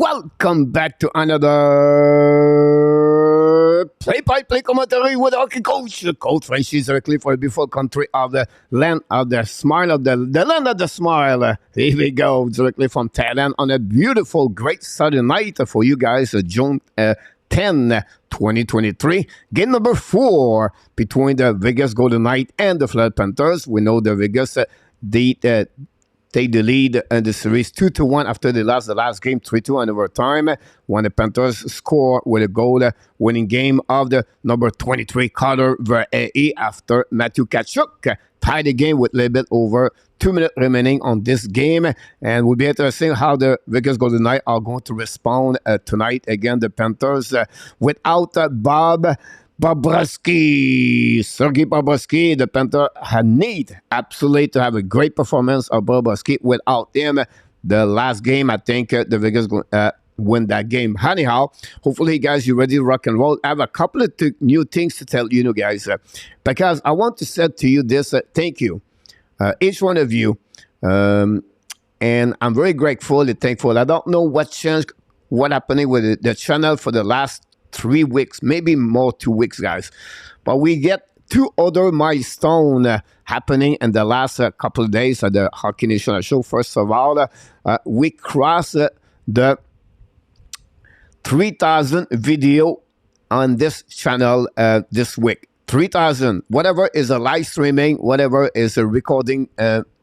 Welcome back to another play-by-play commentary with hockey coach, Coach Francis directly for the beautiful country of the land of the smile of the land of the smile. Here we go, directly from Thailand on a beautiful, great Saturday night for you guys, June 10, 2023. Game number 4 between the Vegas Golden Knights and the Florida Panthers. We know the Vegas take the lead in the series 2-1 after they lost the last game 3-2 in overtime, when the Panthers score with a goal-winning game of the number 23 Carter Verhey after Matthew Tkachuk tied the game with a little bit over 2 minutes remaining on this game. And we'll be interesting how the Vegas Golden Knights are going to respond tonight against the Panthers without Bob Bobrovsky. Sergei Bobrovsky, the Panthers need absolutely to have a great performance of Bobrovsky. Without him, the last game, I think the Vegas win that game. Anyhow, hopefully, guys, you're ready to rock and roll. I have a couple of new things to tell you, guys, because I want to say to you this, thank you, each one of you, and I'm very grateful and thankful. I don't know what changed, what happening with the channel for the last 3 weeks, maybe more 2 weeks, guys. But we get 2 other milestones happening in the last couple of days at the Hockey Nation show. First of all, we crossed the 3,000 video on this channel this week. 3,000, whatever is a live streaming, whatever is a recording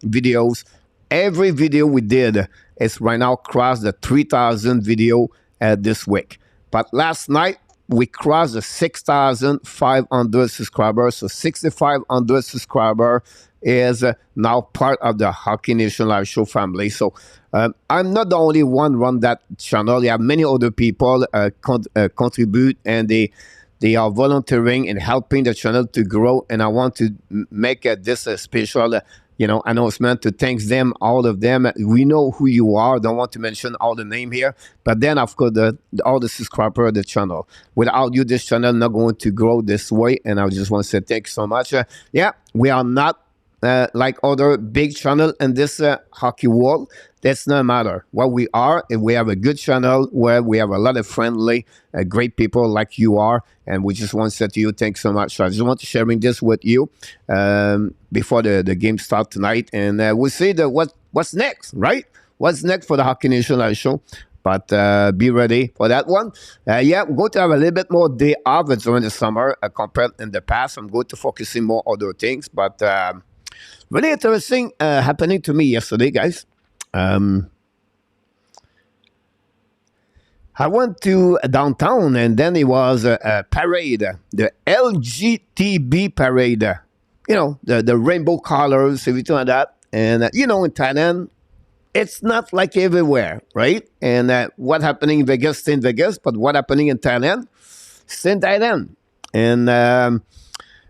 videos, every video we did is right now crossed the 3,000 video this week. But last night, we crossed the 6,500 subscribers. So 6,500 subscribers is now part of the Hockey Nation Live Show family. So I'm not the only one run that channel. You have many other people contribute, and they are volunteering and helping the channel to grow. And I want to make this a special announcement to thank them, all of them. We know who you are. Don't want to mention all the name here. But then, of course, all the subscribers of the channel. Without you, this channel not going to grow this way. And I just want to say thank you so much. Yeah, we are not like other big channel in this hockey world. That's no matter what we are. If we have a good channel where we have a lot of friendly, great people like you are, and we just want to say to you, thanks so much. So I just want to sharing this with you before the game start tonight, and we'll see what's next, right? What's next for the Hockey Nation Live Show? But be ready for that one. Yeah, I'm going to have a little bit more day off during the summer compared in the past. I'm going to focus on more other things, but really interesting happening to me yesterday, guys. I went to downtown, and then it was a parade, the LGTB parade. The rainbow colors, everything like that. And, in Thailand, it's not like everywhere, right? And what happening in Vegas, stay in Vegas, but what happening in Thailand, stay in Thailand. And,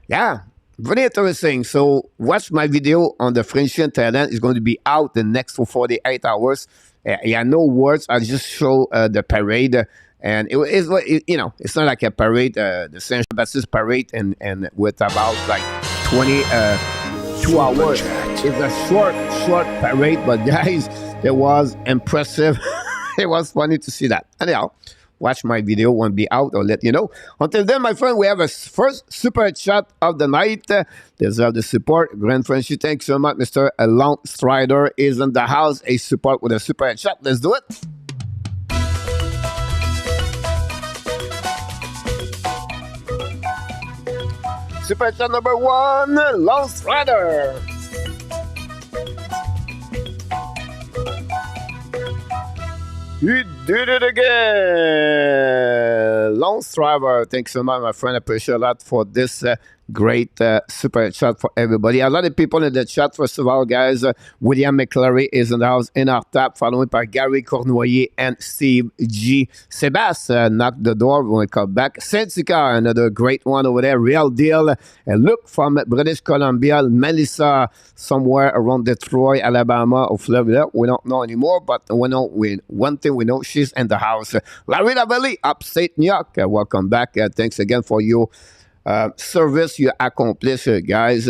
yeah. Very interesting. So watch my video on the French in Thailand. It's going to be out the next 48 hours. Yeah, no words. I just show the parade. And it's not like a parade, the Saint Baptist parade, and with about like 22 hours. It's a short parade, but guys, it was impressive. It was funny to see that. Anyhow, watch my video, won't be out, I'll let you know. Until then, my friend, we have a first super chat of the night. Deserve the support. Grand Frenchie, thanks so much. Mr. Long Strider is in the house. A support with a super chat. Let's do it. Super chat number 1, Long Strider. You did it again! Long Striver, thanks so much, my friend. I appreciate a lot for this great super chat for everybody. A lot of people in the chat. First of all, guys, William McClary is in the house in our top, followed by Gary Cournoyer and Steve G. Sebas knocked the door when we come back. Sensica, another great one over there. Real deal. And Luke from British Columbia. Melissa, somewhere around Detroit, Alabama, or Florida. We don't know anymore, but we know one thing we know, she's in the house. Larry Lavelli, upstate New York. Welcome back. Thanks again for your service you accomplish, guys.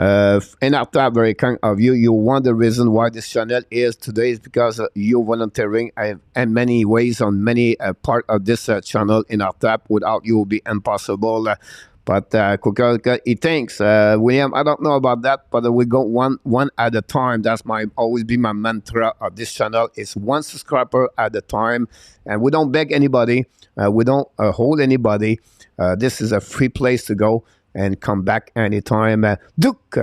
And after very kind of you, you want the reason why this channel is today is because you're volunteering in many ways on many part of this channel in our tap. Without you, it will be impossible. But he thinks, William, I don't know about that, but we go one at a time. That's always be my mantra of this channel. It's one subscriber at a time, and we don't beg anybody. We don't hold anybody. This is a free place to go and come back anytime. Duke,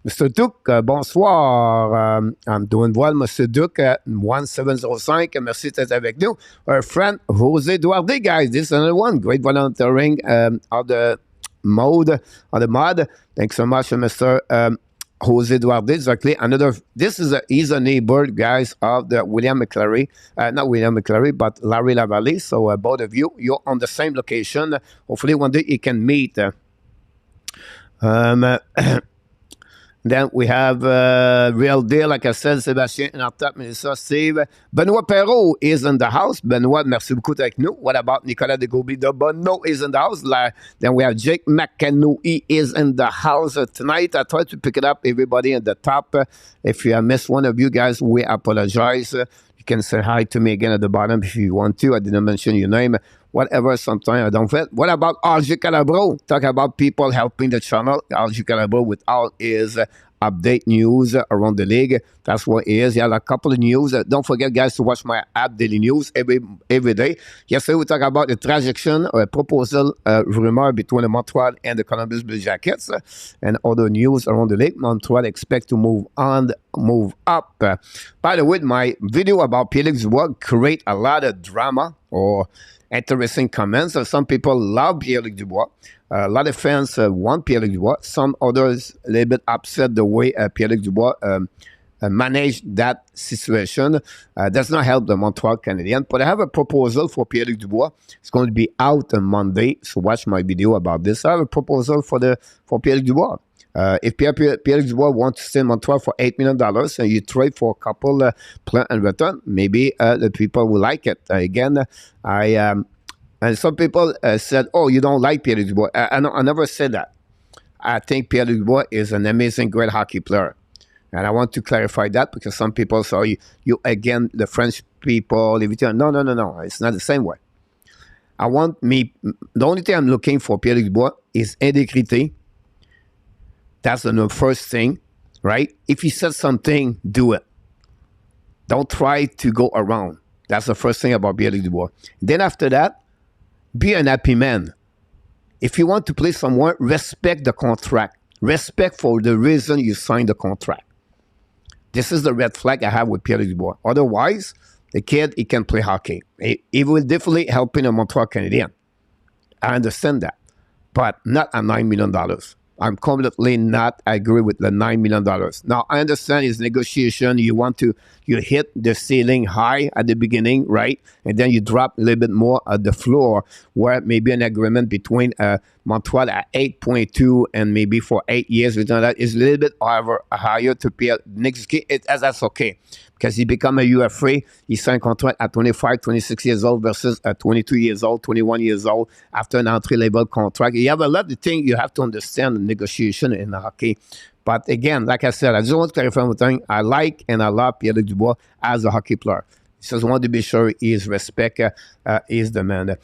Mr. Duke, bonsoir. I'm doing well, Mr. Duke, 1705. Merci d'être avec nous. Our friend, Jose Duarte, guys. This is another one. Great volunteering of the mod. Thanks so much, Mr. Jose Duarte. Exactly. He's a neighbor, guys, of the William McClary. Not William McClary, but Larry Lavallee. So both of you, you're on the same location. Hopefully one day you can meet. Then we have Real Deal, like I said, Sébastien, in our top, Melissa, Steve. Benoit Perrault is in the house. Benoit, merci beaucoup avec nous. What about Nicolas de Gobi de Bono is in the house. Then we have Jake McCanoe. He is in the house tonight. I tried to pick it up, everybody in the top. If you have missed one of you guys, we apologize. You can say hi to me again at the bottom if you want to. I didn't mention your name. Whatever, sometimes I don't fit. What about RG Calabro? Talk about people helping the channel. RG Calabro with all his update news around the league. That's what it is. He has a couple of news. Don't forget, guys, to watch my app daily news every day. Yesterday, we talk about the transaction or a proposal rumor between the Montreal and the Columbus Blue Jackets and other news around the league. Montreal expect to move up. By the way, my video about Pierre-Luc Dubois create a lot of drama or interesting comments. Some people love Pierre-Luc Dubois. A lot of fans want Pierre-Luc Dubois. Some others a little bit upset the way Pierre-Luc Dubois managed that situation. Does not help the Montreal Canadiens. But I have a proposal for Pierre-Luc Dubois. It's going to be out on Monday. So watch my video about this. I have a proposal for Pierre-Luc Dubois. If Pierre-Luc Dubois wants to stay in Montreal for $8 million and you trade for a couple plant and return, maybe the people will like it. Again, and some people said, oh, you don't like Pierre-Luc Dubois. I never said that. I think Pierre-Luc Dubois is an amazing, great hockey player. And I want to clarify that because some people say, you again, the French people, everything. No. It's not the same way. The only thing I'm looking for Pierre-Luc Dubois is integrity. That's the first thing, right? If he says something, do it. Don't try to go around. That's the first thing about Pierre-Luc Dubois. Then after that, be an happy man. If you want to play somewhere, respect the contract. Respect for the reason you signed the contract. This is the red flag I have with Pierre-Luc Dubois. Otherwise, the kid, he can play hockey. He will definitely help in a Montreal Canadien. I understand that. But not at $9 million. I'm completely not agree with the $9 million. Now, I understand it's negotiation. You hit the ceiling high at the beginning, right? And then you drop a little bit more at the floor where maybe an agreement between Montreal at 8.2 and maybe for 8 years, that is a little bit higher to pay next game. That's okay. Because he become a UFA, he signed a contract at 25, 26 years old versus at 22 years old, 21 years old after an entry-level contract. You have a lot of things you have to understand in negotiation in hockey. But again, like I said, I just want to clarify one thing. I like and I love Pierre-Luc Dubois as a hockey player. Just want to be sure he is respect, is the man.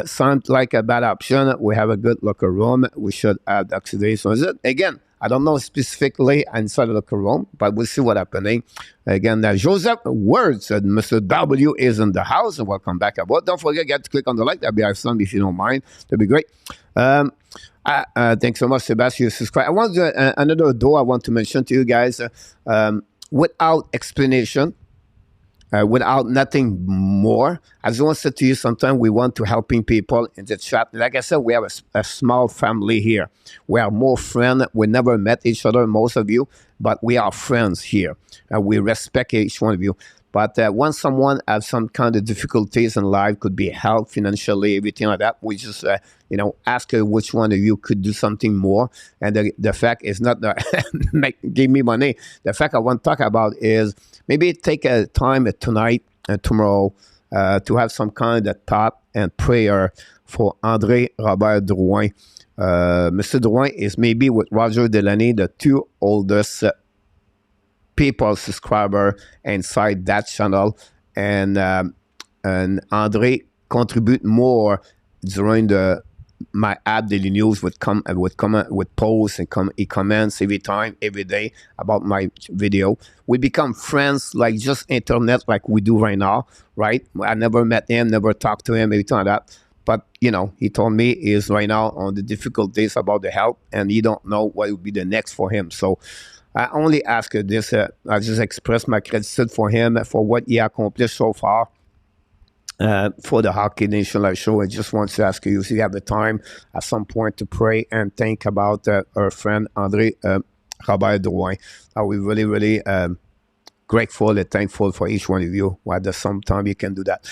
Sounds like a bad option. We have a good locker room. We should add oxidation. Is it? Again, I don't know specifically inside the locker room, but we'll see what's happening. Again, Joseph Words, Mr. W is in the house, and welcome back aboard. Don't forget, get to click on the like. That'd be awesome if you don't mind. That'd be great. Thanks so much, Sebastian. Subscribe. I want to, another door I want to mention to you guys without explanation. Without nothing more. As I said to you, sometimes we want to helping people in the chat. Like I said, we have a small family here. We are more friends. We never met each other, most of you, but we are friends here. We respect each one of you. But once someone has some kind of difficulties in life, could be health, financially, everything like that, we just, ask which one of you could do something more. And the fact is not give me money. The fact I want to talk about is maybe take a time tonight and tomorrow to have some kind of thought and prayer for André Robert Drouin. Mr. Drouin is maybe with Roger Delaney, the two oldest people subscriber inside that channel, and Andre contribute more during my app daily news with posts and he comments every time, every day about my video. We become friends like just internet, like we do right now, right? I never met him, never talked to him, everything like that. But you know, he told me he is right now on the difficult days about the health, and he don't know what will be the next for him. So I only ask this. I just express my gratitude for him for what he accomplished so far. For the Hockey Nation Live Show, I just want to ask you if you have the time at some point to pray and think about our friend André Robert Drouin. We're really, really grateful and thankful for each one of you. At the same time, you can do that.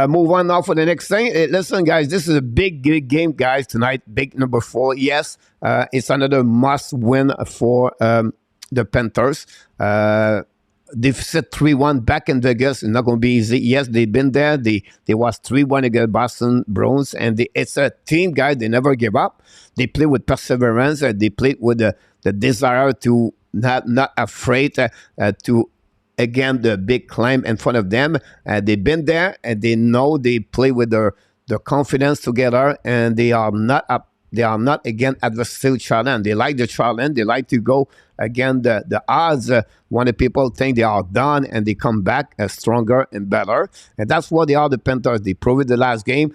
Move on now for the next thing. Listen, guys, this is a big game, guys, tonight. Big number 4. Yes, it's another must-win for the Panthers. Deficit 3-1 back in Vegas. It's not going to be easy. Yes, they've been there. They was 3-1 against Boston Bruins, and it's a team, guys. They never give up. They play with perseverance. They play with the desire to not afraid to again the big climb in front of them. They've been there, and they know they play with their confidence together, and they are not up. They are not, again, adversarial challenge. They like the challenge. They like to go, again, the odds when the people think they are done and they come back stronger and better. And that's what they are, the Panthers. They proved it the last game.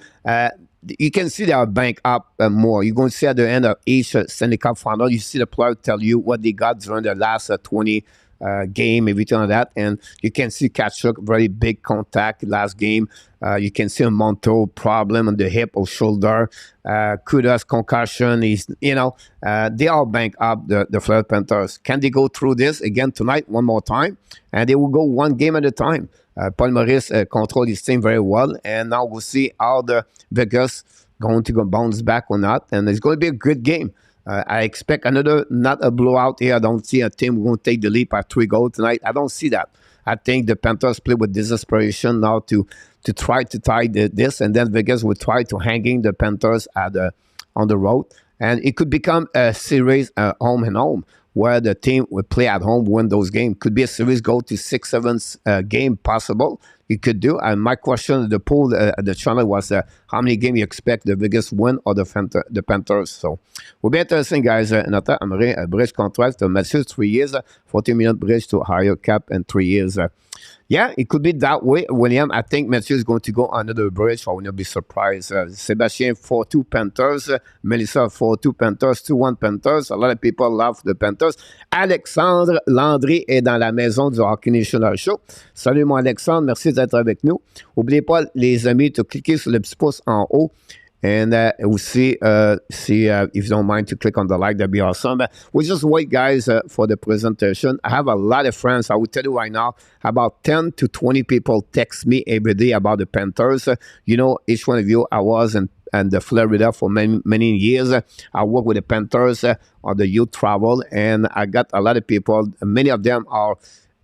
You can see they are banked up more. You're going to see at the end of each Stanley Cup final, you see the player tell you what they got during the last 20 game, everything like that. And you can see Kachuk, very big contact last game. You can see a Monto problem on the hip or shoulder. Kudos concussion. They all bank up the Florida Panthers. Can they go through this again tonight one more time? And they will go one game at a time. Paul Maurice controls his team very well. And now we'll see how the Vegas going to bounce back or not. And it's going to be a good game. I expect another, not a blowout here. I don't see a team going to take the leap at 3 goals tonight. I don't see that. I think the Panthers play with desperation now to try to tie this, and then Vegas will try to hanging the Panthers on the road. And it could become a series home and home, where the team would play at home, win those games. Could be a series go to 6-7 game possible. You could do. And my question, the poll, the channel was how many games you expect the Vegas win or the Panthers. So, will be interesting, guys. Nathan Amré, bridge contract to Matthew, 3 years, 40 million bridge to higher cap in 3 years. Yeah, it could be that way, William. I think Matthew is going to go under the bridge. I will not be surprised. Sébastien 4-2 Panthers. Melissa 4-2 Panthers. 2-1 Panthers. A lot of people love the Panthers. Alexandre Landry est dans la maison du Hockey National Show. Salut, mon Alexandre. Merci d'être avec nous. N'oubliez pas, les amis, de cliquer sur le petit pouce en haut. And we'll see if you don't mind to click on the like, that'd be awesome. We'll just wait, guys, for the presentation. I have a lot of friends. I will tell you right now, about 10 to 20 people text me every day about the Panthers. Each one of you, I was in the Florida for many years. I work with the Panthers on the youth travel, and I got a lot of people. Many of them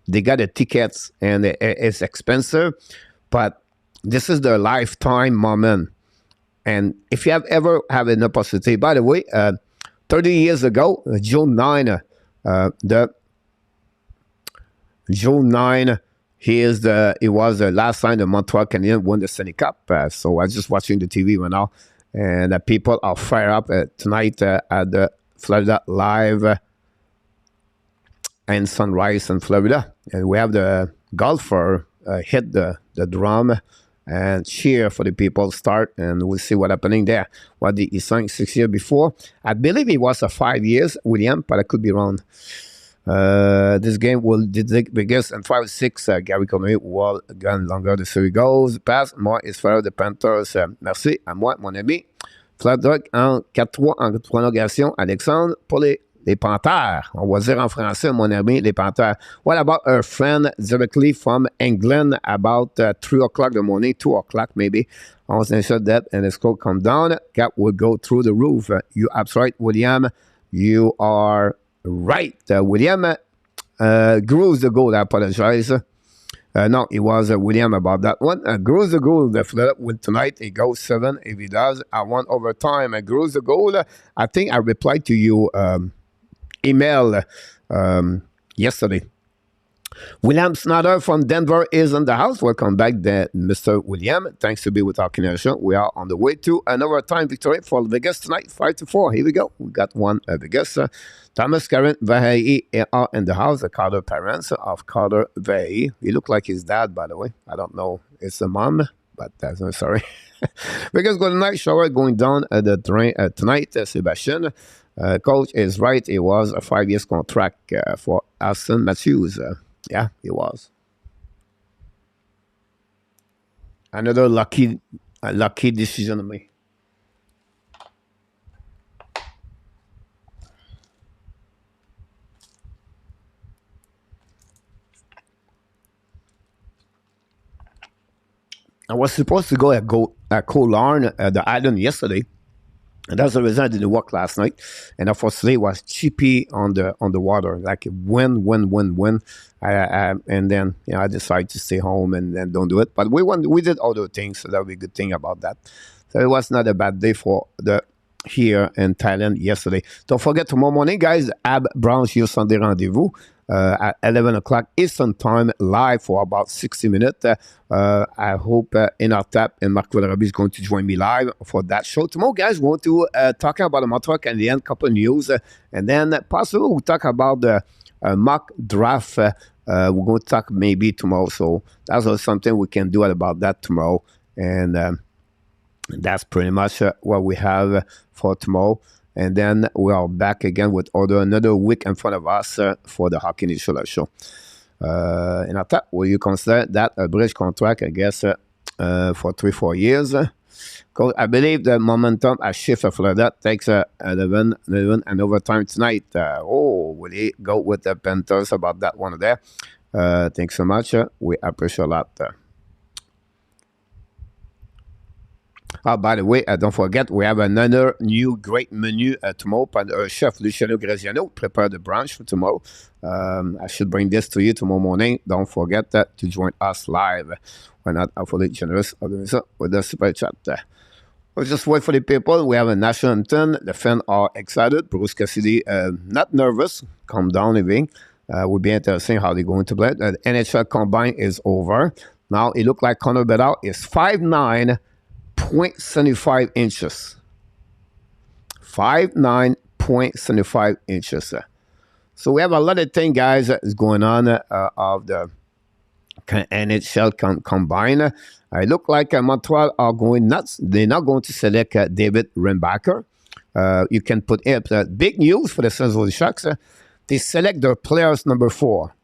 they got the tickets, and it's expensive, but this is their lifetime moment. And if you have ever had an opportunity, by the way, 30 years ago, June 9, June 9, he was the last time the Montreal Canadiens won the Stanley Cup. So I was just watching the TV right now, and people are fired up tonight at the Florida Live and Sunrise in Florida. And we have the golfer hit the drum and cheer for the people start, and we'll see what's happening there. What he signed 6 years before. I believe it was 5 years, William, but I could be wrong. This game will begin in 5-6. Gary Cournoyer will go longer. The série goes. Passe. Moi, is faire the Panthers. Merci à moi, mon ami. Flat Dog en 4-3 en prolongation. Alexandre pour les Panthers. On va dire en français, mon ami, les Panthers. What about our friend directly from England about 3 o'clock in the morning, 2 o'clock maybe? I was said that, and the score come down. Cap will go through the roof. You absolutely right, William. You are right. William grooves the goal. I apologize. No, it was William about that one. Grows the goal. The Florida win tonight. It goes 7. If he does, I want overtime. Grows the goal. I think I replied to you email yesterday. William Snyder from Denver is in the house. Welcome back, Mr. William. Thanks to be with our connection. We are on the way to an overtime victory for Vegas tonight, 5-4. Here we go. We got one Vegas. Thomas Karen Vahey are in the house. The Carter parents of Carter Vahey. He looked like his dad, by the way. I don't know. It's a mom, but that's no sorry. Vegas Golden Knight shower going down at the train tonight. Sebastian. Coach is right. It was a 5-year contract for Austin Matthews. Yeah, it was. Another lucky decision of me. I was supposed to go at Colarn, the island, yesterday. And that's the reason I didn't work last night. And unfortunately, it was chippy on the water, like wind. And then I decided to stay home and then don't do it. But we did other things, so that would be a good thing about that. So it was not a bad day for the here in Thailand yesterday. Don't forget tomorrow morning, guys, Ab Branch your Sunday rendezvous. At 11 o'clock Eastern Time, live for about 60 minutes. I hope in our tap and Marc Valerabi is going to join me live for that show. Tomorrow, guys, we want to talk about the Montreal Canadiens, couple of news, and then possibly we'll talk about the mock draft. We're going to talk maybe tomorrow, so that's something we can do about that tomorrow. And that's pretty much what we have for tomorrow. And then we are back again with another week in front of us for the Hockey Initial show. And I thought, will you consider that a bridge contract, I guess, for 3-4 years? Because I believe the momentum has shifted for that. Takes 11 and overtime tonight. Will he go with the Panthers about that one there? Thanks so much. We appreciate a lot. By the way, don't forget, we have another new great menu tomorrow. Chef Luciano Graziano prepared the brunch for tomorrow. I should bring this to you tomorrow morning. Don't forget to join us live. We're not awfully generous with the super chat. We'll just wait for the people. We have a national anthem. The fans are excited. Bruce Cassidy, not nervous. Calm down, living. Will be interesting how they're going to play. The NHL Combine is over. Now, it looks like Connor Bedard is 5'9", 0.75 inches. 5'9", 0.75 inches. So we have a lot of things, guys, that is going on of the NHL Combine. It look like Montreal are going nuts. They're not going to select David Reinbacher. You can put it. Big news for the San Jose Sharks. They select their players number 4.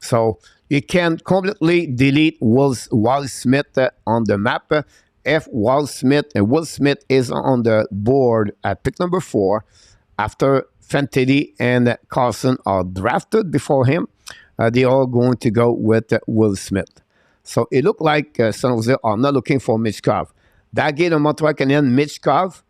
So you can completely delete Will Smith on the map. If Will Smith is on the board at pick number 4, after Fantilli and Carlson are drafted before him, they are going to go with Will Smith. So it looked like San Jose are not looking for Michkov. That gave the Montreal Canadiens Michkov,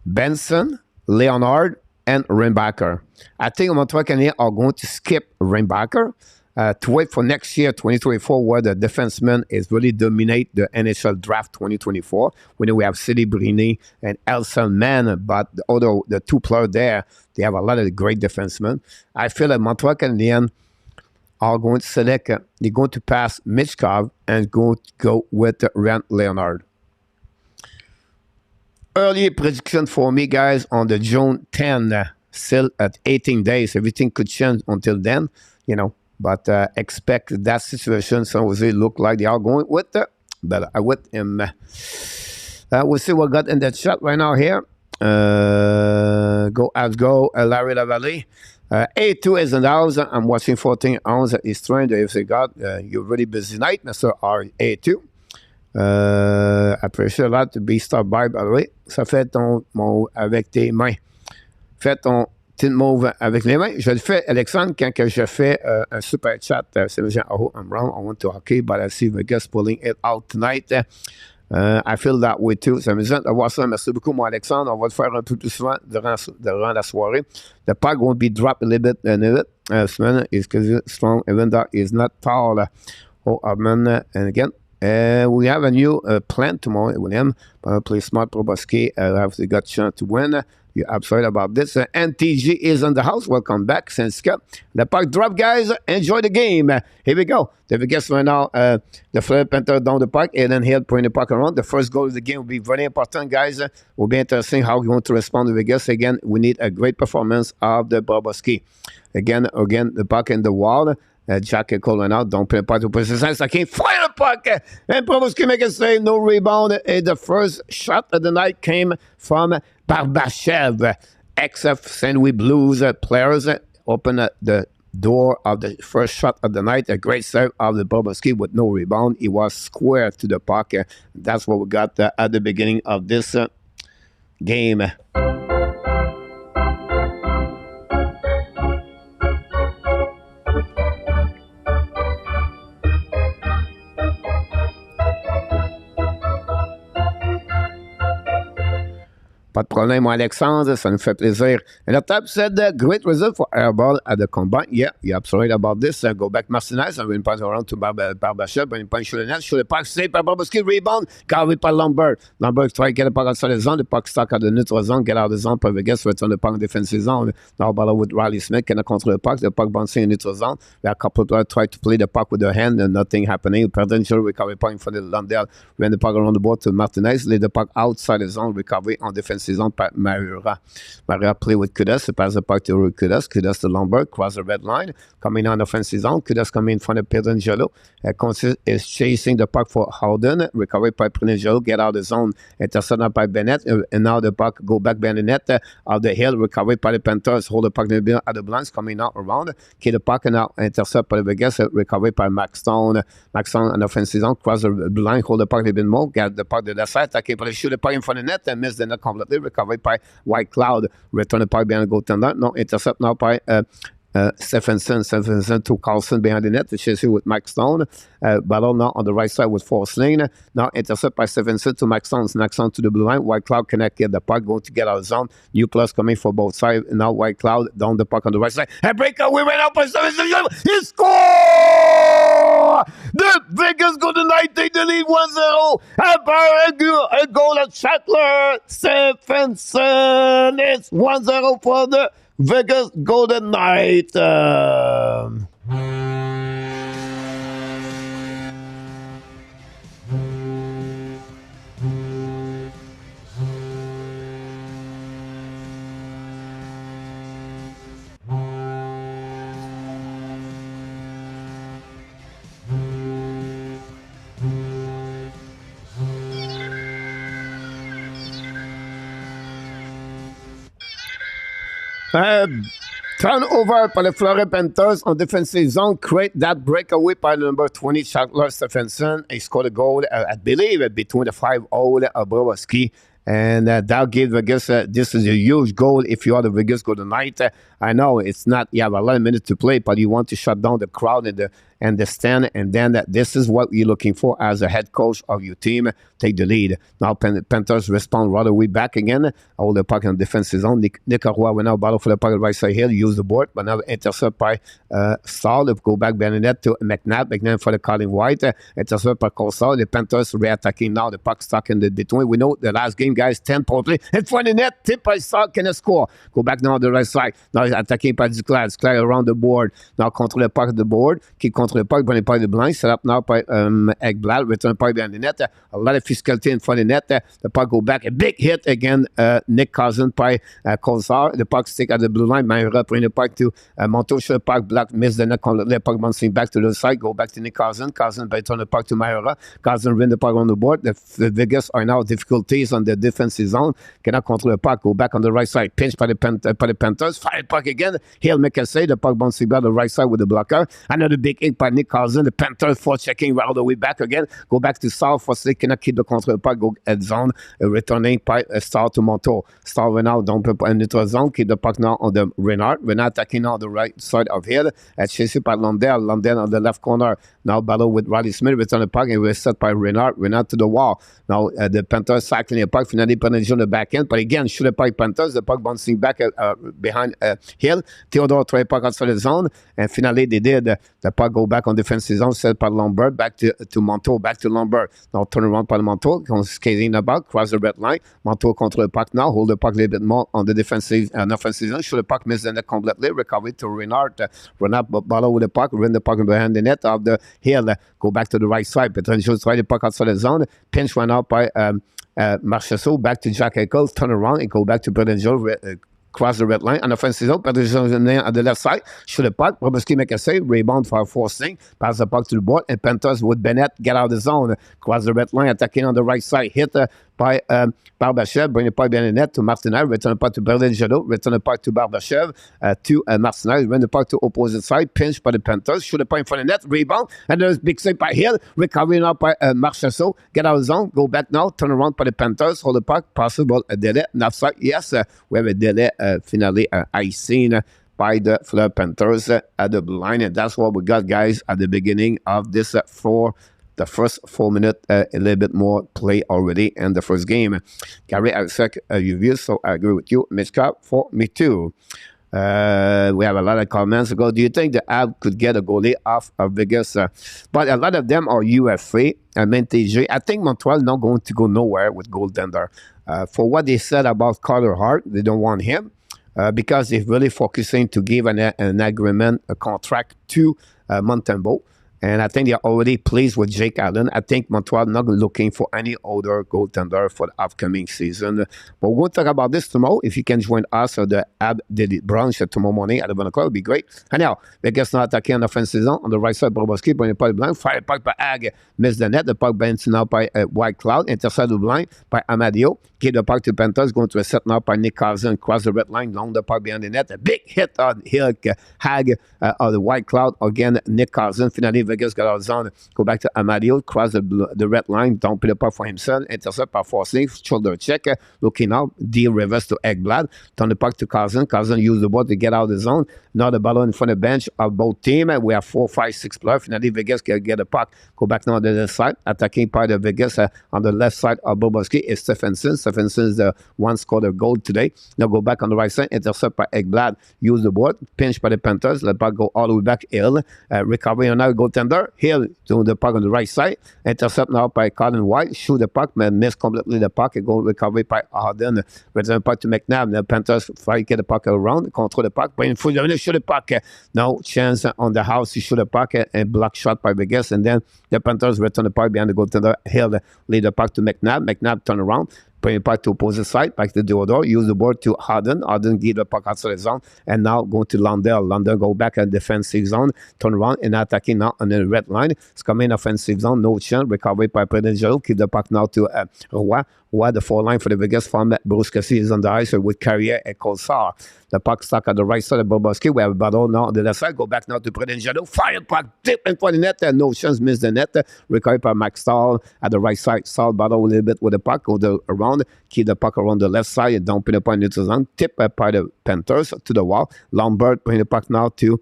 Benson, Leonard, and Reinbacher. I think the Montreal Canadiens are going to skip Reinbacher to wait for next year, 2024, where the defenseman is really dominate the NHL draft 2024. We know we have Sidney Brini and Elson Mann, but the two players there, they have a lot of great defensemen. I feel that Montreal Canadiens are going to select, they're going to pass Michkov and go with Rand Leonard. Early prediction for me, guys, on the June 10, still at 18 days. Everything could change until then, but expect that situation. San Jose look like they are going with him. We'll see what got in the chat right now here. Go, Larry Lavalley. A2 is in the house. I'm watching 14 ounces at Eastern. The AFC God, you're really busy night, Mr. A2. I appreciate a lot to be stopped by the way. Ça fait ton mot avec tes mains. Fais ton petit move avec les mains. Je le fais, Alexandre, quand que je fais un super chat. C'est genre, I'm wrong. I want to hockey, but I see Vegas pulling it out tonight. I feel that way too. Ça m'amuse d'avoir ça. Merci beaucoup, mon Alexandre. On va le faire un peu plus souvent durant la soirée. The puck won't be dropped a little bit. Semaine is strong, even though it's not tall. Oh, Abman, and again. We have a new plan tomorrow, William. Play smart, Proboski. Have the got chance to win. You're absolutely about this. NTG is in the house. Welcome back, Senska. The puck drop, guys. Enjoy the game. Here we go. The Vegas right now. The Florida Panthers down the puck, and then he'll bring the puck around. The first goal of the game will be very important, guys. Will be interesting how we're going to respond to Vegas. Again, we need a great performance of the Proboski. Again, the puck in the wall. Jack calling out, don't play the puck to position. I can't fire the puck. And Proboski make a save, no rebound. And the first shot of the night came from Barbashev. XF St. Louis Blues players open the door of the first shot of the night. A great save of the Proboski with no rebound. He was square to the puck. That's what we got at the beginning of this game. Pas de problème, Alexandre, ça nous fait plaisir. And the top said great result for airball at the combine. Yeah, you're absolutely right about this. Go back Martinez, and we'll pass around to Barbashev, and point sur le net, sur le puck, save par Proboski, rebound, carried by Lambert. Lambert try to get the puck outside the zone, the puck stuck at the neutral zone, get out of the zone, but Vegas return the puck in defensive zone. Now ball with Riley Smith, can control the puck bouncing in neutral zone. There are a couple of players try to play the puck with their hand, and nothing happening. Potential recovery point for the Landell. Ran the puck around the board to Martinez, lay the puck outside the zone, recovery on defensive zone by Maura. Maura play with Kudas, pass the puck to Kudas, Kudas to Lambert, cross the red line, coming on offensive zone, Kudas coming in front of Pietrangelo, is chasing the puck for Howden, recovery by Pietrangelo, get out of the zone, intercepted by Bennett, and now the puck go back behind the net of the hill, recovery by the Panthers, hold the puck at the blinds, coming out around, keep the puck and now intercept by the Vegas, recovery by Max Stone on offensive zone, cross the line, hold the puck a little bit more, get the puck to the side, attacking, but shoot the puck in front of the net and miss the net completely, recovery by White Cloud, return the puck behind the goaltender, no intercept now by Stephenson to Carlson behind the net to chase with Mike Stone. Battle now on the right side with Force Lane. Now intercept by Stephenson to Mike Stone. Mike Stone to the blue line. White Cloud connected the puck, going to get out of zone. New plus coming for both sides. Now White Cloud down the puck on the right side. A breakout. We went out by Stephenson. He scored! The Vegas Golden Knights take the lead 1-0. A goal of Shatler. Stephenson. It's 1-0 for the Vegas Golden Knights. Turnover by the Florida Panthers on defensive zone. Create that breakaway by number 20, Shatler Stephenson. He scored a goal, I believe, between the 5-0 of Proboski. And that gave Vegas, this is a huge goal if you are the Vegas Golden Knights. I know it's not, you have a lot of minutes to play, but you want to shut down the crowd and the stand, and then this is what you're looking for as a head coach of your team. Take the lead. Now Panthers respond right away back again. Hold the puck in the defensive zone. Nick Roy went out, battle for the puck on the right side here, use the board, but now intercept by Stahl. Go back behind the net to McNabb. McNabb for the Colin White. Intercept by Corsar. The Panthers re-attacking now. The puck stuck in the between. We know the last game, guys, 10 points in front of the net. Tip by Stahl, can score. Go back now on the right side. Now attacking by Duclair. Duclair around the board. Now control the puck at the board. Keep control the puck, bring the puck to the blind. Set up now by Ekblad. Return the puck behind the net. A lot of physicality in front of the net. The puck go back. A big hit again. Nick Cousin by Corsar. The puck stick at the blue line. Maura bring the puck to Montoya. Puck Black miss the net. The puck bouncing back to the side. Go back to Nick Cousin. Cousin return the puck to Maura. Cousin win the puck on the board. The Vegas are now difficulties on the defensive zone. Cannot control the puck. Go back on the right side. Pinch by the Panthers. Fire the puck again. He'll make a save. The puck bouncing back the right side with the blocker. Another big hit by Nick Cousin. The Panthers for checking right all the way back again. Go back to South for they cannot keep the control. The puck go at zone. Returning by Star to Monto. Star went out down in neutral zone. Keep the puck now on the Renard. Renard attacking on the right side of here. Chased by Londell. Londell on the left corner. Now battle with Riley Smith, return the puck, and we're set by Renard. Renard to the wall. Now the Panthers cycling the puck, finally penalty on the back end. But again, shoot the puck Panthers, the puck bouncing back behind Hill. Theodore try puck outside the zone, and finally they did. The puck go back on defensive zone, set by Lombard, back to Monteau, back to Lombard. Now turn around by Monteau, skating the puck, cross the red line. Monteau control the puck now, hold the puck a little bit more on the defensive and offensive zone. Shoot the puck, miss the net completely, recover to Renard. Renard battle with the puck, run the puck behind the net of the Hill. Go back to the right side. Potential try the puck outside the zone. Pinch went out by Marchessault, back to Jack Eichel, turn around and go back to Potential. Cross the red line, on offensive zone, Patterson on the left side, shoot the puck, Bobrovsky make a save, rebound for a forcing, pass the puck to the board, and Panthers with Bennett get out of the zone, cross the red line, attacking on the right side, hit by Barbashev, bring the puck behind the net to Martinez, return the puck to Berlin-Jadot, return the puck to Barbashev, to Martinez, run the puck to opposite side, pinch by the Panthers, shoot the puck in front of the net, rebound, and there's big save by Hill, recovery now by Marchessault, get out of the zone, go back now, turn around by the Panthers, hold the puck, possible delay, offside, yes, we have a delay, finally icing by the Fleur Panthers at the blue line, and that's what we got, guys, at the beginning of this the first 4 minutes, a little bit more play already in the first game. Gary, I accept your views, so I agree with you. Mishka, for me too. We have a lot of comments. Do you think the Ab could get a goalie off of Vegas? But a lot of them are UFA. I mean, TJ. I think Montreal not going to go nowhere with goaltender. For what they said about Carter Hart, they don't want him because they're really focusing to give an agreement, a contract to Montembeault. And I think they're already pleased with Jake Allen. I think Montreal not looking for any other goaltender for the upcoming season. But we'll talk about this tomorrow. If you can join us at the Ab Daily Brunch tomorrow morning at 11 o'clock, it would be great. And now, Vegas now attacking on the offensive zone. On the right side, Bobrovsky, bring the puck blind. Fire puck by Ag. Miss the net. The puck bounced now by White Cloud. Intercept the blind by Amadio. Give the puck to Panthers. Going to a set now by Nick Carlson. Cross the red line. Long the puck behind the net. A big hit on Hill. Hag of the White Cloud. Again, Nick Carlson. Finally, Vegas got out of zone. Go back to Amadio. Cross the red line. Don't put the puck for himself. Intercept by forcing. Shoulder check. Looking out. Deal reverse to Ekblad. Turn the puck to Carlson. Carlson use the ball to get out of the zone. Now the ball in front of the bench of both teams. We have 4, 5, 6 players. Finally, Vegas can get the puck. Go back now to the side. Attacking part of Vegas on the left side of Bobrovsky is Stephenson. Stephenson is the one scored a goal today. Now go back on the right side. Intercept by Ekblad. Use the board. Pinch by the Panthers. Let the puck go all the way back. Hill. Recovery on our goaltender. Hill to the puck on the right side. Intercept now by Colin White. Shoot the puck. Miss completely the puck. Go recovery by Harden. Return the puck to McNabb. The Panthers try to get the puck around. Control the puck. Bring full. Shoot the puck. No chance on the house. He shoot the puck and block shot by Vegas. And then the Panthers return the puck behind the goaltender. Hill lead the puck to McNabb. McNabb turn around. Bring the puck to opposite side, back to Theodore, use the board to Harden. Harden give the puck outside the zone, and now go to Lundell. Lundell go back at defensive zone, turn around and attacking now on the red line. It's coming offensive zone, no chance, recovery by Predangelo, keep the puck now to Roy. Roy, the 4 line for the Vegas farm. Bruce Cassidy is on the ice with Carrier and Colsar. The puck stuck at the right side of Bobrovsky. We have a battle now on the left side. Go back now to Predangelo. Fire puck, dip in front of the net. No chance, miss the net. Recovery by Max Stahl at the right side. Stahl battle a little bit with the puck, go around. Keep the puck around the left side. Don't put the puck into the zone. Tip by the Panthers to the wall. Lombard bring the puck now to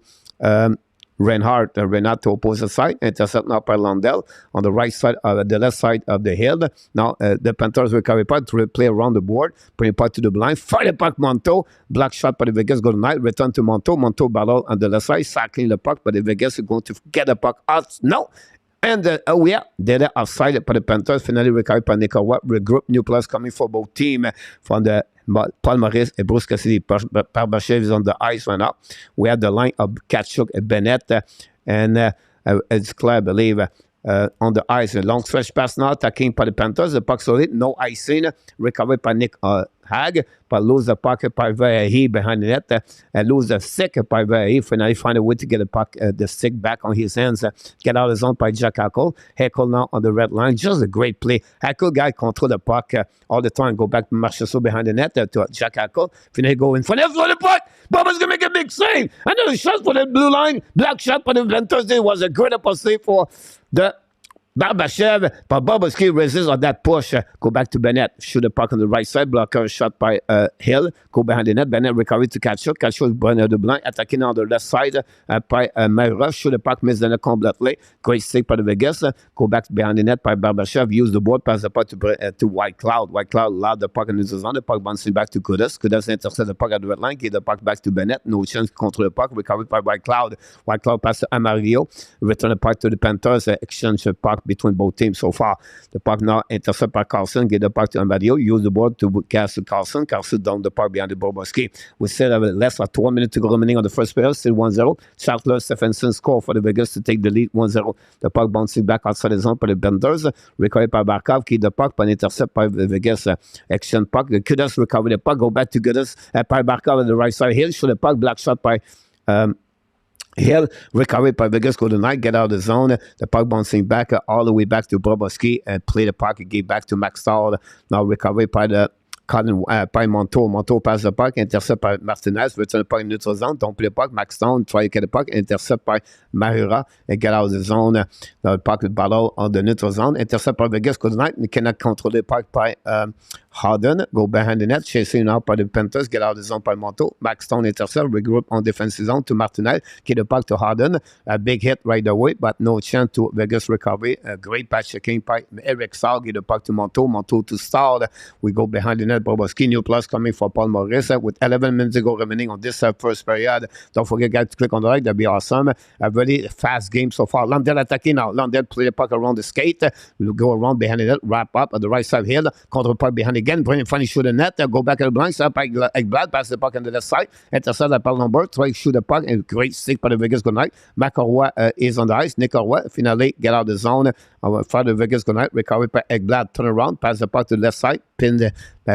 Reinhardt. Reinhardt to opposite side. Intercept now by Lundell on the right side, the left side of the hill. Now the Panthers recovery puck to play around the board. Bring the puck to the blind. Fire the puck, Monteau. Black shot by the Vegas. Go to night. Return to Monteau. Monteau battle on the left side. Cycling the puck, but the Vegas is going to get the puck out. No. And they're offside for the Panthers. Finally recovered by Nicola. Regroup new players coming for both teams from the Paul Maurice and Bruce Cassidy. Barbashev is on the ice right now. We have the line of Kachuk and Bennett and it's clear, I believe, on the ice. A long stretch pass now, attacking by the Panthers. The puck solid, no icing. Recovered by Nick Hag, but lose the puck by Verhey behind the net. And lose the stick by Verhey. Finally find a way to get the puck, the stick back on his hands. Get out of the zone by Jack Hackle. Hackle now on the red line. Just a great play. Hackle guy control the puck all the time. Go back to Marchessault behind the net to Jack Hackle. Finally go in front of the puck. Bubba's going to make a big save. Another shot for the blue line. Black shot for the Panthers. It was a great opportunity for the Barbashev, but Bobovsky resists on that push. Go back to Bennett. Shoot the puck on the right side. Blocker shot by Hill. Go behind the net. Bennett recovery to Kachuk. Kachuk, Bonheur de Blanc. Attacking on the left side by Maura. Shoot the puck, miss the net completely. Great save by the Vegas. Go back behind the net by Barbashev. Use the board. Pass the puck to White Cloud. White Cloud allowed the puck in the zone. The puck bouncing back to Kudas. Kudas intercepts the puck at the red line. Give the puck back to Bennett. No chance to control the puck. Recovered by White Cloud. White Cloud pass to Amarillo. Return the puck to the Panthers. Exchange the puck between both teams so far. The puck now intercepted by Carlson. Get the puck to Amarillo. Use the board to cast to Carlson. Carlson down the puck behind the Bobovsky. We still have less than 2 minutes to go remaining on the first period. Still 1-0. Charles Stephenson score for the Vegas to take the lead 1-0. The puck bouncing back outside the zone by the Panthers. Recovered by Barkov. Keep the puck. But intercept by the Vegas. Exchange puck. The Kudas recover the puck. Go back to Kudas. By Barkov on the right side. Hill shoot the puck. Black shot by Hill, recovered by Vegas, go to night, get out of the zone. The puck bouncing back all the way back to Bobovsky and play the puck and give back to Max Stahl. Now recovered by the by Monteau. Monteau pass the puck, intercept by Martinez, return the puck in neutral zone, don't play the puck. Max Stone try to get the puck, intercept by Mahura and get out of the zone. Now the puck is battle on the neutral zone, intercept by Vegas, good night, and cannot control the puck by Harden, go behind the net, chasing out by the Panthers, get out of the zone by Monteau. Max Stone intercept, regroup on defensive zone to Martinez, get the puck to Harden, a big hit right away, but no chance to Vegas recovery. A great patch checking by Eric Stahl, get the puck to Monteau, Monteau to Stahl. We go behind the net. Bobovsky, new plus coming for Paul Maurice with 11 minutes to go remaining on this first period. Don't forget, guys, to click on the like. That'd be awesome. A really fast game so far. Lundell attacking now. Lundell play the puck around the skate. We'll go around behind the net, wrap up at the right side here. Control puck behind again. Bring in front, shoot the net. Go back at the blank side. Ekblad pass the puck on the left side. Intercept the puck number. Try to shoot the puck. And great stick by the Vegas good night. McElroy is on the ice. Nick Orway finally get out of the zone. For the Vegas good night. Recovery by Ekblad. Turn around. Pass the puck to the left side. Pin the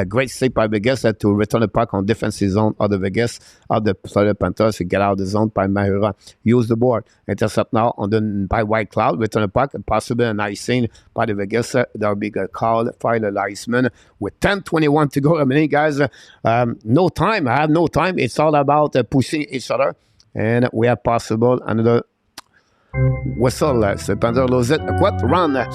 great stick by Vegas to return the puck on defensive zone of the Vegas of the Florida Panthers to get out of the zone by Mahura. Use the board. Intercept now by White Cloud. Return the puck. Possibly an icing by the Vegas. That'll be a call by the linesman with 10:21 to go. I mean, guys, no time. I have no time. It's all about pushing each other. And we have possible another whistle. The Panthers lose it. What run?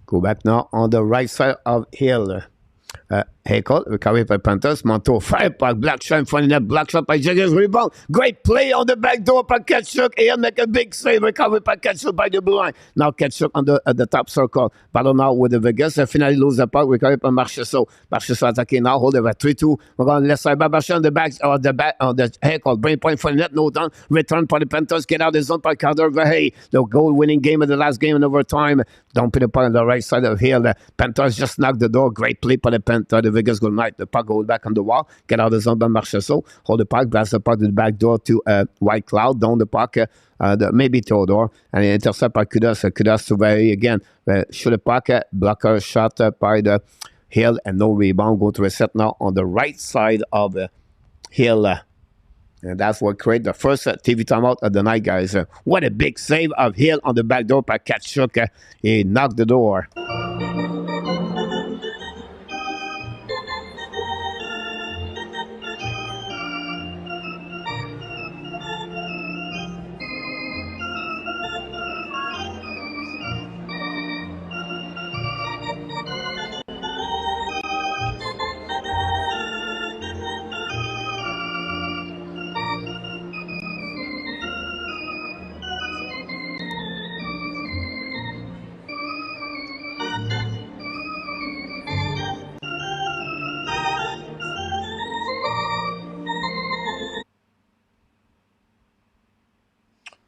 Go back now on the right side of Hill. Hackle, recovered by Panthers. Monteau, fire puck, black shot in front of that, black shot by Jaggers, rebound. Great play on the back door by Kachuk. He'll make a big save, recovered by Kachuk by the blue line. Now Kachuk on the top circle. Battle now with the Vegas. Finally lose the puck, recovered by Marchessault. Marchessault attacking now, hold over 3-2. We're going left side, Babasha on the back, on the Hackle. Brain point for the net, no down. Return for the Panthers, get out of the zone by Carter Verhey. The goal-winning game of the last game in overtime. Don't put the puck on the right side of Hill. The Panthers just knocked the door. Great play by the Panthers. The Vegas good night. The puck goes back on the wall. Get out of the zone by Marchessault. Hold the puck. Pass the puck to the back door to White Cloud. Down the puck. Maybe Theodore. And intercept by Kudas. Kudas to Verhey again. Shoot the puck. Blocker shot by the Hill. And no rebound. Go to reset now on the right side of Hill. And that's what created the first TV timeout of the night, guys. What a big save of Hill on the back door by Kachuk. He knocked the door.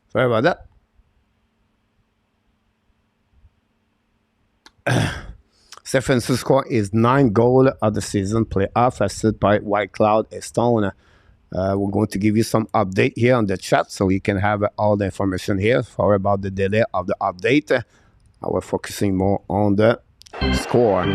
Sorry about that. Stephenson score is 9 goal of the season playoff, assisted by White Cloud Stone. We're going to give you some update here on the chat so you can have all the information here. Sorry about the delay of the update. We're focusing more on the score.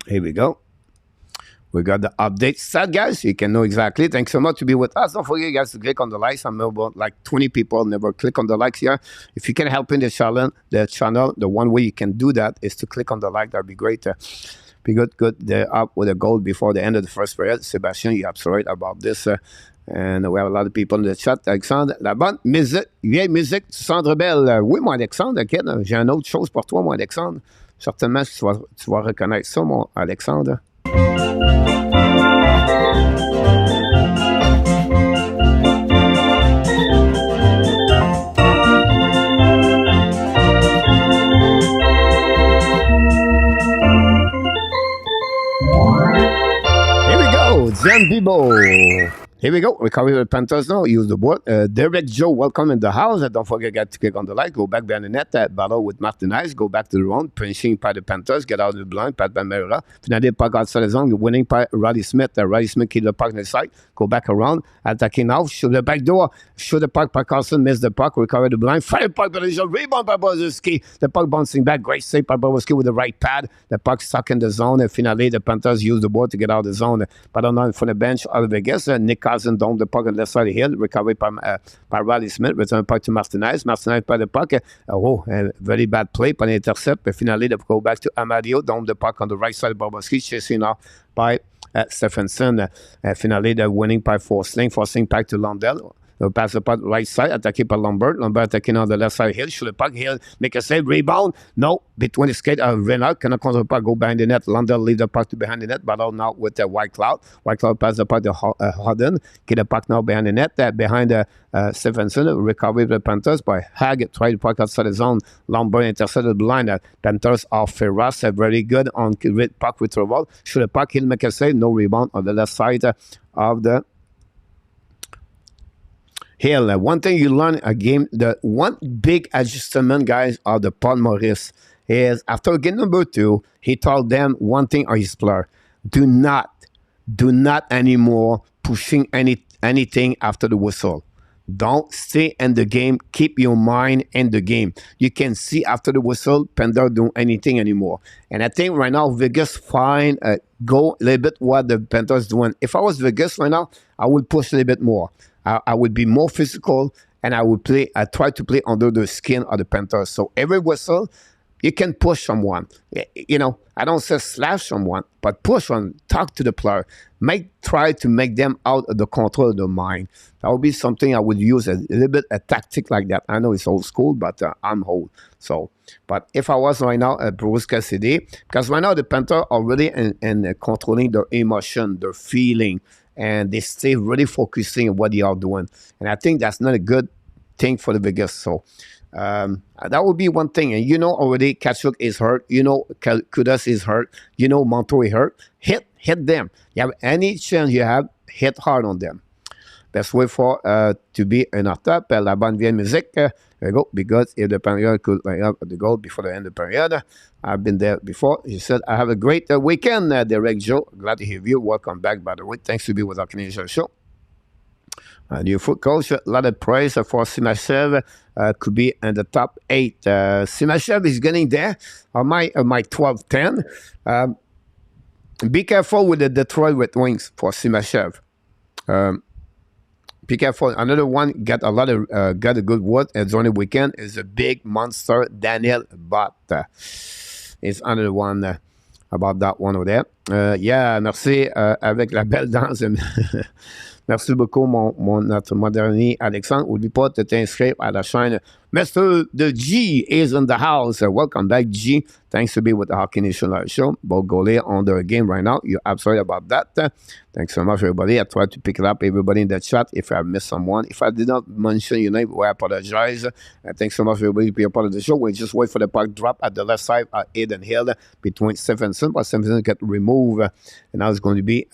Here we go. We got the update set, guys. You can know exactly. Thanks so much to be with us. Don't forget, guys, to click on the likes. I'm about like 20 people never click on the likes here. If you can help in the channel, the one way you can do that is to click on the like. That'd be great. Be good. They're up with a goal before the end of the first period. Sébastien, you're absolutely right about this. And we have a lot of people in the chat. Alexandre, la bonne musique, vieille musique du Centre Bell. Oui, mon Alexandre, ok, j'ai une autre chose pour toi, mon Alexandre. Certainement, tu vas reconnaître ça, mon Alexandre. Here we go, Zen Bibo. Here we go. Recovery with Panthers now. Use the board. Derek Joe, welcome in the house. Don't forget to click on the like. Go back behind the net. Battle with Martinez. Go back to the round. Pinching by the Panthers. Get out of the blind. Pat Bamera. Finally, Park outside the zone. Winning by Riley Smith. Riley Smith keep the puck on the side. Go back around. Attacking now. Shoot the back door. Shoot the puck. Park Carlson missed the puck. Recover the blind. Fire puck. Rebound by Bobrowski. The puck bouncing back. Great save by Bobrowski with the right pad. The puck stuck in the zone. And finally, the Panthers use the board to get out of the zone. But on from the bench out of Vegas. Nick Cousin down the puck on the left side of the hill. Recovered by Riley Smith. Return the puck to Martinez. Martinez by the puck. Very bad play. By the intercept. But finally, they go back to Amadio. Down the puck on the right side of Bobrowski. Chasing off by Stephenson. Finally, they're winning by Forcing back to Lundell. They'll pass the puck right side, attaqué par Lambert. Lambert attacking on the left side. Hill, shoot the puck. Hill, make a save, rebound. No, between the skate, Renard cannot control the puck, go behind the net. Lundell leave the puck to behind the net, battle now with White Cloud. White Cloud pass the puck to Hodden. Get the puck now behind the net, behind Stephenson. Recovery the Panthers by Hag. Try the puck outside the zone. Lambert intercepted the line. Panthers are Ferras, very good on puck retrieval. Shoot the puck, Hill make a save, no rebound on the left side of the Hill. One thing you learn a game, the one big adjustment, guys, of the Paul Maurice is after game number 2, he told them one thing on his player: do not anymore pushing anything after the whistle. Don't stay in the game. Keep your mind in the game. You can see after the whistle, Panda don't anything anymore. And I think right now Vegas find go a little bit what the Panthers doing. If I was Vegas right now, I would push a little bit more. I would be more physical, and I would play. I try to play under the skin of the Panthers. So every whistle, you can push someone. You know, I don't say slash someone, but push one. Talk to the player. Try to make them out of the control of the mind. That would be something I would use a little bit a tactic like that. I know it's old school, but I'm old. So, but if I was right now at Bruce Cassidy, because right now the Panthers are really in controlling their emotion, their feeling, and they stay really focusing on what they are doing. And I think that's not a good thing for the Vegas. So that would be one thing. And you know already Kachuk is hurt. You know Kudas is hurt. You know Monto is hurt. Hit them. You have any chance you have, hit hard on them. Best way for to be in our top. La bonne vieille musique. There you go. Because if the period could have the goal before the end of the period. I've been there before. He said, I have a great weekend, Derek Joe. Glad to hear you. Welcome back, by the way. Thanks to be with our Canadian show. New foot coach, a lot of praise for Simashev. Could be in the top 8. Simashev is getting there on my 12-10. Be careful with the Detroit Red Wings for Simashev. Be careful. Another one got a good word during the weekend is a big monster, Daniel Bott. It's another one about that one over there. Yeah, merci avec la belle danse. Merci beaucoup, notre moderni Alexandre. N'oublie pas de t'inscrire à la chaîne. Mr. The G is in the house. Welcome back, G. Thanks to be with the Hockey Nation Live Show. Both goalie on the game right now. You're absolutely about that. Thanks so much, everybody. I tried to pick it up, everybody in the chat. If I missed someone, if I did not mention your name, I apologize. Thanks so much, everybody, to be a part of the show. We just wait for the puck drop at the left side at Aiden Hill between Stephenson, but Stephenson get removed. And now it's going to be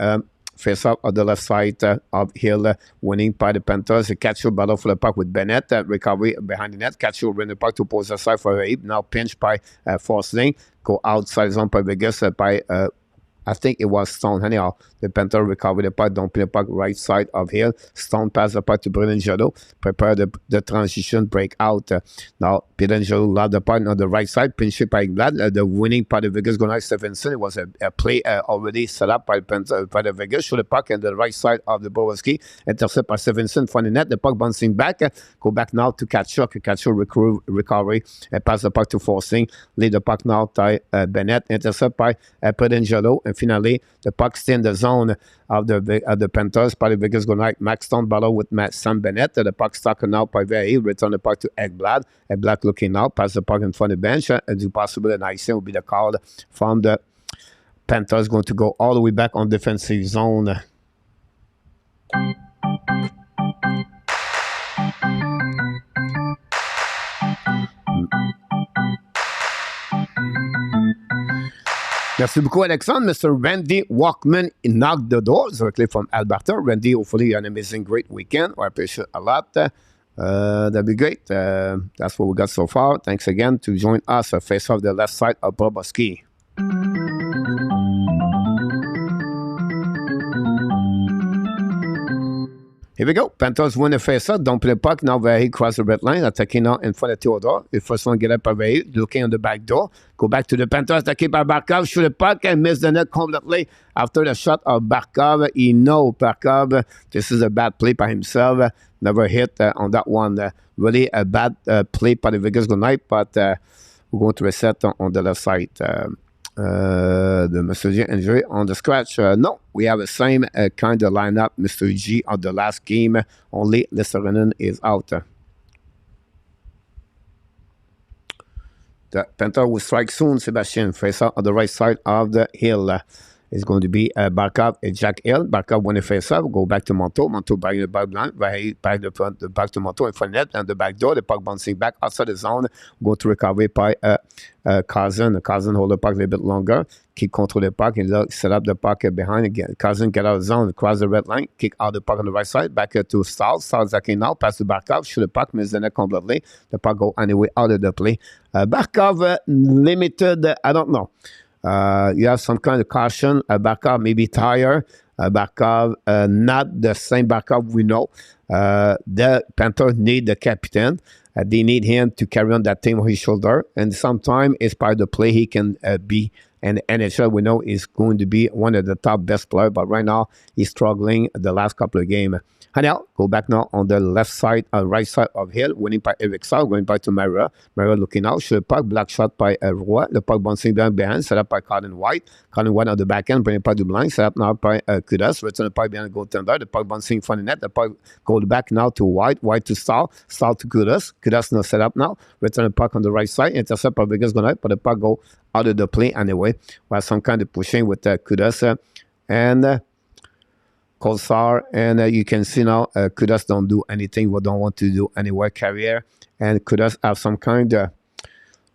face up on the left side of Hill, winning by the Panthers. A catch-up battle for the puck with Bennett. Recovery behind the net. Catch-up in the puck to pose aside for Abe. Now pinched by Forsling. Go outside zone by Vegas by I think it was Stone. Anyhow, the Panthers recover the puck, don't play the puck right side of Hill. Stone pass the puck to Pietrangelo, prepare the transition break out. Now, Pietrangelo lost the puck on the right side, pinch it by Glad. The winning part of Vegas going Stevenson. It was a play already set up by the Vegas. Show the puck on the right side of the Bobrovsky. Intercept by Stevenson from the net. The puck bouncing back. Go back now to Kachuk. Kachuk recovery. Pass the puck to Forcing. Lead the puck now to Bennett. Intercept by Pietrangelo. And finally, the puck stay in the zone of the Panthers. Par the Vegas go Max Stone battle with Sam Bennett. The puck stuck now by Very. Return the puck to Ekblad. Ekblad looking now. Pass the puck in front of the bench. And do possible an icing will be the call from the Panthers. Going to go all the way back on defensive zone. Merci beaucoup, Alexandre. Mr. Randy Walkman knocked the door directly from Alberta. Randy, hopefully, an amazing, great weekend. I appreciate a lot. That'd be great. That's what we got so far. Thanks again to join us. Face off the left side of Bobrovsky. Here we go. Panthers win the face-off. Don't play the puck. Now Very cross the red line. Attacking now in front of Theodore. The first one get up by Very. Looking on the back door. Go back to the Panthers. Attacked by Barkov. Shoot the puck and miss the net completely. After the shot of Barkov, he knows Barkov. This is a bad play by himself. Never hit on that one. Really a bad play by the Vegas tonight. But we're going to reset on the left side. The Mr. G injury on the scratch. No, we have the same kind of lineup. Mr. G on the last game. Only LUOSTARINEN is out. The Panther will strike soon. Sebastian face out on the right side of the hill. It's going to be Barkov and Jack Hill. Barkov when he face up, go back to Monto. Monto back in the back line, back to Monto in front net and the back door. The puck bouncing back outside the zone. Go to recovery by Cousin. Cousin hold the puck a little bit longer. Kick control the puck and set up the puck behind again. Cousin get out of the zone, cross the red line, kick out the puck on the right side, back to Stahl. Stahl's again now, pass to Barkov, shoot the puck, miss the net completely. The puck go anyway out of the play. Barkov limited, I don't know. You have some kind of caution. Barkov maybe tired. Barkov not the same Barkov we know. The Panthers need the captain. They need him to carry on that team on his shoulder. And sometimes it's part of the play he can be. And NHL, we know, is going to be one of the top best players. But right now, he's struggling the last couple of games. Hanel, go back now on the left side, right side of Hill, winning by Eric Saul, going back to Mara. Mara looking out, shoot puck, black shot by Roy. The puck bouncing down behind, set up by Colin White. Colin White on the back end, bringing the puck to blind, set up now by Kudas. Return the puck behind the goaltender. The puck bouncing in front of the net. The puck goes back now to White. White to Stahl. Stahl to Kudas. Kudas now set up now. Return the puck on the right side. Intercept by Vegas going out, but the puck go out of the play anyway. We have some kind of pushing with Kudas and Kolsar, and you can see now Kudas don't do anything. We don't want to do any work career, and Kudas have some kind of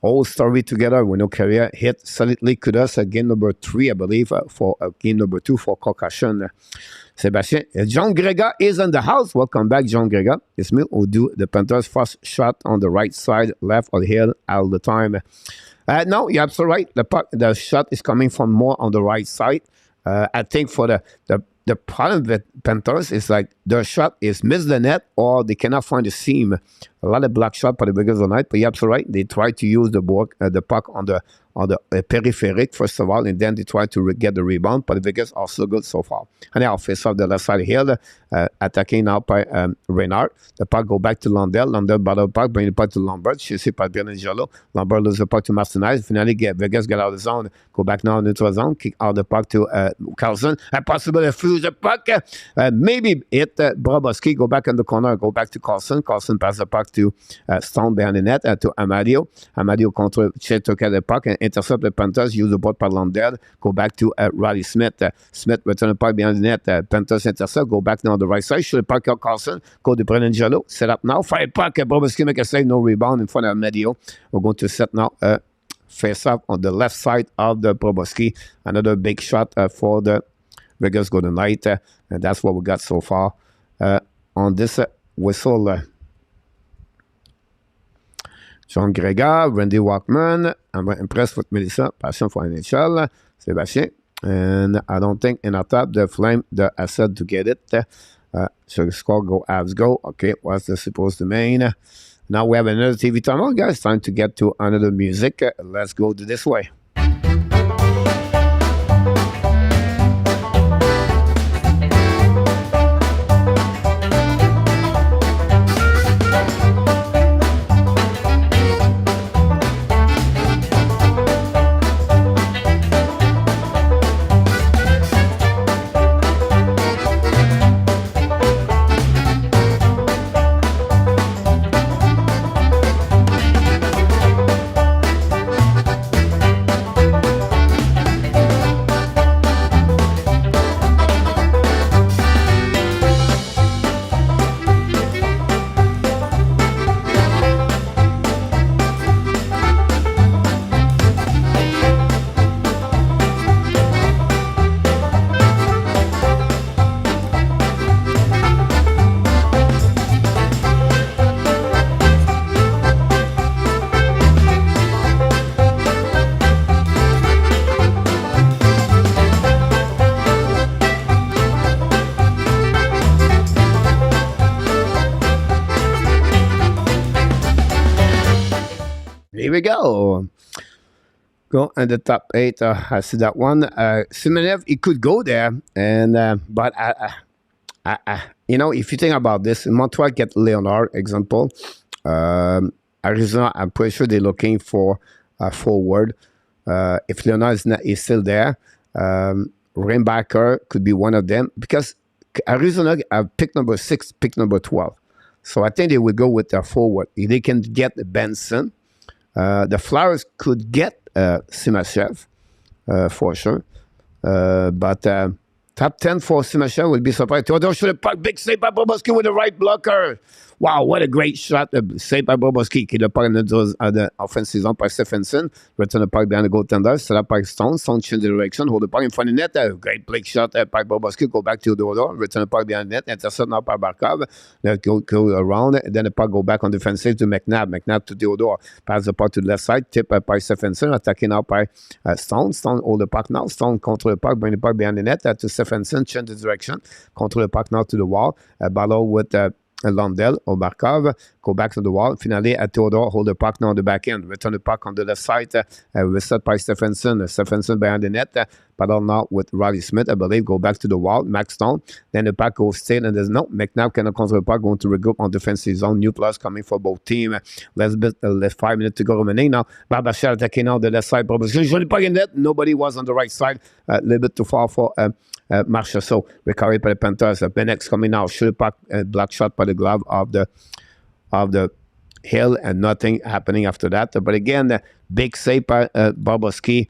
whole story together with no career. Hit solidly Kudas at game number 3, I believe, for game number 2 for concussion. Sebastian, John Grega is in the house. Welcome back, John Grega. It's me who do the Panthers' first shot on the right side, left of the hill all the time. No, you're absolutely right. The shot is coming from more on the right side. I think for the problem with Panthers is like their shot is miss the net or they cannot find the seam. A lot of black shot for the Vegas tonight, but you're absolutely right. They try to use the puck on the peripheric first of all, and then they try to get the rebound. But the Vegas are so good so far. And now face off the left side here, attacking now by Reynard. The puck go back to Lundell. Lundell battle puck, bring the puck to Lombard. Chasé by Pietrangelo. Lombard loses the puck to Martinez. Finally, Vegas get out of the zone. Go back now in the neutral zone. Kick out the puck to Carlson. And possibly fuse the puck. Maybe hit Bobrovsky. Go back in the corner. Go back to Carlson. Carlson pass the puck to Stone behind the net to Amadio. Amadio control took the puck and intercept the Panthers. Use the ball by Lundell. Go back to Riley Smith. Smith return the puck behind the net. Panthers intercept. Go back now on the right side. Shoot the puck out Carlson. Go to Pietrangelo. Set up now. Fire puck. Bobrovsky make a save. No rebound in front of Amadio. We're going to set now face up on the left side of the Bobrovsky. Another big shot for the Vegas Golden Knight. And that's what we got so far on this whistle. John Grega, Randy Walkman. I'm impressed with Melissa. Passion for NHL. Sébastien. And I don't think in our top the flame the asset to get it. So score go Avs go. Okay, what's this supposed to mean? Now we have another TV tunnel, guys. Time to get to another music. Let's go to this way. Here we go. Go in the top 8. I see that one. Simenev, he could go there, and but you know, if you think about this, Montreal get Leonard example. Arizona, I'm pretty sure they're looking for a forward. If Leonard is still there, Rainbacker could be one of them because Arizona have pick number 6, pick number 12. So I think they will go with their forward. If they can get Benson, the Flyers could get Simashev for sure. But top 10 for Simashev will be surprised. Theodore should have puck. Big save by Bobrovsky with the right blocker. Wow, what a great shot. Save by Bobrovsky. Qui le puck dans l'offensive zone par Stephenson. Return the puck behind the goaltender. Set up by Stone. Stone change the direction. Hold the puck in front of the net. Great blake shot by Bobrovsky. Go back to Theodore. Return the puck behind the net. Intercept now by Barkov. Go around. And then the puck go back on defensive to McNabb. McNabb to Theodore. Pass the puck to the left side. Tip by Stephenson. Attacking now by Stone. Stone hold the puck now. Stone control the puck. Bring the puck behind the net to Stephenson. Change the direction. Control the puck now to the wall. Battle with Lundell or Barkov, go back to the wall. Finally, at Theodore, hold the puck now on the back end. Return the puck on the left side. Reset by Stephenson. Stephenson behind the net. Battle now with Riley Smith, I believe. Go back to the wall. Max Stone. Then the puck goes still, and there's no McNabb cannot control the puck. Going to regroup on defensive zone. New plus coming for both teams. Less 5 minutes to go remaining now. Barbachel attacking now the left side. Jolie puck in net. Nobody was on the right side. A little bit too far for Marshall. So recovered by the Panthers. Benex coming now. Shoot the puck. Block shot by the glove of the Hill, and nothing happening after that. But again, the big save by Bobrovsky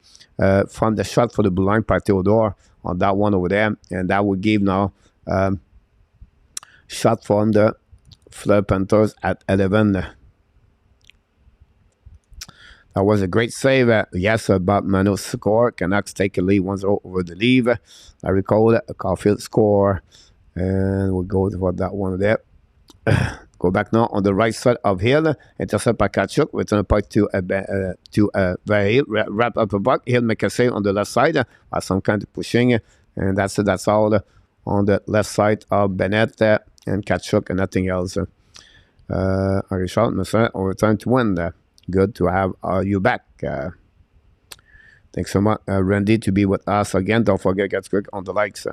from the shot for the blue line by Theodore on that one over there, and that would give now shot from the Panthers at 11. That was a great save. Yes, Bob Mano score. Canucks take a lead 1-0 over the lead. I recall Caulfield score, and we'll go for that one there. Go back now on the right side of Hill. Intercept by Tkachuk. Return the puck to Verhill. Wrap up the puck. Hill make a save on the left side. Some kind of pushing. And that's all on the left side of Bennett and Tkachuk and nothing else. Richard, Monsieur, overtime to win. Good to have you back. Thanks so much, Randy, to be with us again. Don't forget, get quick on the likes.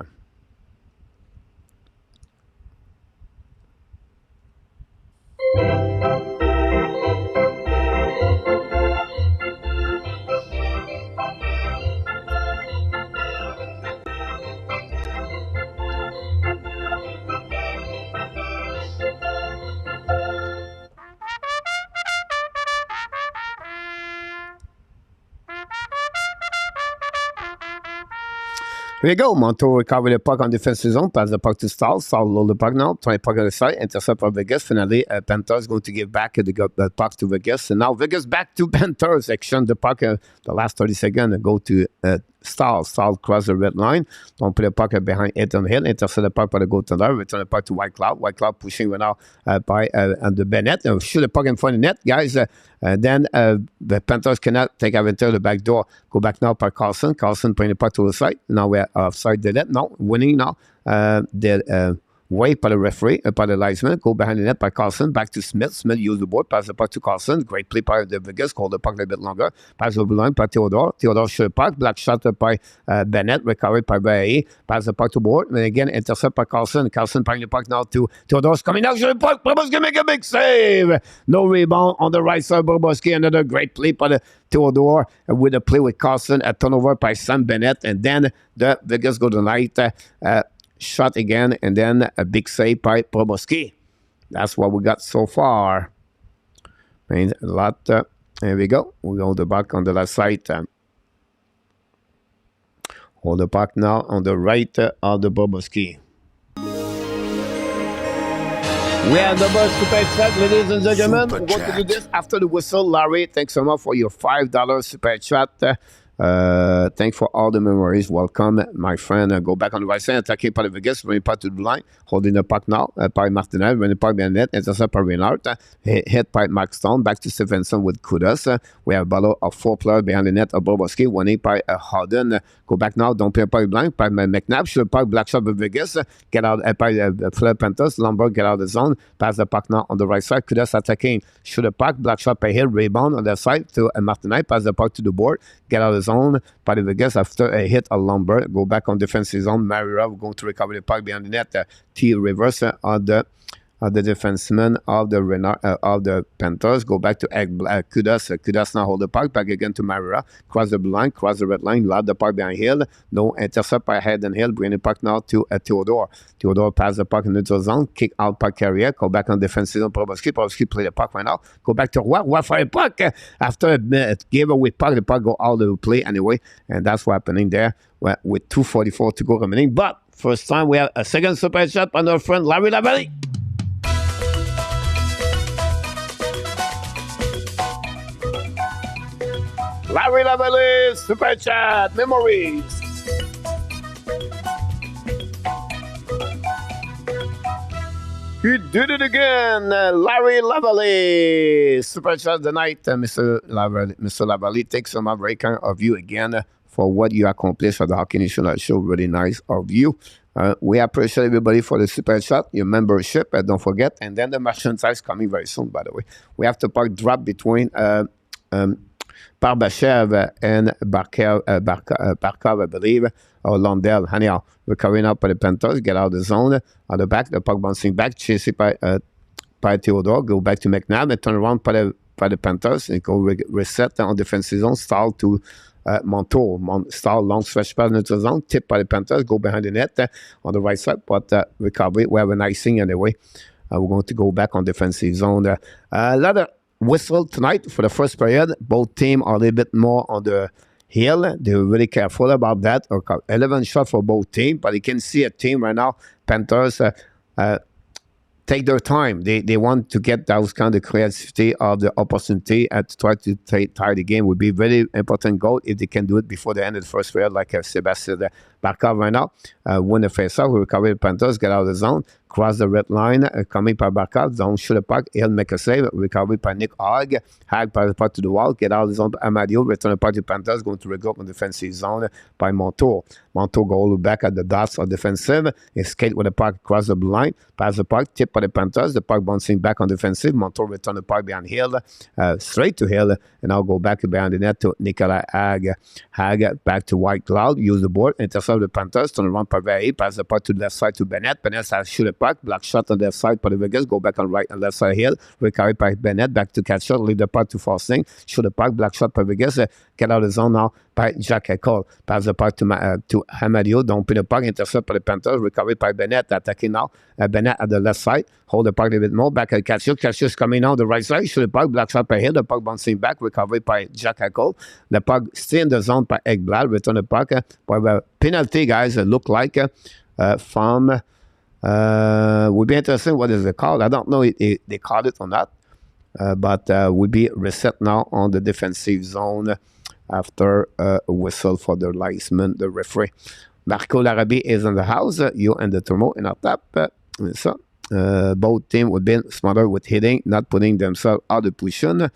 Here we go. Montour recover the puck on defensive zone. Pass the puck to Stahl. Stahl load the puck now. Try puck on the side. Intercept for Vegas. Finally, Panthers going to give back the puck to Vegas. And now Vegas back to Panthers. Exchange the puck. The last 30 seconds go to Stall cross the red line. Don't put the puck behind Ethan Hill. Intercept the puck by the goaltender. Return the puck to White Cloud. White Cloud pushing right now by under Bennett. Shoot the puck in front of the net, guys. Then the Panthers cannot take advantage of the back door. Go back now by Carlson. Carlson putting the puck to the side. Now we're offside the net. Now winning now. Wait by the referee, by the linesman, go behind the net by Carlson, back to Smith. Smith use the board, pass the puck to Carlson. Great play by the Vegas, hold the puck a bit longer. Pass over the line by Theodore. Theodore shoot the puck, black shot by Bennett, recovered by Barry. Pass the puck to board, and again intercept by Carlson. Carlson playing the puck now to Theodore's coming out, shoot the puck. Boboski make a big save. No rebound on the right side. Boboski, another great play by the Theodore with a play with Carlson, a turnover by Sam Bennett, and then the Vegas go to the night. Shot again, and then a big save by Boboski. That's what we got so far. Means a lot. There we go. We hold the puck on the left side. Hold the puck now on the right of the Boboski. We are double super chat, ladies and gentlemen. We're going to do this after the whistle. Larry, thanks so much for your $5 super chat. Thanks for all the memories. Welcome, my friend. Go back on the right side, attacking by the Vegas, running puck to the line, holding the puck now by Martinez, running puck behind net, intercept by Reinhardt, hit by Milestone, back to Stevenson with Kudos. We have a battle of 4 players behind the net of Boboski, winning by Harden. Go back now, don't play by blank, by McNabb, shoot puck, black shot by Vegas, get out by Fleur Panthers, Lombard, get out of the zone, pass the puck now on the right side, Kudos attacking, shoot the puck, black shot by Hill, rebound on the side to Martinez, pass the puck to the board, get out of the zone by the Vegas after a hit a Lombard, go back on defensive zone, Marira going to recover the puck behind the net, T reverse on the defenseman of the Panthers, go back to Kudos. Kudos now hold the puck, back again to Marira, cross the blue line, cross the red line, load the puck behind Hill, no intercept by Head and Hill, bring the puck now to Theodore. Theodore pass the puck in the zone, kick out puck carrier, go back on defensive zone, Boboski play the puck right now, go back to Roy for a puck, after a giveaway puck, the puck go out of the play anyway, and that's what's happening there with 2:44 to go remaining, but first time we have a second super shot by our friend Larry Lavallee. Larry Lavallee, super chat, memories. He did it again, Larry Lavallee. Super chat tonight, Mr. Lavallee. Thanks so much, very kind of you again for what you accomplished at the Hockey National Show. Really nice of you. We appreciate everybody for the super chat, your membership, don't forget. And then the merchandise coming very soon, by the way. We have to drop between Barbashev and Barkov, I believe, or Londell. Anyhow, we're coming up by the Panthers, get out of the zone, on the back, the puck bouncing back, chased by Theodore, go back to McNabb, and turn around by the Panthers, and go reset on defensive zone, stall to Montour. Stall, long stretch pass into the zone, tip by the Panthers, go behind the net on the right side, but recovery, we have an icing anyway. We're going to go back on defensive zone. A lot of whistle tonight for the first period. Both teams are a little bit more on the hill. They're really careful about that. 11 shots for both teams, but you can see a team right now, Panthers, take their time. They want to get those kind of creativity of the opportunity and to try to tie the game would be very important goal if they can do it before the end of the first period, like Sebastian Barkov right now. Win the face-off, recover the Panthers, get out of the zone, cross the red line, coming by Barkov, don't shoot a puck, he'll make a save, recovery by Nick Hogg, Hogg by the puck to the wall, get out of the zone by Amadio, return the puck to Panthers, going to regroup on the defensive zone by Montour. Montour go back at the dots of defensive, he skate with the puck across the blue line, pass the puck, tip by the Panthers, the puck bouncing back on defensive, Montour return the puck behind Hill, straight to Hill, and I'll go back behind the net to Nikolai Hogg. Hogg back to White Cloud, use the board, intercept the Panthers, turn around by Very, pass the puck to the left side to Bennett. Bennett has shoot a puck, block shot on the left side by the Vegas, go back on right and left side Hill, recovery by Bennett, back to catch shot, leave the puck to Forsling, shoot the puck, block shot by Vegas, get out of the zone now by Jack Eichel, pass the puck to Hamadio, don't put the puck, intercept by the Panthers, recovery by Bennett, attacking now, Bennett at the left side, hold the puck a little bit more, back at Catchers coming on the right side, shoot the puck, block shot by Hill, the puck bouncing back, recovery by Jack Eichel, the puck stay in the zone by Ekblad, return the puck, by the penalty, guys, look like from would be interesting what is it called. I don't know if they called it or not, but would be reset now on the defensive zone after a whistle for the linesman, the referee. Marco Larrabee is in the house. You and the Tourneau in our top. So, both teams would be smarter with hitting, not putting themselves out of position.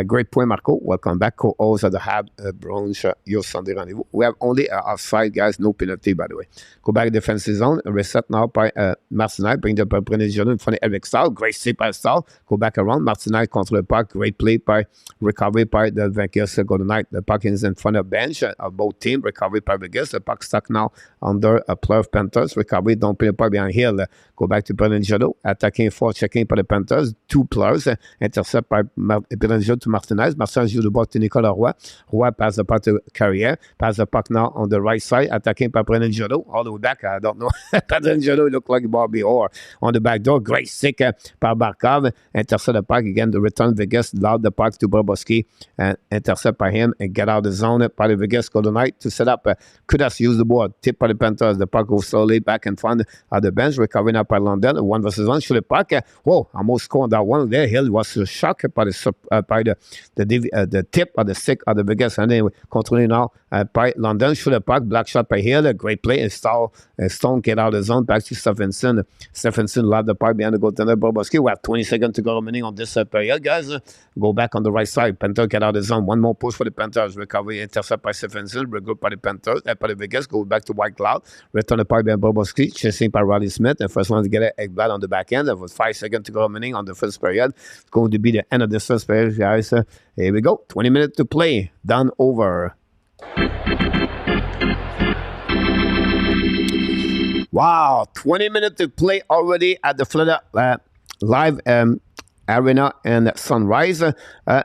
Great point, Marco. Welcome back. Co-host of the Hab Bronze, your Sunday rendezvous. We have only offside, guys. No penalty, by the way. Go back defensive zone. Reset now by Martinez. Bring the Brené Jeunet in front of Eric Stahl. Great save by Stahl. Go back around. Martinez contre le puck. Great play by recovery by the Vegas Golden Knight. The puck is in front of bench of both teams. Recovery by Vegas. The puck stuck now under a player of Panthers. Recovery. Don't play the puck behind Hill. Go back to Brené Jeunet. Attacking for checking par the Panthers. Two players. Intercept by Brené Jeunet to Martinez. Martinez joue de bord to Nicolas Roy. Roy pass the puck to Carrière. Pass the puck now on the right side. Attacking by Brené Jeunet. All the way back. I don't know. Brené Jeunet look like Bobby Orr on the back door. Great stick par Barkov. Intercept the puck again. The return Vegas. Loud the puck to Bobrovsky. And intercept by him and get out of the zone by the Vegas Golden Knight to set up. Kudas use the board. Tip by the Panthers. The puck goes slowly back in front of the bench. Recovering up by London. 1 versus 1. Shoot the puck. Whoa, almost scored that one there. Hill was shocked by the tip of the stick of the Vegas. And anyway, continuing now by London. Shoot the puck. Black shot by Hill. Great play. And Stone get out of the zone. Back to Stephenson. Stephenson lobbed the puck behind the goaltender Bobrovsky. We have 20 seconds to go remaining on this period, guys. Go back on the right side. Panthers get out of the zone. One more push for the Panthers. Recovery intercept by Stephenson. Regroup by the Panthers. By the Vegas. Go back to White Cloud. Return the puck behind Bobrovsky. Chasing by Riley Smith. The first one to get an Ekblad on the back end. There was 5 seconds to go remaining on the first period. It's going to be the end of this first period, guys. Here we go. 20 minutes to play. Done over. Wow, 20 minutes to play already at the Florida Live Arena and Sunrise. A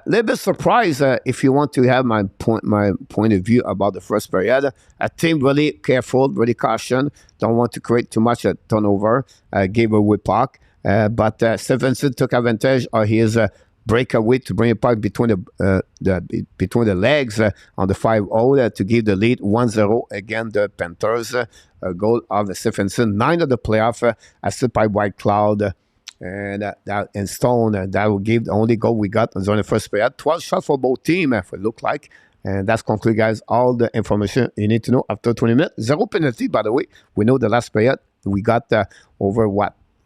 little bit surprised if you want to have my point of view about the first period. A team really careful, really caution. Don't want to create too much turnover. Gave away puck. But Stephenson took advantage of his breakaway to bring it puck between the legs on the 5-0 to give the lead 1-0 against the Panthers. A goal of Stephenson. 9 of the playoff assisted by White Cloud and Stone. That will give the only goal we got on the first period. 12 shots for both teams, if it look like. And that's conclude, guys, all the information you need to know after 20 minutes. 0 penalty, by the way. We know the last period we got over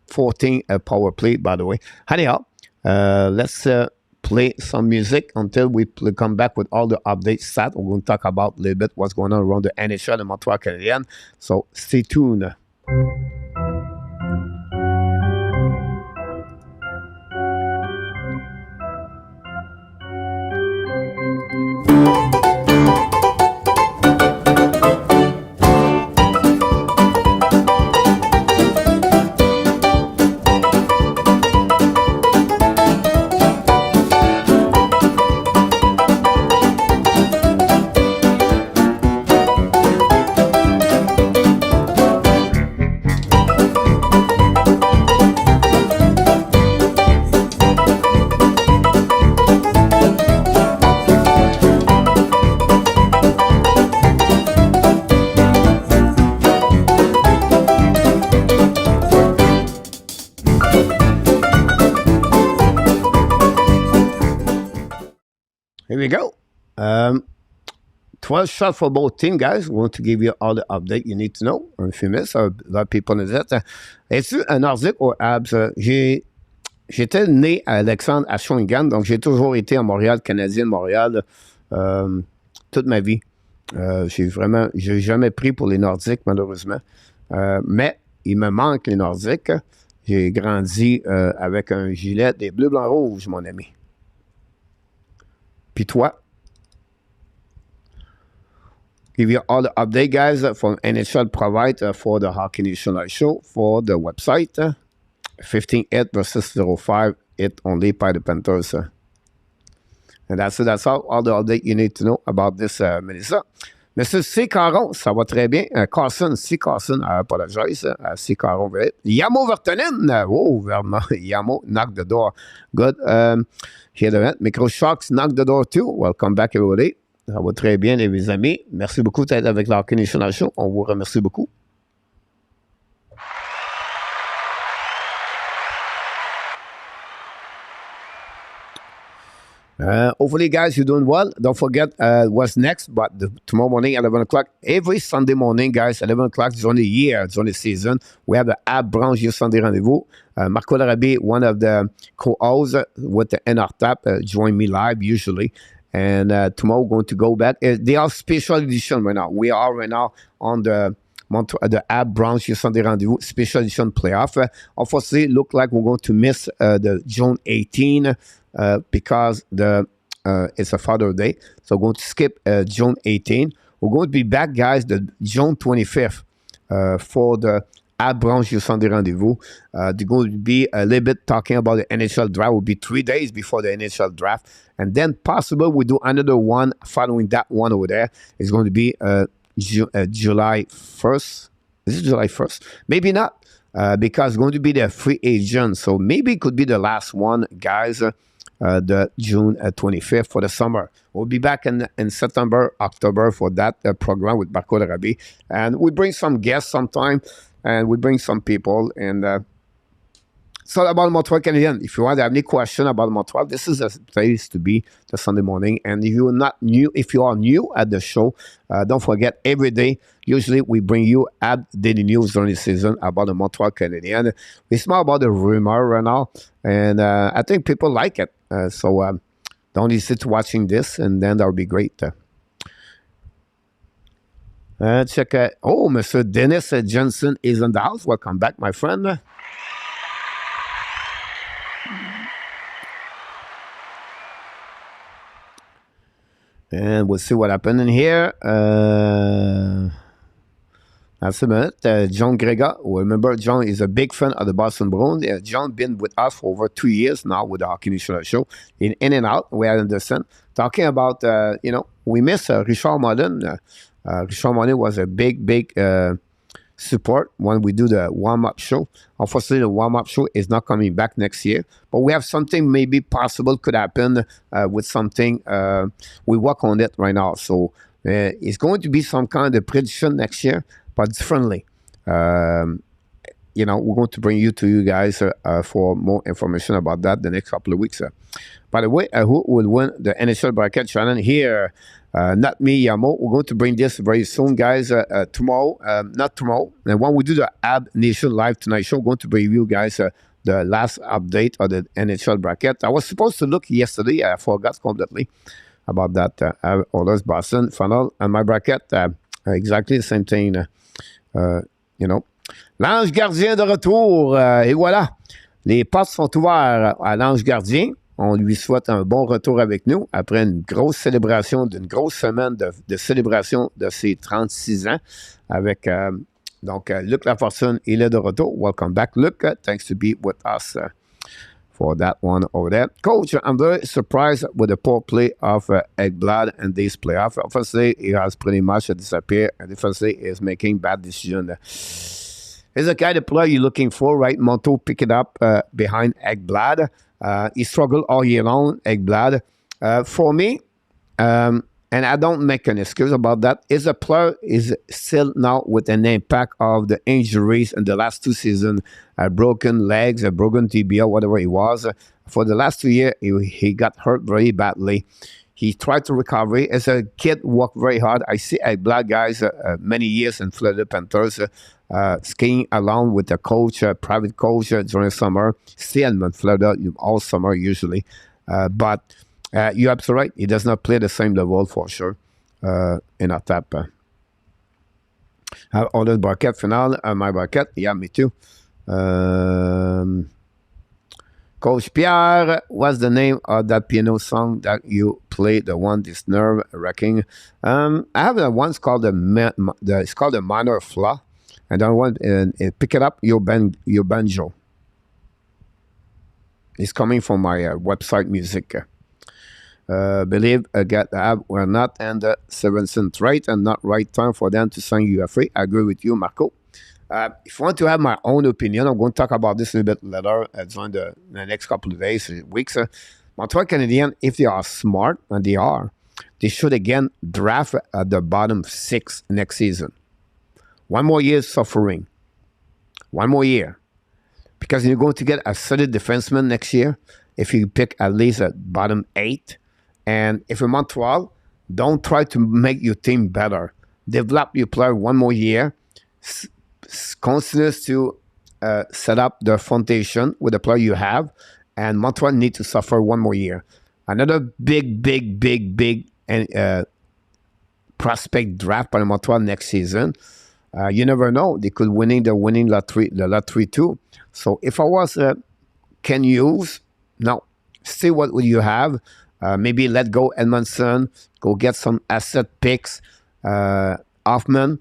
14 power play, by the way. Anyhow, let's play some music until we come back with all the updates stat. We're going to talk about a little bit what's going on around the NHL and Montreal Canadiens. So stay tuned. Here we go. 12 shots for both teams, guys. We want to give you all the updates you need to know. Un few minutes, a lot of people in it. Es-tu un Nordique ou Abs? J'étais né à Alexandre, à Shawinigan, donc j'ai toujours été à Montréal, Canadien de Montréal, toute ma vie. J'ai jamais pris pour les Nordiques, malheureusement. Mais il me manque les Nordiques. J'ai grandi avec un gilet des Bleus, Blancs, Rouges, mon ami. Puis toi? Give you all the update, guys, from NHL Provide for the Hockey Nation Live Show for the website. 15-8 versus 0-5, it only by the Panthers. And that's it. That's all the update you need to know about this, Melissa. Monsieur C. Caron, ça va très bien. Carson, C. Carson, I apologize. C. Caron, Yamo Vertonen. Oh, vraiment. Yamo, knock the door. Good. Here the event. Microshocks, knock the door too. Welcome back, everybody. Ça va très bien, les amis. Merci beaucoup d'être avec la Hockey National Show. On vous remercie beaucoup. Hopefully, guys, you're doing well. Don't forget what's next, but tomorrow morning, 11 o'clock, every Sunday morning, guys, 11 o'clock, during the year, during the season, we have the Ab Branche Sunday Rendezvous. Marco Larabi, one of the co-hosts with the NRTAP, join me live usually. And tomorrow, we're going to go back. They are special edition right now. We are right now on the Ab Branche Sunday Rendezvous special edition playoff. Unfortunately, look like we're going to miss the June 18 because it's a Father's Day. So we're going to skip June 18. We're going to be back, guys, the June 25th for the Ab Branche Sunday Rendezvous. They're going to be a little bit talking about the NHL draft. It will be 3 days before the NHL draft. And then possible we do another one following that one over there. It's going to be July 1st. Is it July 1st? Maybe not, because it's going to be the free agent. So maybe it could be the last one, guys, the June 25th for the summer. We'll be back in September, October for that program with Marco Larabi. And we bring some guests sometime, and we bring some people. And it's all about Montreal Canadiens. If you want to have any question about Montreal, this is a place to be the Sunday morning. And if you're not new, if you are new at the show, don't forget every day. Usually we bring you daily news during the season about the Montreal Canadiens. It's more about the rumor right now, and I think people like it. So don't hesitate watching this, and then that would be great. Check out. Oh, Mr. Dennis Jensen is in the house. Welcome back, my friend. And we'll see what happened in here. That's a minute. John Grega. Remember, John is a big fan of the Boston Bruins. John been with us for over 2 years now with the Hockey National Show. In and out, we understand. Talking about, we miss Richard Modern. Richard Modern was a big support when we do the warm-up show. Unfortunately, the warm-up show is not coming back next year, but we have something maybe possible could happen with something. We work on it right now, so it's going to be some kind of prediction next year, but differently. We're going to bring you guys for more information about that the next couple of weeks. By the way, who will win the NHL bracket challenge here? Not me, Yamo. We're going to bring this very soon, guys. Tomorrow, not tomorrow. And when we do the Ab Nation Live Tonight show, we're going to bring you guys the last update of the NHL bracket. I was supposed to look yesterday. I forgot completely about that. Oilers, Boston, funnel, and my bracket. Exactly the same thing. L'ange gardien de retour. Et voilà. Les portes sont ouvertes à l'ange gardien. On lui souhaite un bon retour avec nous après une grosse célébration, d'une grosse semaine de célébration de ses 36 ans avec Luc Lafortune. Il est de retour. Welcome back, Luc. Thanks to be with us for that one over there. Coach, I'm very surprised with the poor play of Ekblad in this playoff. Obviously, he has pretty much disappeared, and obviously is making bad decisions. He's the kind of player you're looking for, right? Monto pick it up behind Ekblad. He struggled all year long, Ekblad. For me, and I don't make an excuse about that, is a player is still now with an impact of the injuries in the last 2 seasons, broken legs, a broken tibia, whatever it was. For the last 2 years, he got hurt very badly. He tried to recover. As a kid, worked very hard. I see Ekblad guys many years in Florida Panthers, skiing along with a coach, a private coach during summer. Stay in Florida all summer usually. But you're absolutely right. He does not play the same level for sure in our tap. On the bracket final, my bracket, yeah, me too. Coach Pierre, what's the name of that piano song that you play? The one this nerve wracking. I have the one's called it's called the minor flaw, and then one pick it up your banjo. It's coming from my website music. Believe we're not in the 7th right and not right time for them to sign you free. I agree with you, Marco. If you want to have my own opinion, I'm going to talk about this a little bit later during the next couple of days, weeks. Montreal Canadiens, if they are smart, and they should again draft at the bottom 6 next season. 1 more year suffering. 1 more year. Because you're going to get a solid defenseman next year if you pick at least a bottom 8. And if you're Montreal, don't try to make your team better. Develop your player one more year. Continue to set up the foundation with the player you have. And Montreal need to suffer one more year. Another big and prospect draft by Montreal next season. You never know. They could winning the lottery too. So if I was Ken Hughes, no, see what you have. Maybe let go Edmondson, go get some asset picks, Hoffman,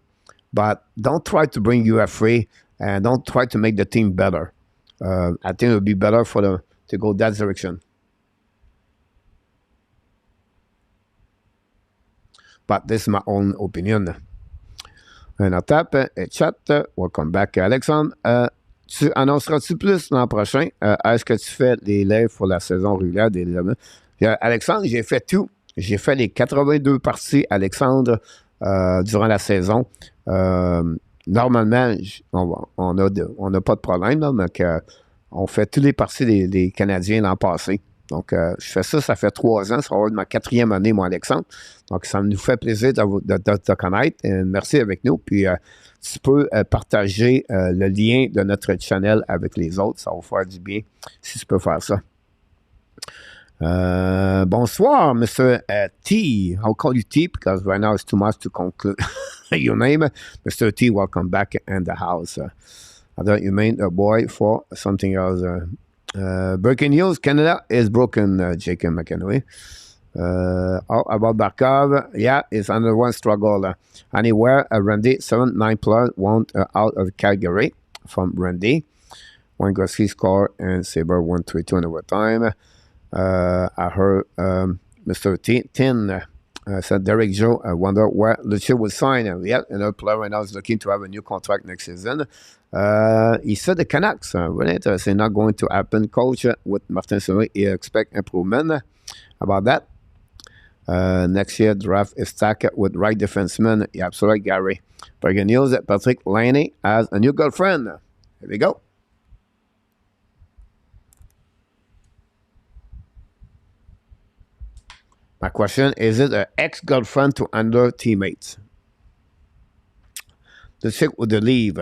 but don't try to bring UFA and don't try to make the team better. I think it would be better for to go that direction. But this is my own opinion. Un tape et chat. Welcome back, Alexandre. Tu annonceras-tu plus l'an prochain? Est-ce que tu fais les lives pour la saison régulière des Alexandre, j'ai fait tout. J'ai fait les 82 parties, Alexandre, durant la saison. Normalement, on n'a pas de problème, là, mais on fait toutes les parties des Canadiens l'an passé. Donc, je fais ça, ça fait 3 ans. Ça va être ma 4e année, moi, Alexandre. Donc, ça nous fait plaisir de te connaître. Et merci avec nous. Puis, tu peux partager le lien de notre channel avec les autres. Ça va faire du bien si tu peux faire ça. Bonsoir, Mr. T. I'll call you T because right now it's too much to conclude your name. Mr. T, welcome back in the house. I thought you meant a boy for something else. Breaking news, Canada is broken, Jacob McKenway. About Barkov, yeah, it's under one struggle. Anywhere, Randy, 7-9 plus, one out of Calgary from Randy. One Gretzky score and Sabre 1-3-2 in overtime. I heard Mr. Tin said Derek Joe wonder where Lucia will sign. Yeah, another player right now is looking to have a new contract next season. He said the Canucks, really interesting, not going to happen. Coach with Martin Saint-Louis, he expect improvement. About that. Next year, draft is stacked with right defensemen. Yeah, absolutely, Gary. Breaking news that Patrick Laney has a new girlfriend. Here we go. My question, is it an ex-girlfriend to under teammates? The chick with the leave.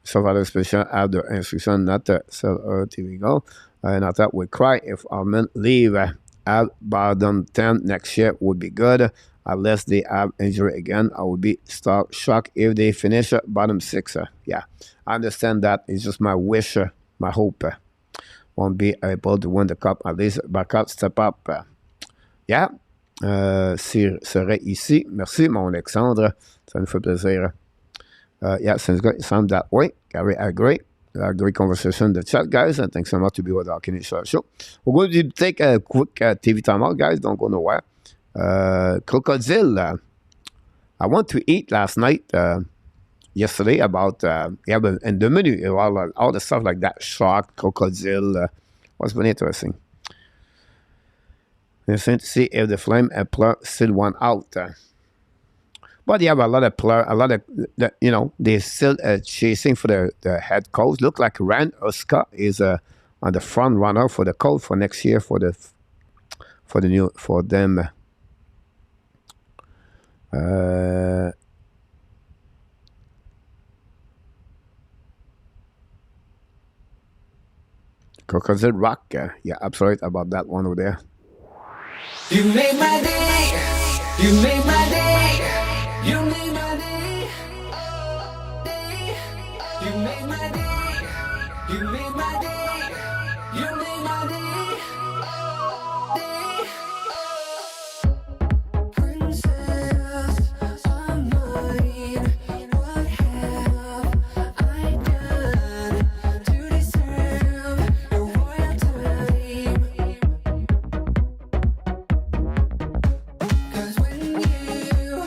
So far, the special have the instruction not to sell her TV go. Not that would cry if our men leave. At bottom 10 next year would be good. Unless they have injury again, I would be shocked if they finish bottom 6. Yeah, I understand that. It's just my wish, my hope. Won't be able to win the cup. At least back up, step up. Yeah, serait ici. Merci, mon Alexandre. Ça nous fait plaisir. Yeah, sounds that way. Gary, I agree. Great conversation in the chat, guys. And thanks so much to be with the Hockey Show. We're going to take a quick TV time out, guys. Don't go nowhere. Crocodile. I went to eat last night, yesterday, about, in the menu, all the stuff like that. Shark, crocodile. Was very interesting. Interesting to see if the Flame still won out. But you have a lot of they're still chasing for the head coach. Look like Rand Uska is on the front runner for the coach for next year for them. Crocodile Rock, yeah, absolutely about that one over there. You made my day. You made my day. You made my day. Day. You made my day. You made my day. You made my day. Day. Princess of mine, what have I done to deserve your royalty? 'Cause when you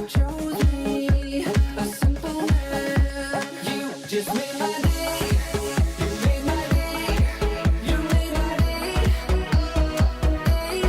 chose me, a simple man, you just made my day. You made my day. You made my day. Day.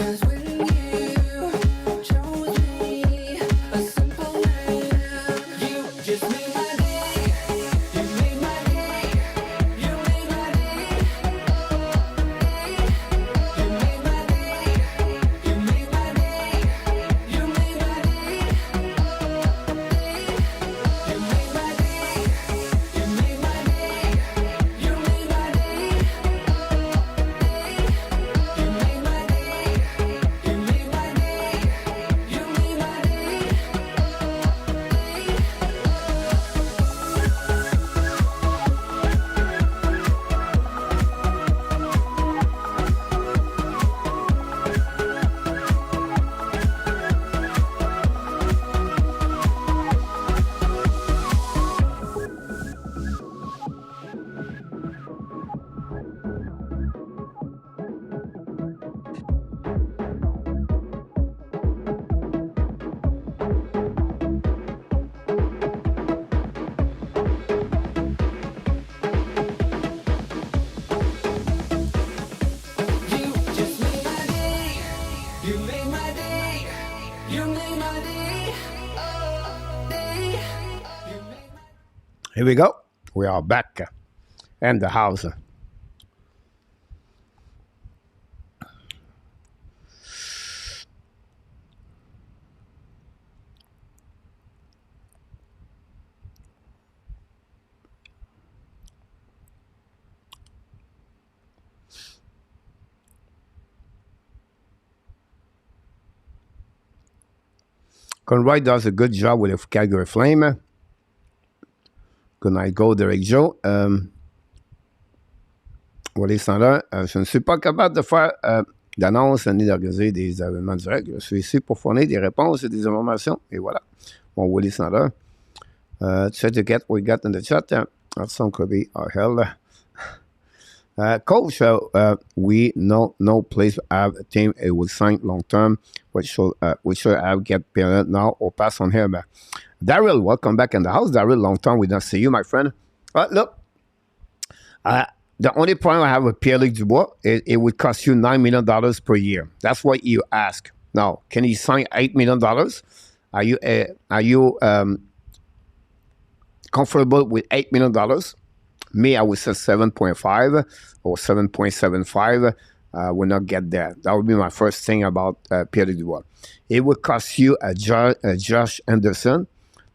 'Cause when you chose me, a simple man, you just made my day. You made my day. You made my day. You made my day. You made my day. You made my day. You made my day. You made my day. You made my day. You made my day. You made my day. You made my day. You just made my day. You made my day. You made my day. Day. You made my Here we go. We are back in the house. Conroy does a good job with the Calgary Flame. Good night, go, Derek Joe. Wally Sander, je ne suis pas capable de faire d'annonce ni d'organiser des événements directs. Je suis ici pour fournir des réponses et des informations. Et voilà. Bon, Wally Sander. Try to get what we got in the chat. Some could be our hell. Coach, we know no place have a team it will sign long term, which should have get period now or pass on here. Daryl, welcome back in the house. Daryl, long time we don't see you, my friend. Look, the only problem I have with Pierre-Luc Dubois is it would cost you $9 million per year. That's what you ask. Now, can he sign $8 million? Are you comfortable with $8 million? Me, I would say 7.5 or 7.75. Will not get there. That would be my first thing about Pierre-Luc Dubois. It would cost you a Josh Anderson.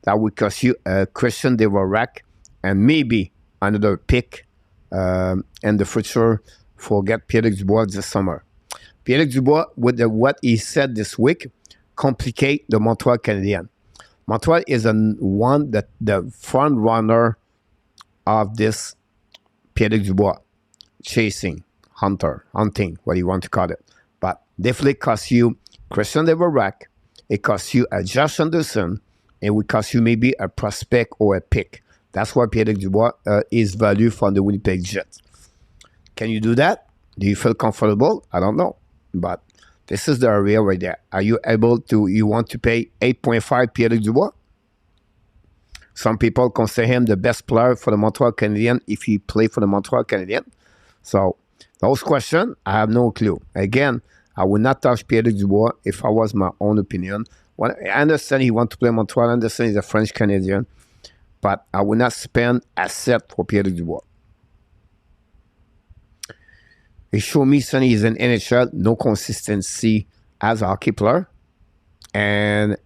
That would cost you a Christian Dvorak and maybe another pick in the future for get Pierre-Luc Dubois this summer. Pierre-Luc Dubois, with what he said this week, complicate the Montreal Canadiens. Montreal is the front runner of this Pierre-Luc Dubois chasing, hunting, what you want to call it. But definitely cost you Christian Dvorak. It costs you a Josh Anderson. It would cost you maybe a prospect or a pick. That's why Pierre-Luc Dubois is valued from the Winnipeg Jets. Can you do that? Do you feel comfortable? I don't know. But this is the area right there. Are you able to, you want to pay 8.5 Pierre-Luc Dubois? Some people consider him the best player for the Montreal Canadiens if he played for the Montreal Canadiens. So, those questions, I have no clue. Again, I would not touch Pierre-Luc Dubois if I was my own opinion. Well, I understand he wants to play Montreal. I understand he's a French Canadian. But I would not spend asset for Pierre-Luc Dubois. He showed me since he's in NHL, no consistency as a hockey player. And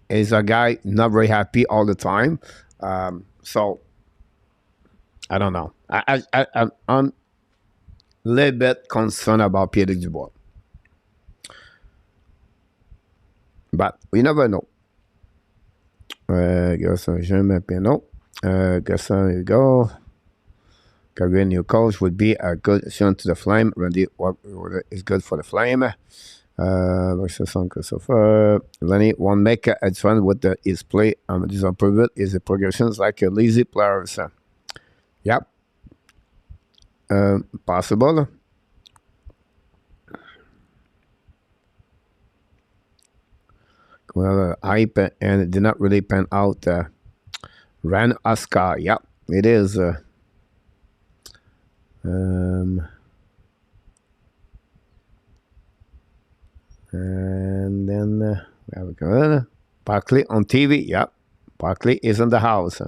is a guy not very happy all the time. So, I don't know. I'm a little bit concerned about Pierre-Luc Dubois. But we never know. Gasson, Jean Piano. Gasson, here you go. Calgary new coach would be a good addition to the Flame. Randy is good for the Flame. Christopher. Lenny won't make a difference with his play. This improvement is the progressions like a lazy player. Yep. Possible. Well, hype and it did not really pan out. Ran Oscar. Yep, it is. And then we have a good Barkley on TV. Yep, Barkley is in the house.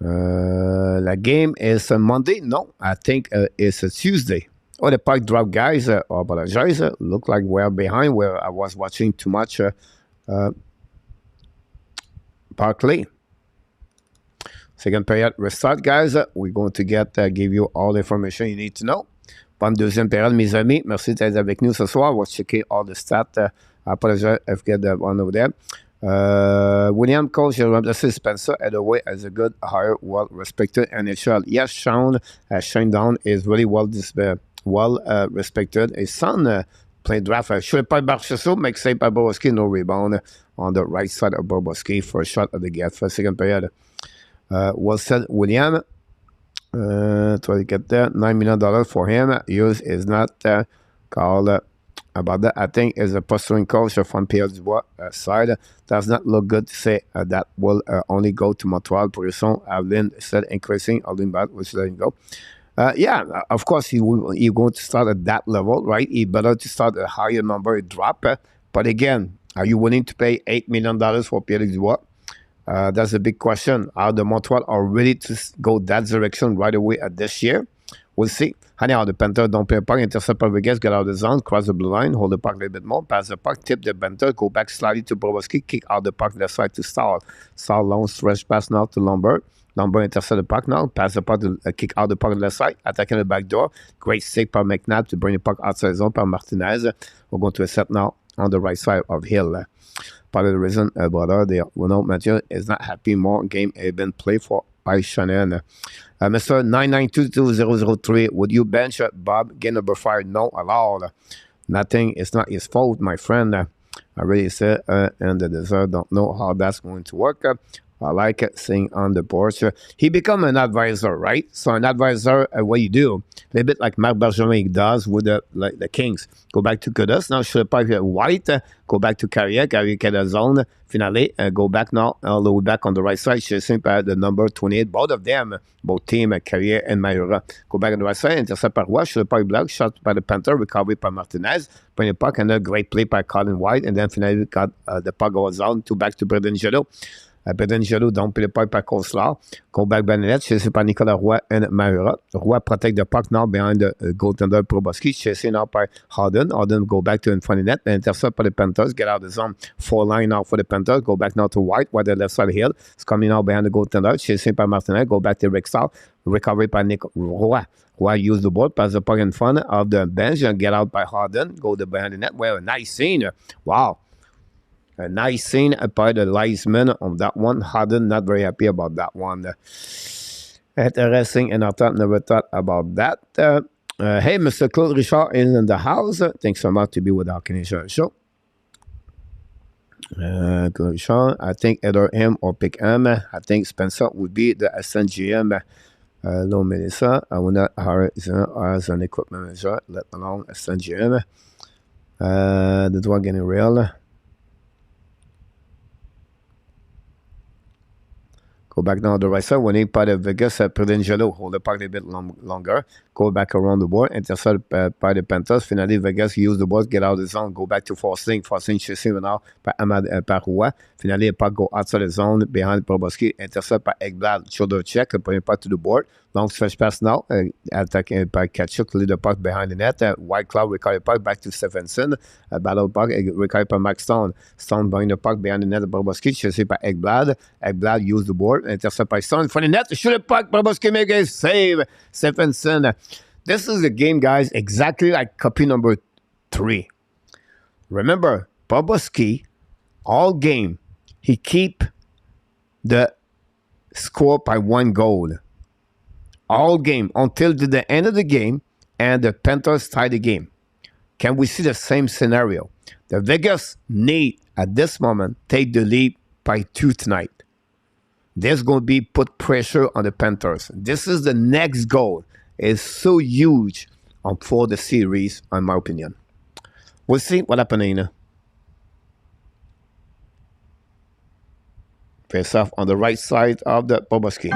The game is Monday. No, I think it's a Tuesday. Oh, the puck drop, guys. Apologize. Look like we're behind where I was watching too much Barkley. Second period restart, guys. We're going to give you all the information you need to know. Bonne deuxième période, mes amis. Merci d'être avec nous ce soir. We'll check all the stats. I apologize if I get the one over there. William Cole, je remplace Spencer Edaway as a good, higher, well-respected NHL. Yes, Shane Down is really well respected. His son played draft. Je ne pas Barchesso, mais c'est pas Boboski, no rebound on the right side of Boboski for a shot at the gap for second period. Well said, William. Try to get there. $9 million for him. Hughes is not called about that. I think is a posturing coach from Pierre Dubois side. Does not look good to say that will only go to Montreal. Brisson, Avlin said increasing. Avlin back, which letting go. Yeah, of course, you're going to start at that level, right? He better to start at a higher number, drop. But again, are you willing to pay $8 million for Pierre Dubois? That's a big question. Are the Montreal are ready to go that direction right away this year? We'll see. Anyhow, the Panthers don't play a puck, intercept by Vegas, get out of the zone, cross the blue line, hold the puck a little bit more, pass the puck, tip the Panthers, go back slightly to Bobrovsky, kick out the puck left side to Stahl. Stahl long stretch pass now to Lombard. Lombard intercept the puck now, pass the puck, kick out the puck left side, attacking the back door. Great save by McNabb to bring the puck outside the zone by Martinez. We're going to a set now on the right side of Hill. Part of the reason, brother, Mathieu is not happy. More game has been played for by Shannon. Mr. 9922003, would you bench Bob? Get number 5? No, allowed. Nothing. It's not his fault, my friend. I really said, and the dessert don't know how that's going to work. I like it, seeing on the board. He become an advisor, right? So an advisor, what you do, a little bit like Marc Bergevin does with the Kings. Go back to Kudus. Now, should have White. Go back to Carrier. Carrier get a zone. Finale. Go back now, all the way back on the right side. Chasing by the number 28. Both of them, both team, Carrier and Mayura. Go back on the right side. Intercept by Roy. Should have block. Shot by the Panther. Recovery by Martinez. Bring the puck. And a great play by Colin White. And then finally got the puck goes down. Two back to Brendan Jado. Brendan Jado don't play the puck by Coleslaw. Go back Benelette, chased by Nicolas Roy and Mayura. Roy protect the puck now behind the goaltender Proboski, chasing now by Harden. Harden go back to in front of net, intercept by the Panthers, get out of the zone. 4 line now for the Panthers, go back now to White, the left side of Hill. It's coming now behind the goaltender, chasing by Martinez, go back to Rick Stahl. Recovery by Nick Roy. Roy use the ball, pass the puck in front of the bench, and get out by Harden, go behind the net. Well, a nice scene. Wow. A nice scene by the linesman on that one. Harden not very happy about that one. Interesting, and I never thought about that. Hey, Mr. Claude Richard is in the house. Thanks so much to be with our Canadian show. Claude Richard, I think either him or pick him. I think Spencer would be the SNGM. Hello, Melissa. I will not hire as an equipment manager, let alone SNGM. The drug getting real. Go back now on the right side. When he part of Vegas, Prudentialo hold the puck a bit longer. Go back around the board. Intercept by the Panthers. Finally, Vegas use the ball, get out of the zone. Go back to Forcing. Forcing chasing now by Ahmad Paroua. Finally, the puck go outside the zone behind Proboski. Intercept by Ekblad. Shoulder check. Putting puck to the board. Long stretch pass now. Attacking by Kachuk. Lead the puck behind the net. White Cloud recover the puck back to Stephenson. Battle puck. Recover by Max Stone. Stone buying the puck behind the net. Proboski chasing by Ekblad. Ekblad use the board. Intercept by Stone. For the net. Shoot the puck. Proboski make a save. Stephenson. This is a game, guys, exactly like copy number 3. Remember, Boboski, all game, he keep the score by 1 goal. All game until the end of the game, and the Panthers tie the game. Can we see the same scenario? The Vegas need, at this moment, take the lead by 2 tonight. There's going to be put pressure on the Panthers. This is the next goal. Is so huge for the series, in my opinion. We'll see what happens. Face off on the right side of the Boboski.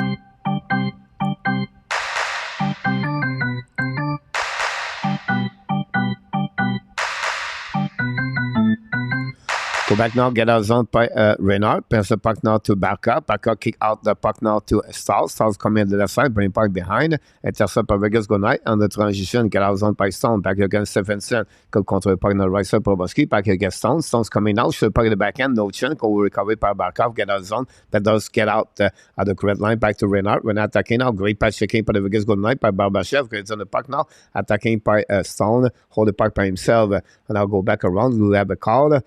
Go back now, get out zone by Renard. Pass the puck now to Barca. Barca kick out the puck now to Stahl. Stahl's coming on the left side, bring puck behind. Intercept by Vegas Goodnight. On the transition, get out zone by Stone. Back against Stephenson. Go control the puck on the right side, Proboski. Back against Stone. Stone's coming now. Should puck in the back end. No chance. Go recovery by Barkov. Get out zone. That does get out at the correct line. Back to Renard. Renard attacking now. Great patch checking by the Vegas Goodnight by Barbashev. Gets on the puck now. Attacking by Stone. Hold the puck by himself. And I'll go back around. We have a call.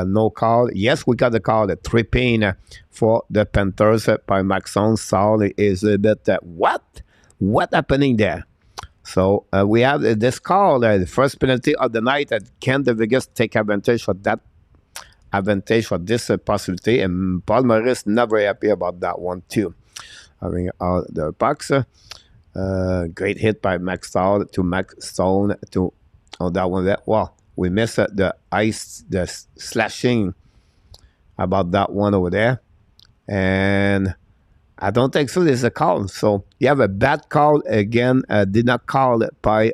No call. Yes, we got the call. The tripping for the Panthers by Maxon. Saul is a bit what happening there? So we have this call, the first penalty of the night. Can the Vegas take advantage of that? Advantage for this possibility, and Paul MAURICE not very happy about that one too. Having all the pucks. Great hit by Max Stahl to Max Stone to on that one there. Well, we missed the ice, the slashing about that one over there. And I don't think so. There's a call. So you have a bad call again. Did not call by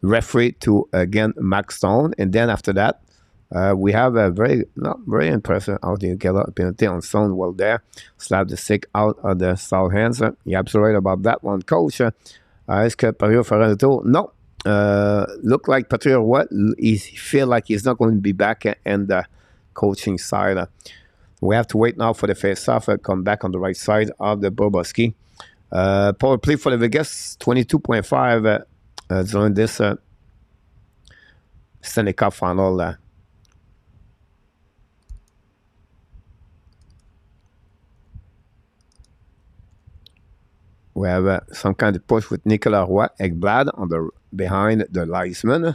referee to, again, Max Stone. And then after that, we have a not very impressive out here. Get a penalty on Stone. Well, there. Slap the stick out of the Stahl hands. You're absolutely right about that one, coach. Est-ce que Pario fera le tour? No. Look like Patrick what he feel like he's not going to be back in the coaching side. We have to wait now for the face-off. Come back on the right side of the Boboski. Power play for the Vegas 22.5 during this Stanley Cup final. We have some kind of push with Nicolas Roy, Ekblad on the behind the linesman.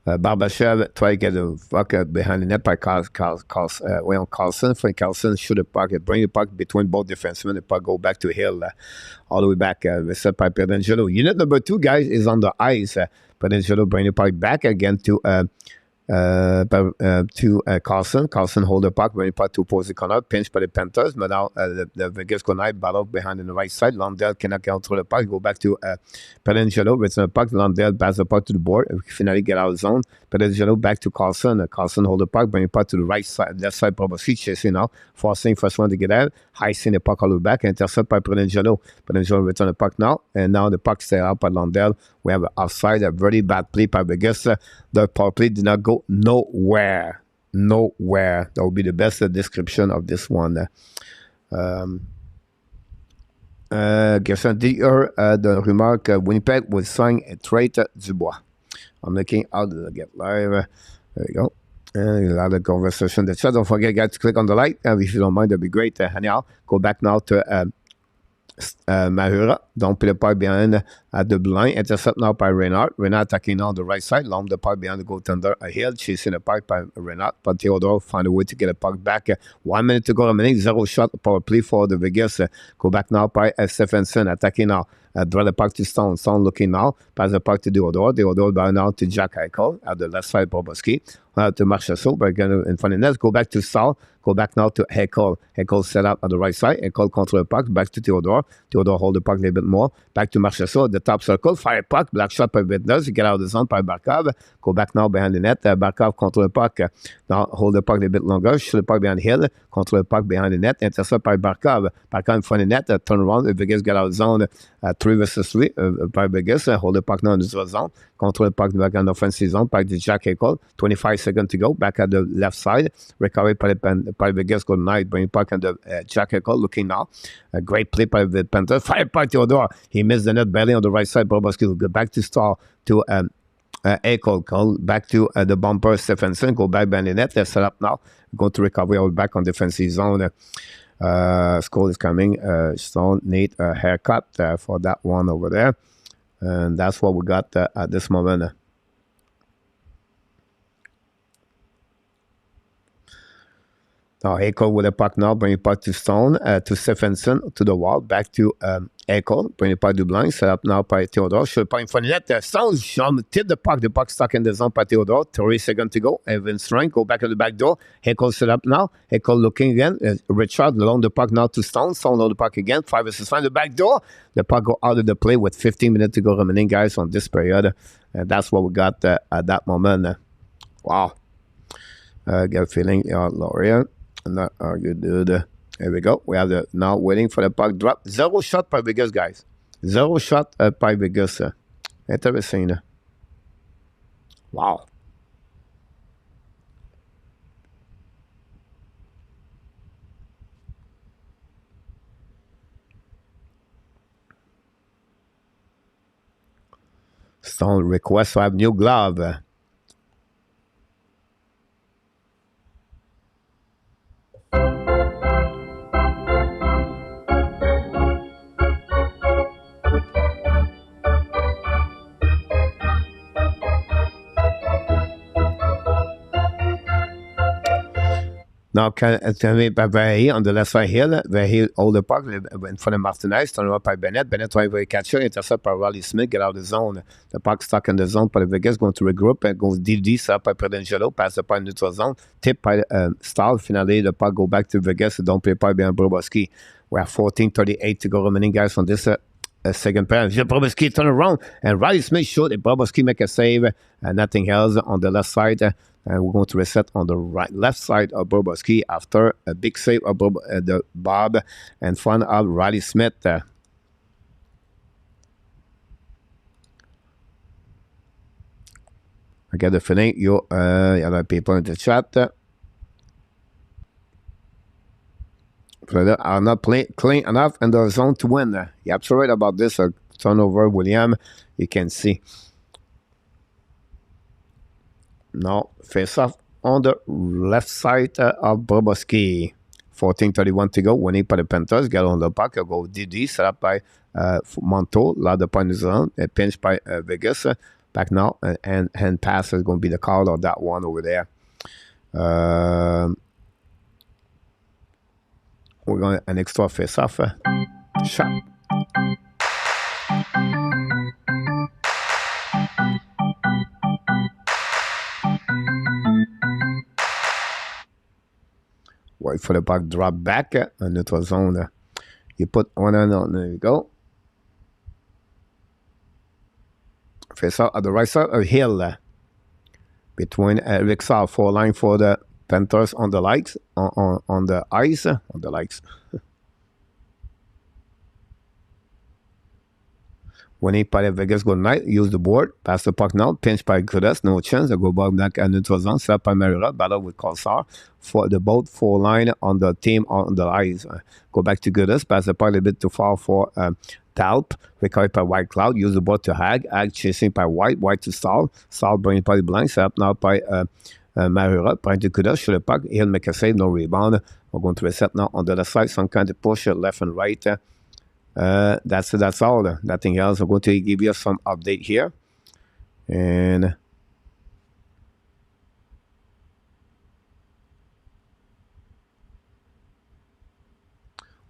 Barbashev try to get the puck behind the net by Carlson. Frank Carlson shoot the puck, bring the puck between both defensemen. The puck go back to Hill, all the way back. Set by Pedangelo. Unit number 2, guys, is on the ice. Pedangelo bring the puck back again to Carlson. Carlson hold the puck, bring the puck to opposite corner, pinched by the Panthers. But now the Vegas Goodnight battle behind on the right side. Lundell cannot control the puck. Go back to Pedangelo. Return the puck. Lundell pass the puck to the board. Finally get out of zone. Pedangelo back to Carlson. Carlson hold the puck, bring the puck to the right side, left side, probably chasing now. Forcing first one to get out. Heisting the puck all the way back. Intercept by Pedangelo. Pedangelo return the puck now. And now the puck stay out by Lundell. We have an offside, a very bad play by Vegas. The power play did not go nowhere. Nowhere. That would be the best description of this one. Gerson, did you hear the remark Winnipeg will sign a trade Dubois? I'm looking out to get live. There we go. And a lot of conversation. The chat. Don't forget, guys, to click on the like. If you don't mind, that'd be great. Anyhow, go back now to Mahura. Don't play the puck behind at the blue line. Intercept now by Renard. Renard attacking now on the right side. Long the puck behind the goaltender. Hill chasing the puck by Renard. But Theodore find a way to get the puck back. 1 minute to go remaining. 0 shot power play for the Vegas. Go back now by Stephenson attacking now. Draw the puck to Stone. Stone looking now. Pass the puck to Theodore. Theodore by now to Jack Eichel at the left side. Boboski. To Marchessault. But again in front of the net. Go back to Stahl. Go back now to Eichel. Eichel set up at the right side. Eichel control the puck. Back to Theodore. Theodore hold the puck a little bit more. Back to Marchessault at the top circle. Fire puck. Black shot by Wittners. Get out of the zone by Barkov. Go back now behind the net. Barkov control the puck. Now hold the puck a little bit longer. Shoot the puck behind Hill. Control the puck behind the net. Intercept by Barkov. Barkov in front of the net. Turn around. Vegas get out of the zone. 3 versus 3 by Vegas. Hold the puck now in the zone. Control the puck back on the offensive zone. Back to Jack Eichel. 25 seconds to go. Back at the left side. Recovery by Vegas. Good night. Bring puck on the Jack Eichel. Looking now. A great play by the Panthers. Fire by Theodore. He missed the net barely on the right side. Boboski will go back to Star to Eichel. Call back to the bumper. Stephenson. Go back behind the net. They're set up now. Go to recovery. All back on defensive zone. Skull is coming. Stone need a haircut for that one over there. And that's what we got at this moment. Now Echo with the puck now, bring it puck to Stone, to Stephenson, to the wall, back to Echo, bring it puck to Blanc, set up now by Theodore, should point for net, Stone, tip the puck stuck in the zone by Theodore, 30 seconds to go, Evan Strength, go back to the back door, Echo set up now, Echo looking again, Richard along the puck now to Stone on the puck again, 5 versus 5, the back door, the puck go out of the play with 15 minutes to go remaining, guys, on this period, and that's what we got at that moment. Wow. Get a feeling, Laurier. Not argue, dude. Here we go. We have the now waiting for the puck drop. 0 shot by Vegas, guys. 0 shot by Vegas. Interesting. Wow. Stone request to have new glove. Now, can we by Verhey on the left side here? Verhey hold the puck in front of Martinez, turn around by Bennett. Bennett trying to catch it, intercept by Riley Smith, get out of the zone. The puck stuck in the zone by the Vegas, going to regroup and goes DD, set up by Predangelo, pass the puck in neutral zone, tip by Stahl. Finally, the puck go back to Vegas, don't play puck behind Bobrovsky. We have 14:38 to go remaining, guys, on this second pair. Bobrovsky turn around, and Riley Smith shot, and Bobrovsky make a save, and nothing else on the left side. And we're going to reset on the left side of Bobrovsky after a big save of the Bob in front of Riley Smith. I get the feeling you other people in the chat are not clean enough in the zone to win. You're absolutely right about this. Turnover, William, you can see. Now, face off on the left side of Bobrovsky. 14:31 to go. Winning by the Panthers. Get on the puck. Go DD. Set up by Monto. Lot the point zone. Pinch by Vegas. Back now. And hand pass is going to be the call of that one over there. We're going to an extra face off. Shot. Wait for the puck drop back in neutral zone. You put one on, there you go. Face out at the right side of Hill. Between Rick Saul, 4 line for the Panthers on the lights, on the ice, on the lights. Winning by the Vegas good night, use the board, pass the puck now, pinch by Kudas, no chance, they go back and neutral zone, set up by Marilla, battle with Colsar for the both 4 line on the team on the ice. Go back to Kudas, pass the puck a little bit too far for Talp, recovered by White Cloud, use the board to Hag chasing by White to Stahl bringing by the Blank, set up now by Marilla, trying to Kudas, shoot the puck, he'll make a save, no rebound. We're going to reset now on the left side, some kind of push left and right. That's all. Nothing else. I'm going to give you some update here, and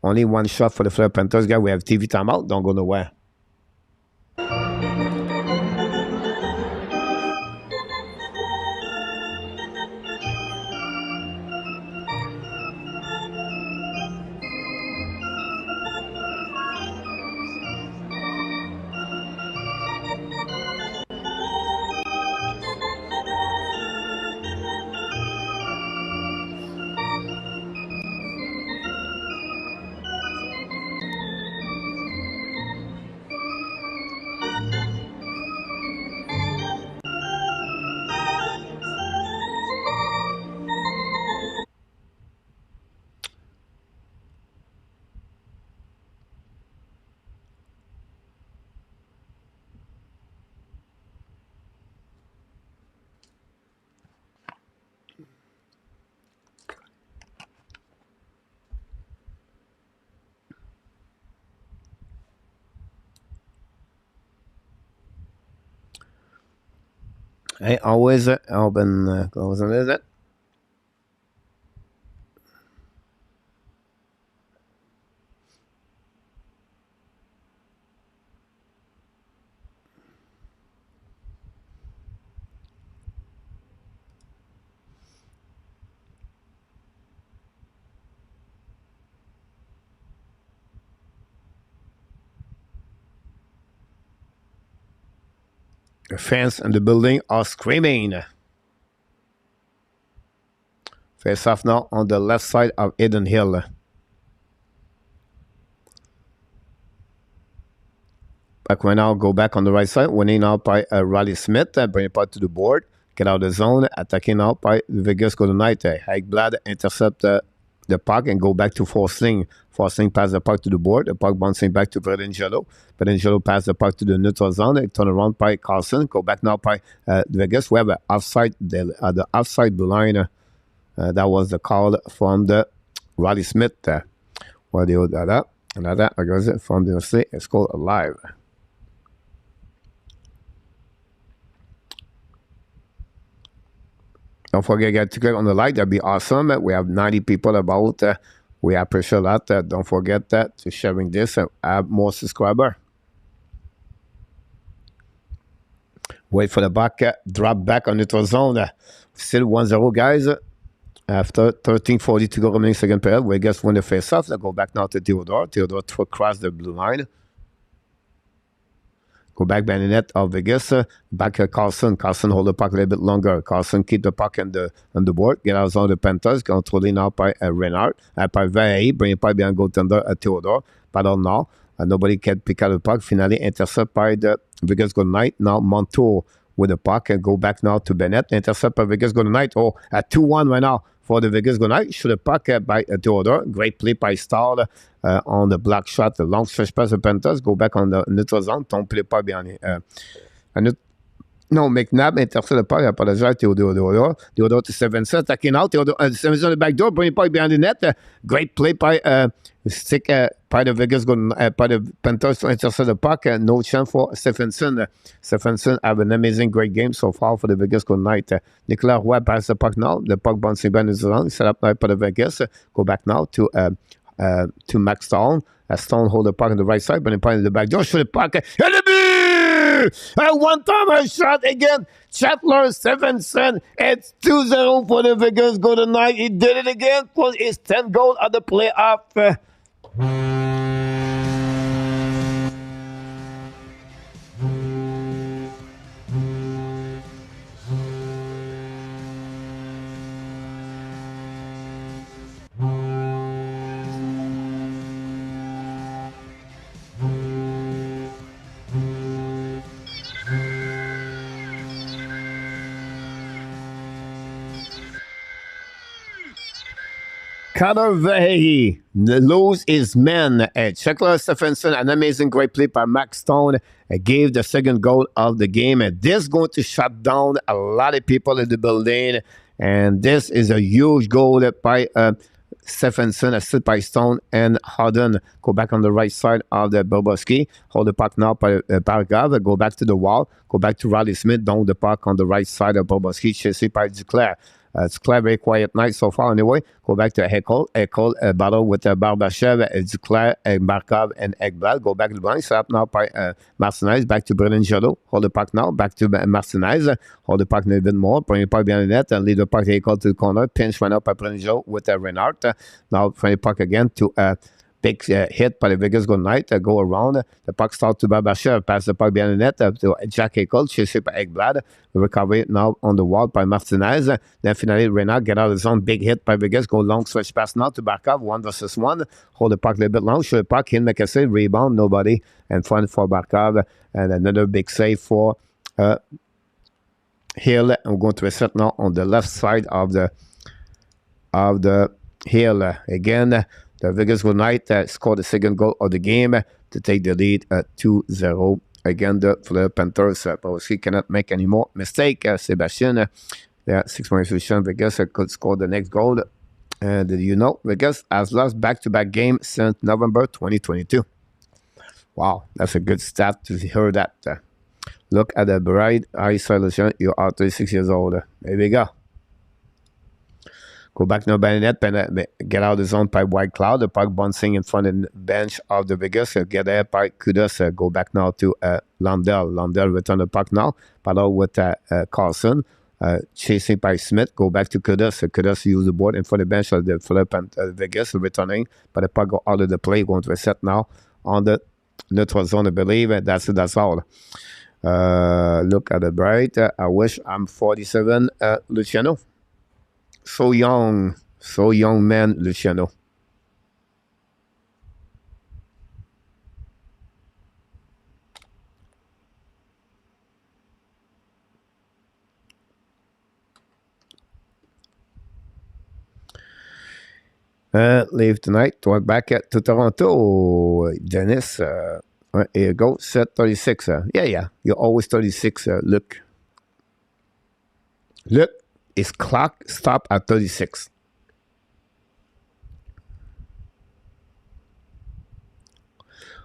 only 1 shot for the Florida Panthers. Guy, we have TV timeout. Don't go nowhere. Hey, always open closing, is it? The fans in the building are screaming. Face off now on the left side of Eden Hill. Back right now, go back on the right side. Winning out by Riley Smith. Bring it back to the board. Get out of the zone. Attacking out by Vegas Golden Knight. Haigblad intercept the puck and go back to Forsling. Forsling pass the puck to the board. The puck bouncing back to Verdangelo. Verdangelo pass the puck to the neutral zone. They turn around by Carlson. Go back now by Vegas. We have an offside, the offside blue line. That was the call from the Riley Smith. Where they hold that up. And that goes it from the state. It's called alive. Don't forget, get to click on the like. That'd be awesome. We have 90 people about. We appreciate that. Don't forget that to sharing this and add more subscriber. Wait for the back. Drop back on neutral zone. Still 1-0, guys. After 13:40 to go remaining second period, we just win the face-off. They go back now to Theodore. Theodore to cross the blue line. Go back by the net of Vegas. Back at Carlson. Carlson hold the puck a little bit longer. Carlson keep the puck on the board. Get out on the Panthers. Controlling now by Renard. By Verhey. Bring it by behind goaltender Theodore. Paddle now. Nobody can pick out the puck. Finally intercept by the Vegas Golden Knight. Now Montour with the puck and go back now to Bennett. Intercept by Vegas Golden Knight. Oh, at 2-1 right now for the Vegas Golden Knight. Shoot the puck by Theodore. Great play by Stahl on the block shot. The long stretch pass of Panthers. Go back on the neutral zone. Don't play pas behind. No, McNabb intercept the puck. I apologize. Theodore to Stevenson. Attacking out. Stevenson on the back door. Bring the puck behind the net. Great play by stick by the Vegas by the Panthers to intercept the puck. No chance for Stephenson. Stephenson have an amazing, great game so far for the Vegas Golden Knight. Nicolas Roy passes the puck now. The puck bouncing back in the zone. Set up now by the Vegas. Go back now to Max Stone. Stone hold the puck on the right side, but the puck in the back door. Shoot the puck. One time I shot again. Chatler Stephenson. It's 2-0 for the Vegas Golden Knight. He did it again for his 10th goal of the playoff. Connor Verhey lose his men. Chatler Stephenson, an amazing great play by Max Stone, gave the second goal of the game. And this is going to shut down a lot of people in the building. And this is a huge goal by Stephenson, assisted by Stone and Harden. Go back on the right side of the Bobrovsky. Hold the puck now by Barkov. Go back to the wall. Go back to Riley Smith. Down the puck on the right side of Bobrovsky. Chased by Duclair. It's clear, very quiet night so far anyway. Go back to Heckel. Heckel battle with Barbashev, Duclair, Barkov, and Ekblad. Go back to the blind. Set up now by Martinez. Back to Brennan Jolo. Hold the puck now. Back to Martinez. Hold the puck a little bit more. Bring the puck behind the net and lead the puck to Heckel to the corner. Pinch right up by Brennan Jolo with Renard. Now bring the puck again to big hit by the Vegas Golden Knight. Go around. The puck starts to Barbashev. Pass the puck behind the net to Jack Eichel. Chased by Ekblad. Recovery now on the wall by Martinez. Then finally, Renard get out of the zone. Big hit by Vegas. Go long switch pass now to Barkov. 1-1. Hold the puck a little bit long. Shoot the puck. Hit, make a save. Rebound. Nobody. And front for Barkov. And another big save for Hill. I'm going to reset now on the left side of the Hill. Again, the Vegas Golden Knight scored the second goal of the game to take the lead at 2-0. Again, for the Panthers, Bobrovsky cannot make any more mistake. Sebastian, 6-point solution. Vegas could score the next goal. And you know, Vegas has lost back-to-back games since November 2022. Wow, that's a good stat to hear that. Look at the bright eye solution. You are 36 years old. There we go. Go back now by the net, get out of the zone by White Cloud. The puck bouncing in front of the bench of the Vegas. Get there by Kudos. Go back now to Lundell. Lundell return the puck now. Paddle with Carlson. Chasing by Smith. Go back to Kudos. Kudos use the board in front of the bench of the Philip and Vegas. Returning. But the puck go out of the play. Going to reset now on the neutral zone, I believe. That's all. Look at the bright. I wish I'm 47, Luciano. So young, man, Luciano. Leave tonight. Talk back to Toronto. Dennis. Here you go. Set 36. Yeah. You're always 36. Look. His clock stopped at 36.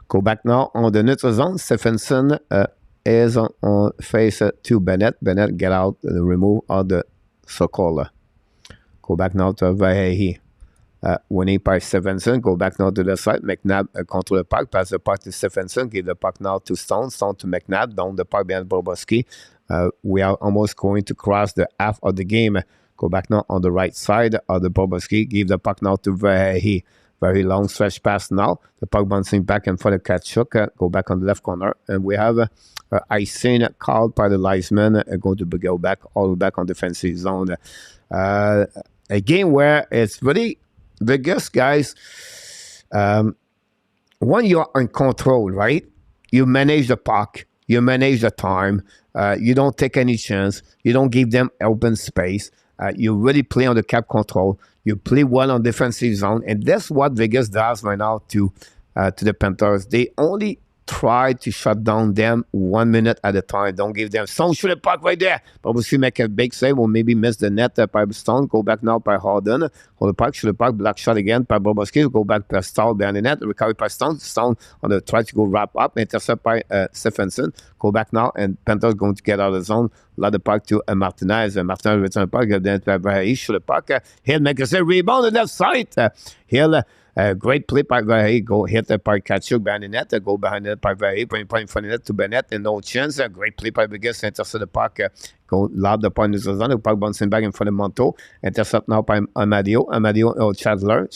Go back now on the neutral zone. Stephenson is on face to Bennett. Bennett, get out, remove all the Sokola. Go back now to Vahehi. Winning by Stephenson. Go back now to the side. McNabb control the puck. Pass the puck to Stephenson. Give the puck now to Stone. Stone to McNabb. Down the puck behind Bobrovsky. We are almost going to cross the half of the game. Go back now on the right side of the Bobrovsky. Give the puck now to Vahehi. Very long stretch pass now. The puck bouncing back and for the Tkachuk. Go back on the left corner. And we have icing called by the linesman. Going to go back all the way back on defensive zone. A game where it's really Vegas, guys. When you're in control, right? You manage the puck. You manage the time. You don't take any chance. You don't give them open space. You really play on the cap control. You play well on defensive zone, and that's what Vegas does right now to the Panthers. They only try to shut down them 1 minute at a time. Don't give them Stone shoot the puck right there. Obviously make a big save or maybe miss the net by Stone. Go back now by Harden. Hold the puck, shoot the puck, black shot again by Bobrovsky. Go back by Stahl behind the net. Recovery by Stone. Stone on the try to go wrap up. Intercept by Stephenson. Go back now and Panthers going to get out of the zone. Allow the puck to Martinez. Martinez return the puck. Then he shoot the puck. Hill make a rebound on the left side. Hill. Great play by Vahe. Go hit the by Tkachuk behind the net. Go behind the net by Vahe. Bring point in front of the net to Bennett. And no chance. Great play by Vegas. Intercept the puck. Go lob the point in the zone. The puck bouncing back in front of Monto. Intercept now by Amadio. Chandler.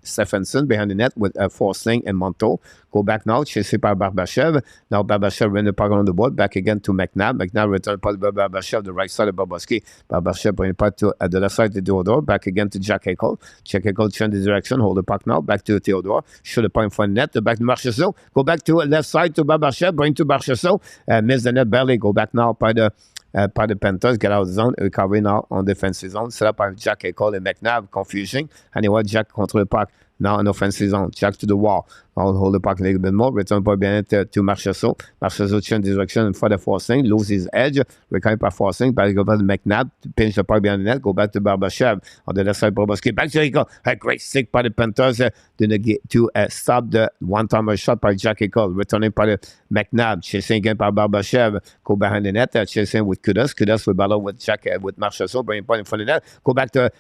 Stephenson behind the net with Forsling and Monto. Go back now. Chased by Barbashev. Now Barbashev ran the puck on the board. Back again to McNabb. McNabb return the puck to Barbashev. The right side of Bobrovsky. Barbashev bring the puck to the left side to Theodore. Back again to Jack Eichel. Jack Eichel change the direction. Hold the puck now. Back to Theodore. Shoot the puck in front of the net. Back to Marchessault. Go back to left side to Barbashev. Bring to Marchessault. Miss the net barely. Go back now by the Panthers. Get out of the zone. Recovery now on defensive zone. Set up by Jack Eichel and McNabb. Confusing. Anyway, Jack control the puck. Now in offensive zone. Jack to the wall. I'll hold the puck a little bit more. Return by Bennett to Marchessault. Marchessault change direction for the forcing. Lose his edge. Recovery by forcing. Back to McNabb. Pinch the puck behind the net. Go back to Barbashev. On the left side, Bobrovsky. Back to Eichel. A great stick by the Panthers to stop the one-timer shot by Jack Eichel. Returning by the McNabb. Chasing again by Barbashev. Go behind the net. Chasing with Kudos. Kudos with battle with Jack with Marchessault. Bring point in front of the net. Go back to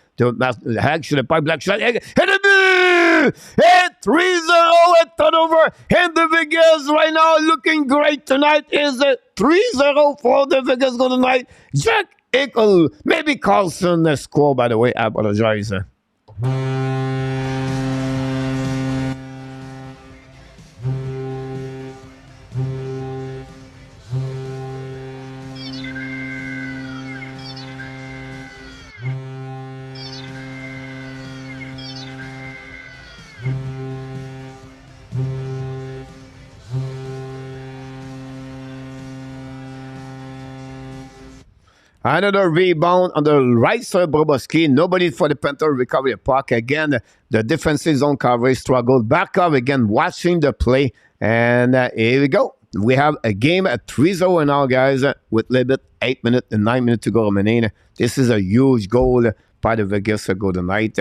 Hag. Shoot the puck. Black shot. Hit the and 3-0 at turnover. And the Vegas right now looking great tonight. Is 3-0 for the Vegas Golden Knights. Jack Eichel, maybe Carlson score, by the way. I apologize. Another rebound on the right side of Bobrovsky. Nobody for the Panthers recover the puck. Again, the defensive zone coverage struggled. Back up again, watching the play. And here we go. We have a game at 3-0 now, guys, with a little bit 8 minutes and 9 minutes to go remaining. This is a huge goal by the Vegas Golden Knights.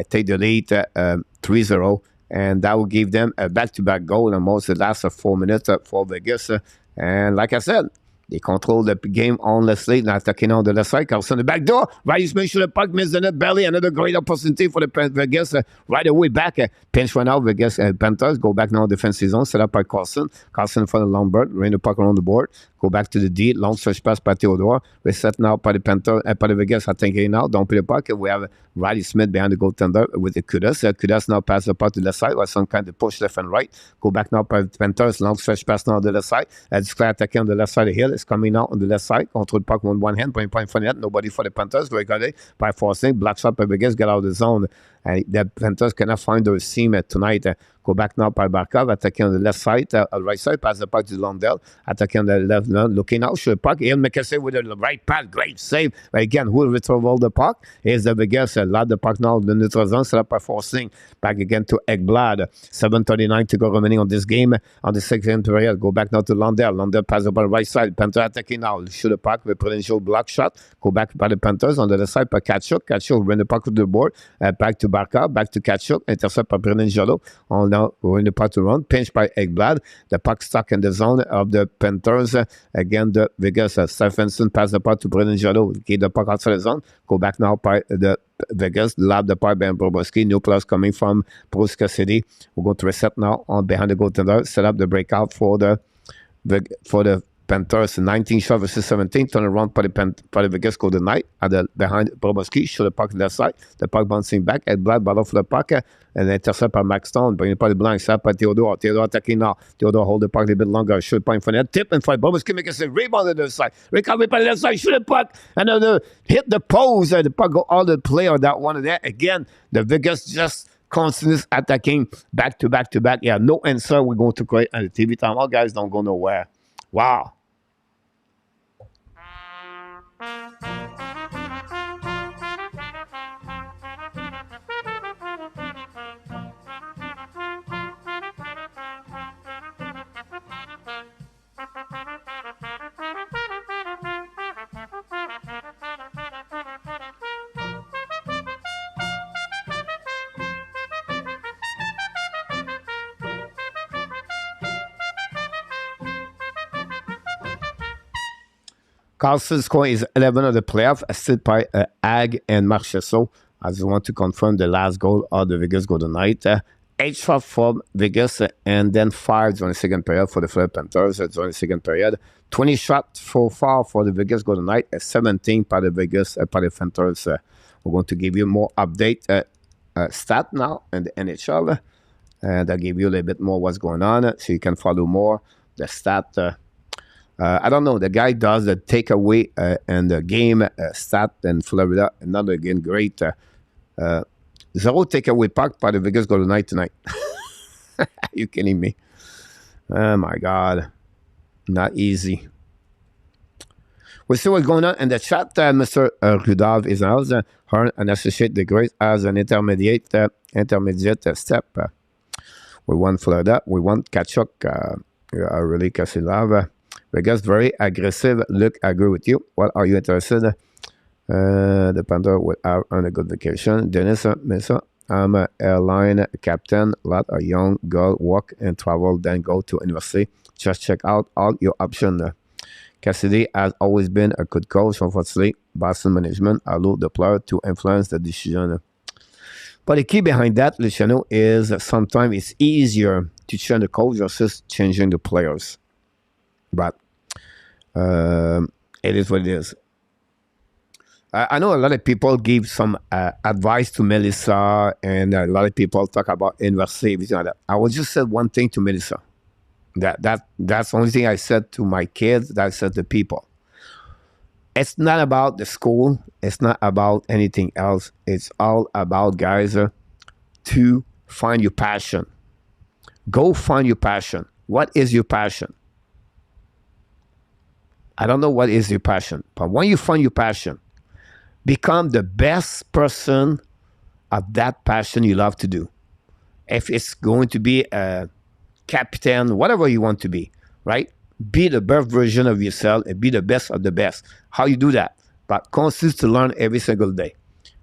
Take the lead 3-0. And that will give them a back-to-back goal almost the last 4 minutes for Vegas. And like I said, They control the game on the slate, attacking on the left side. Carlson, the back door. Riley's make sure the puck misses the net belly. Another great opportunity for the Vegas right away back. Pinch one out. Vegas Panthers go back now defensive zone. Set up by Carlson. Carlson for the long bird. Rain the puck around the board. Go back to the D. Long stretch pass by Theodore. Reset now by the Panthers. By the Vegas attacking now. Don't play the puck. We have Riley Smith behind the goaltender with the Kudas. Kudas now pass the puck to the left side. With some kind of push left and right. Go back now by the Panthers. Long stretch pass now on the left side. Disclair attacking on the left side of the hill. It's coming out on the left side. Control the puck with one hand. Point in front of net. Nobody for the Panthers. Great guy by forcing. Black shot by Vegas. Get out of the zone. The Panthers cannot find their seam tonight. Go back now by Barkov. Attacking on the left side. Right side. Pass the puck to Lundell. Attacking on the left. Looking out. Shoot the puck. Ian McKessie with the right pass. Great save. But again, who will retrieve the puck? Here's the Vegas. Load the puck now. The neutral zone. Set up by forcing. Back again to Ekblad. 7:39 to go remaining on this game. On the second period. Go back now to Lundell. Lundell pass the ball right side. Panther attacking now. Shoot the puck with potential block shot. Go back by the Panthers on the left side by Kachuk. Kachuk bring the puck to the board. Back to Barkov. Back to Kachuk. Intercept by Brendan Jolo. On now going the puck to run. Pinch by Ekblad. The puck stuck in the zone of the Panthers. Again, the Vegas. Stephenson pass the puck to Brendan Jolo. Get the puck outside the zone. Go back now by the Vegas. Lab the puck by Bobrovsky. New plus coming from Bruce Cassidy. We're going to reset now on behind the goaltender. Set up the breakout for the Panthers. 19 shot versus 17. Turn around by the Vegas Golden Knight. Behind Bobrovsky. Shoot the puck left side. The puck bouncing back. Ed Black battle for the puck. And intercept by Max Stone. Bring the puck blank. Set by Theodore. Theodore attacking now. Theodore hold the puck a little bit longer. Shoot the puck in front of that. Tip in front. Bobrovsky make a rebound on the side. Recovery by the left side. Shoot the puck. Another hit the post. The puck go all the play on that one. And there again, the Vegas just continues attacking back to back to back. Yeah, no answer. We're going to create a TV time. All guys don't go nowhere. Wow. Carlson's score is 11 of the playoff, assisted by Ag and Marchessault. I just want to confirm the last goal of the Vegas Golden Knight. 8 shots from Vegas, and then 5 during the second period for the Florida Panthers during the second period. 20 shots so far for the Vegas Golden Knight, 17 by the Vegas by the Panthers. We're going to give you more update stat now in the NHL. And I'll give you a little bit more what's going on so you can follow more the stat. I don't know. The guy does the takeaway and the game stat in Florida. Another again great. Zero takeaway puck by the Vegas Golden Knight tonight. Are you kidding me? Oh my God. Not easy. We'll see what's going on in the chat. Mr. Rudolph is house. An associate degree as an intermediate step. We want Florida. We want Kachuk. Really Kasilava. Vegas very aggressive. Look, I agree with you. What are you interested? The Panther will have on a good vacation. Dennis Mesa. I'm an airline captain. A lot of young girl work and travel, then go to university. Just check out all your options. Cassidy has always been a good coach. Unfortunately, Boston management allowed the player to influence the decision. But the key behind that, Luciano, is sometimes it's easier to change the coach versus changing the players. But it is what it is. I know a lot of people give some advice to Melissa, and a lot of people talk about inversity, everything like that. I will just say one thing to Melissa. That's the only thing I said to my kids, that I said to people. It's not about the school. It's not about anything else. It's all about, guys, to find your passion. Go find your passion. What is your passion? I don't know what is your passion, but when you find your passion, become the best person of that passion you love to do. If it's going to be a captain, whatever you want to be, right? Be the best version of yourself and be the best of the best. How you do that? But consist to learn every single day.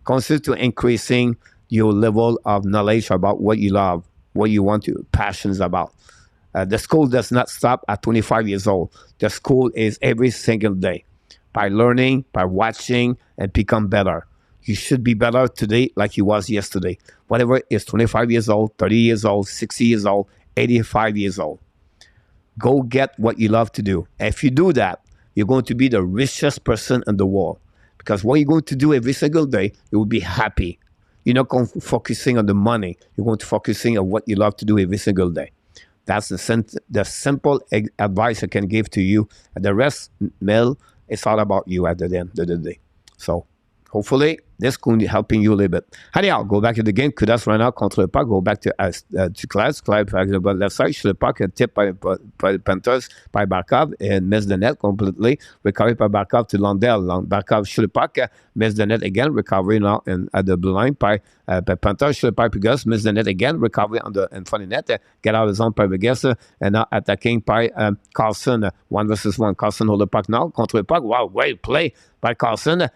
Consist to increasing your level of knowledge about what you love, what you want to, passions about. The school does not stop at 25 years old. The school is every single day. By learning, by watching, and become better. You should be better today like you was yesterday. Whatever is 25 years old, 30 years old, 60 years old, 85 years old. Go get what you love to do. And if you do that, you're going to be the richest person in the world. Because what you're going to do every single day, you will be happy. You're not going to focusing on the money. You're going to focusing on what you love to do every single day. That's the simple advice I can give to you. And the rest, Mel, it's all about you at the end of the day. So, hopefully, this could be helping you a little bit. Anyhow, go back to the game. Kudas right now contre le puck. Go back to Clive. Clive avec le left side. Sur le puck, tip by Panthers, by Barkov, and miss the net completely. Recovery by Barkov to Lundell. Barkov sur le puck, miss the net again. Recovery now at the blue line by Panthers. Sur le puck, Vegas, miss the net again. Recovery in front of the net. Get out of the zone by Vegas. And now attacking by Carlson. 1 versus 1. Carlson hold the puck now. Contre le puck. Wow, great play by Carlson.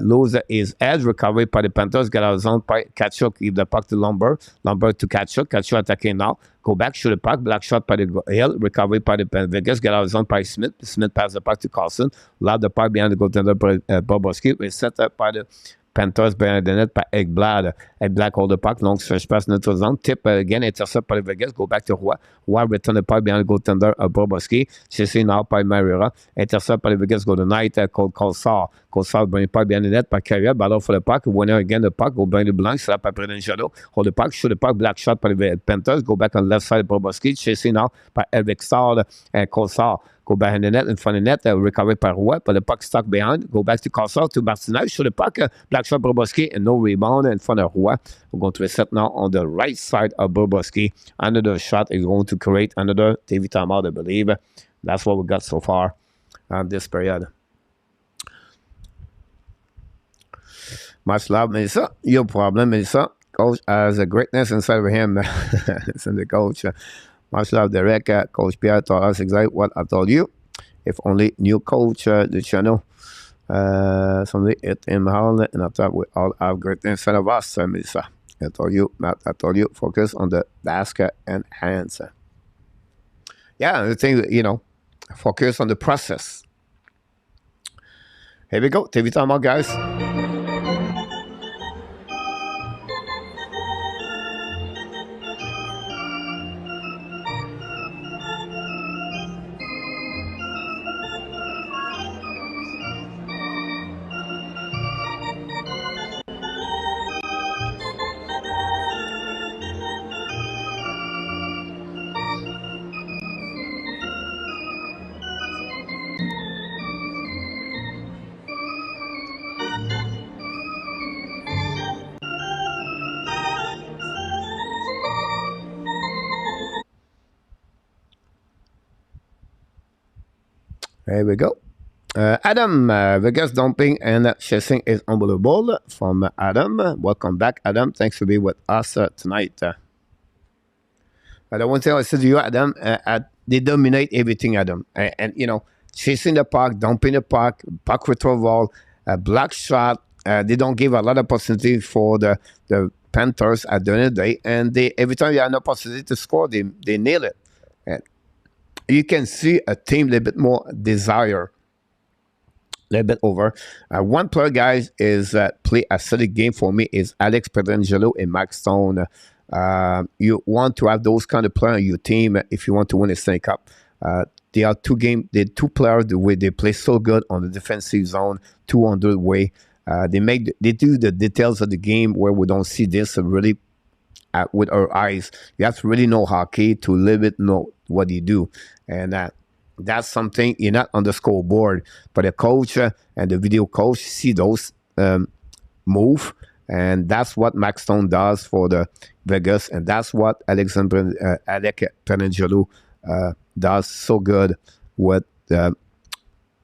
Lose his edge, recovery by the Panthers, get out of zone by Kachuk, give the puck to Lumber to Kachuk, Kachuk attacking now, go back, shoot the puck, black shot by the Hill, recovery by the Vegas, get out of zone by Smith pass the puck to Carlson, lob the puck behind the goaltender by Bobrovsky, reset up by the Panthers behind the net by Ekblad. Ekblad hold the puck, long stretch pass neutral zone, tip again, intercept by the Vegas, go back to Roy. Roy return the puck behind the goaltender of Bobrovsky. Chasing now by Marira. Intercept by the Vegas, go to night, called Colsar. Colsar bring the puck behind the net by Carrier, battle for the puck, winner again the puck, go behind the blank, slap by Predangelo. Hold the puck, shoot the puck, black shot by the Panthers, go back on the left side of Bobrovsky. Chasing now by Elvic Sard and Colsar. Go behind the net, in front of the net, recovery by Roy, but the puck stuck behind. Go back to Colsar, to Martinez, shoot the puck, black shot Bobrovsky, and no rebound in front of Roy. We're going to reset now on the right side of Bobrovsky. Another shot is going to create another TV timeout, I believe. That's what we got so far on this period. Much love, Melissa. Your problem, Melissa. Coach has a greatness inside of him. It's in the coach. Much love, Derek. Coach Pierre told us exactly what I told you. If only new coach the channel. Somebody hit him hard, and I thought we all have greatness inside of us, Melissa. I told you, Matt, I told you, focus on the basket and hands. Yeah, the thing, focus on the process. Here we go. TV time out, guys. There we go. Adam, Vegas dumping and chasing is unbelievable from Adam. Welcome back, Adam. Thanks for being with us tonight. But I want to say to you, Adam, they dominate everything, Adam. And chasing the puck, dumping the puck retrieval, black shot. They don't give a lot of opportunity for the Panthers at the end of the day. And every time they have an opportunity to score, they nail it. And you can see a team a little bit more desire, a little bit over. One player, guys, is play a solid game for me is Alex Petrangelo and Milestone. You want to have those kind of players on your team if you want to win a Stanley Cup. They are two players the way they play so good on the defensive zone, 200 way. They do the details of the game where we don't see this really with our eyes. You have to really know hockey to live it, know what you do. And that's something you're not on the scoreboard, but the coach and the video coach see those move, and that's what Milestone does for the Vegas, and that's what Alec Petrangelo does so good with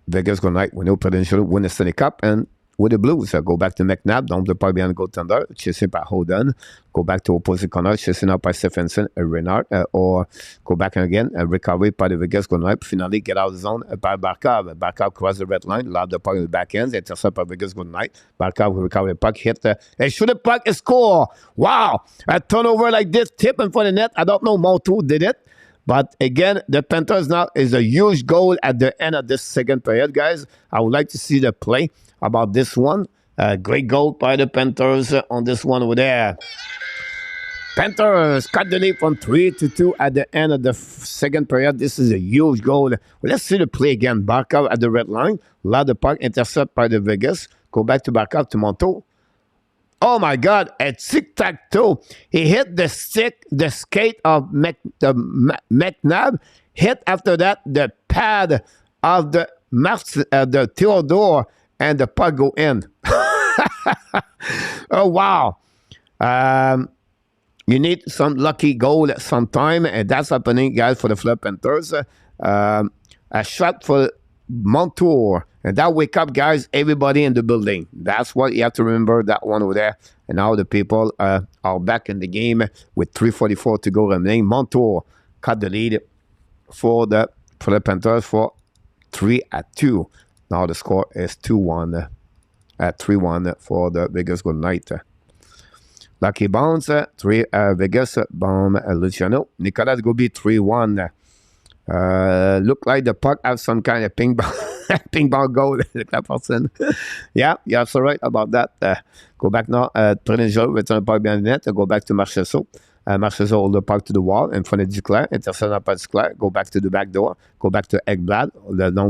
Vegas tonight. We know Petrangelo win the Stanley Cup, and with the Blues, go back to McNabb, dump the puck behind the goaltender, chasing by Holden, go back to opposite corner, chasing out by Stephenson and Renard, or go back again, recovery by the Vegas tonight, finally get out of the zone by Barkov. Barkov cross the red line, lob the puck in the back end, intercept by Vegas tonight. Barkov will recover the puck, hit and shoot the puck and score. Wow! A turnover like this, tip in front of the net. I don't know Montu did it, But again, the Panthers now is a huge goal at the end of this second period, guys. I would like to see the play about this one. Great goal by the Panthers on this one over there. Panthers cut the lead from 3-2 at the end of the second period. This is a huge goal. Well, let's see the play again. Barkov at the red line. Loud the puck, intercept by the Vegas. Go back to Barkov to Monto. Oh my God, a tic-tac-toe. He hit the stick, the skate of McNabb. Hit after that the pad of the Theodore, and the puck go in. Oh, wow. You need some lucky goal sometime, and that's happening, guys, for the Fleur Panthers. A shot for Montour, and that wake up, guys, everybody in the building. That's what you have to remember, that one over there. And now the people are back in the game with 3:44 to go remaining. Montour cut the lead for the Panthers for 3-2. Now the score is 2-1 at 3-1 for the Vegas Golden Knights. Lucky bounce, 3 Vegas, bomb Luciano. Nicolas Gobi, 3-1. Look like the puck have some kind of ping ball goal. That person. Yeah, you're absolutely right about that. Go back now. Prenez return the puck behind the net. Go back to Marchessault. Marchessault hold the puck to the wall in front of Duclair. Intercept by Duclair. Go back to the back door. Go back to Ekblad.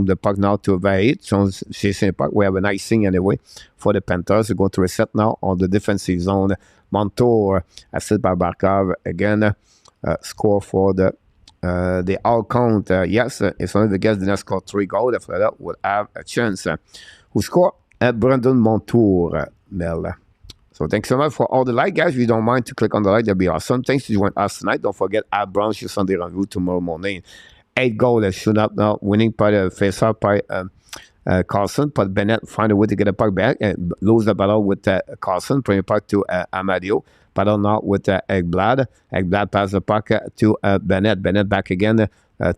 The puck now to Vaid. Chasing the puck. We have an icing anyway for the Panthers. We're going to reset now on the defensive zone. Montour, assisted by Barkov. Again, score for the all count. Yes, if only the guys did not score 3 goals, after that will have a chance. Who score? Brandon Montour, Mel. So thanks so much for all the like, guys. If you don't mind to click on the like, that'd be awesome. Thanks to join us tonight. Don't forget, at Brown, you Sunday rendezvous tomorrow morning. 8 goals, shoot up now, winning by the face-off by Carlson, but Bennett find a way to get a puck back and lose the battle with Carlson, bring the puck to Amadio. Battle now with Ekblad. Ekblad pass the puck to Bennett. Bennett back again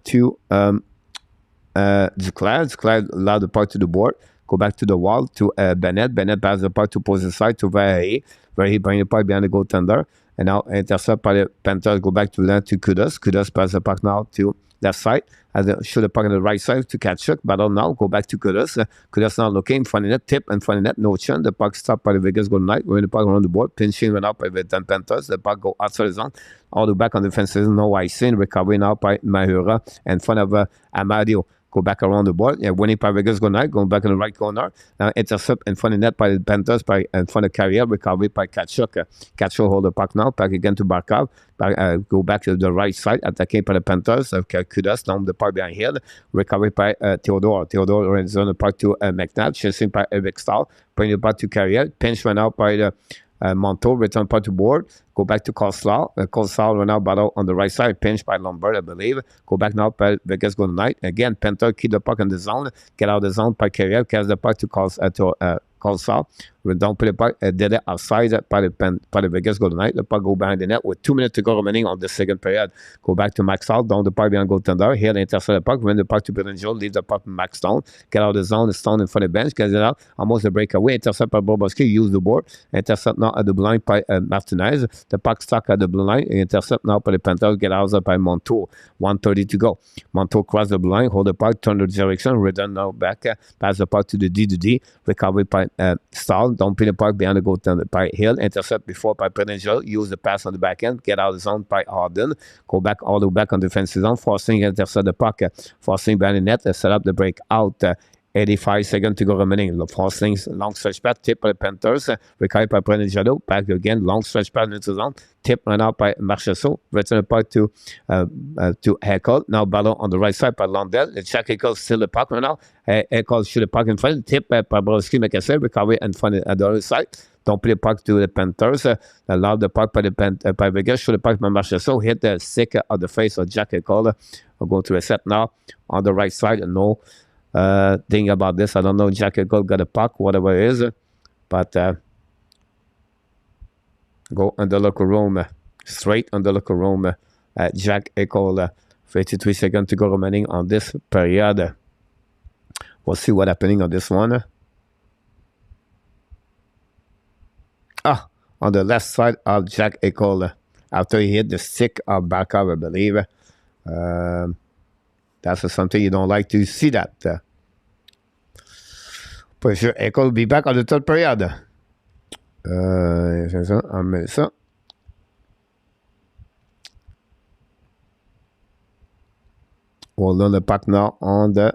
to Duclair. Duclair allowed the puck to the board. Go back to the wall to Bennett. Bennett pass the puck to opposite side to Verhey. Verhey bring the puck behind the goaltender. And now intercept by the Panthers. Go back to Kudos. Kudos pass the puck now to left side. Shoot the puck on the right side to Kachuk. Battle now. Go back to Kudos. Kudos now looking. Front of net. Tip in front of net. No chance. The puck stopped by the Vegas Golden Knights. When the puck around the board. Pinching went out by the Panthers. The puck go outside the zone. All the back on the defenses. No icing. Recovery now by Mahura. In front of Amadio. Go back around the board. Yeah, winning by Vegas Golden Knights. Going back in the right corner. Now intercept in front of net by the Panthers. In front of Carrier. Recovery by Kachuk. Kachuk hold the puck now. Back again to Barkov. Go back to the right side. Attacking by the Panthers. Kudos down the puck behind here. Recovery by Theodore. Theodore runs on the puck to McNabb. Chasing by Eric Stahl. Bring the puck to Carrier. Pinch went out by the Monto. Return puck to board. Go back to Coleslaw. Coleslaw run out battle on the right side. Pinch by Lombard, I believe. Go back now by Vegas Golden Knights. Again, Panther keep the puck in the zone. Get out of the zone by Carrier. Catch the puck to Coleslaw. Don't put the puck. Did it outside by the Vegas Golden Knights. The puck go behind the net with 2 minutes to go remaining on the second period. Go back to Max Hall. Down the puck behind goaltender. Here, they intercept the puck. Win the puck to Bellinger. Leave the puck to Max Stone. Get out of the zone. Stone in front of the bench. Gets it out. Almost a breakaway. Intercept by Bobrovsky. Use the board. Intercept now at the blind by Martinez. The puck stuck at the blue line. Intercept now by the Panthers. Get out by Montour. 1:30 to go. Montour cross the blue line. Hold the puck. Turn the direction. Return now back. Pass the puck to the D2D. Recovery by Stahl. Don't pin the puck behind the goaltender by Hill. Intercept before by Penangel. Use the pass on the back end. Get out of the zone by Harden. Go back all the way back on the defensive zone. Forcing intercept the puck. Forcing behind the net. Set up the break out. 85 seconds to go remaining. Forcing long stretch pass. Tip by the Panthers. Recovery by Penangel. Back again. Long stretch pass into the zone. Tip run out by Marchessault. Return the puck to Heckel. Now battle on the right side by Londell. Jack Heckel still the puck right now. Heckel shoot the puck in front. Tip by Bobrovsky. Make a save. Recovery in front at the other side. Don't play the puck to the Panthers. Allow the puck by Vegas. Shoot the puck by Marchessault. Hit the stick of the face of Jack Heckel. We're going to reset now on the right side. No thing about this. I don't know. Jack Heckel got a puck, whatever it is. But go in the locker room. Straight in the locker room. Jack Heckel. 53 seconds to go remaining on this period. We'll see what's happening on this one. On the left side of Jack Heckel. After he hit the stick of Barkov, I believe. That's something you don't like to see that. For sure, Echo will be back on the third period. C'est ça, on met ça. On a le pack nord on the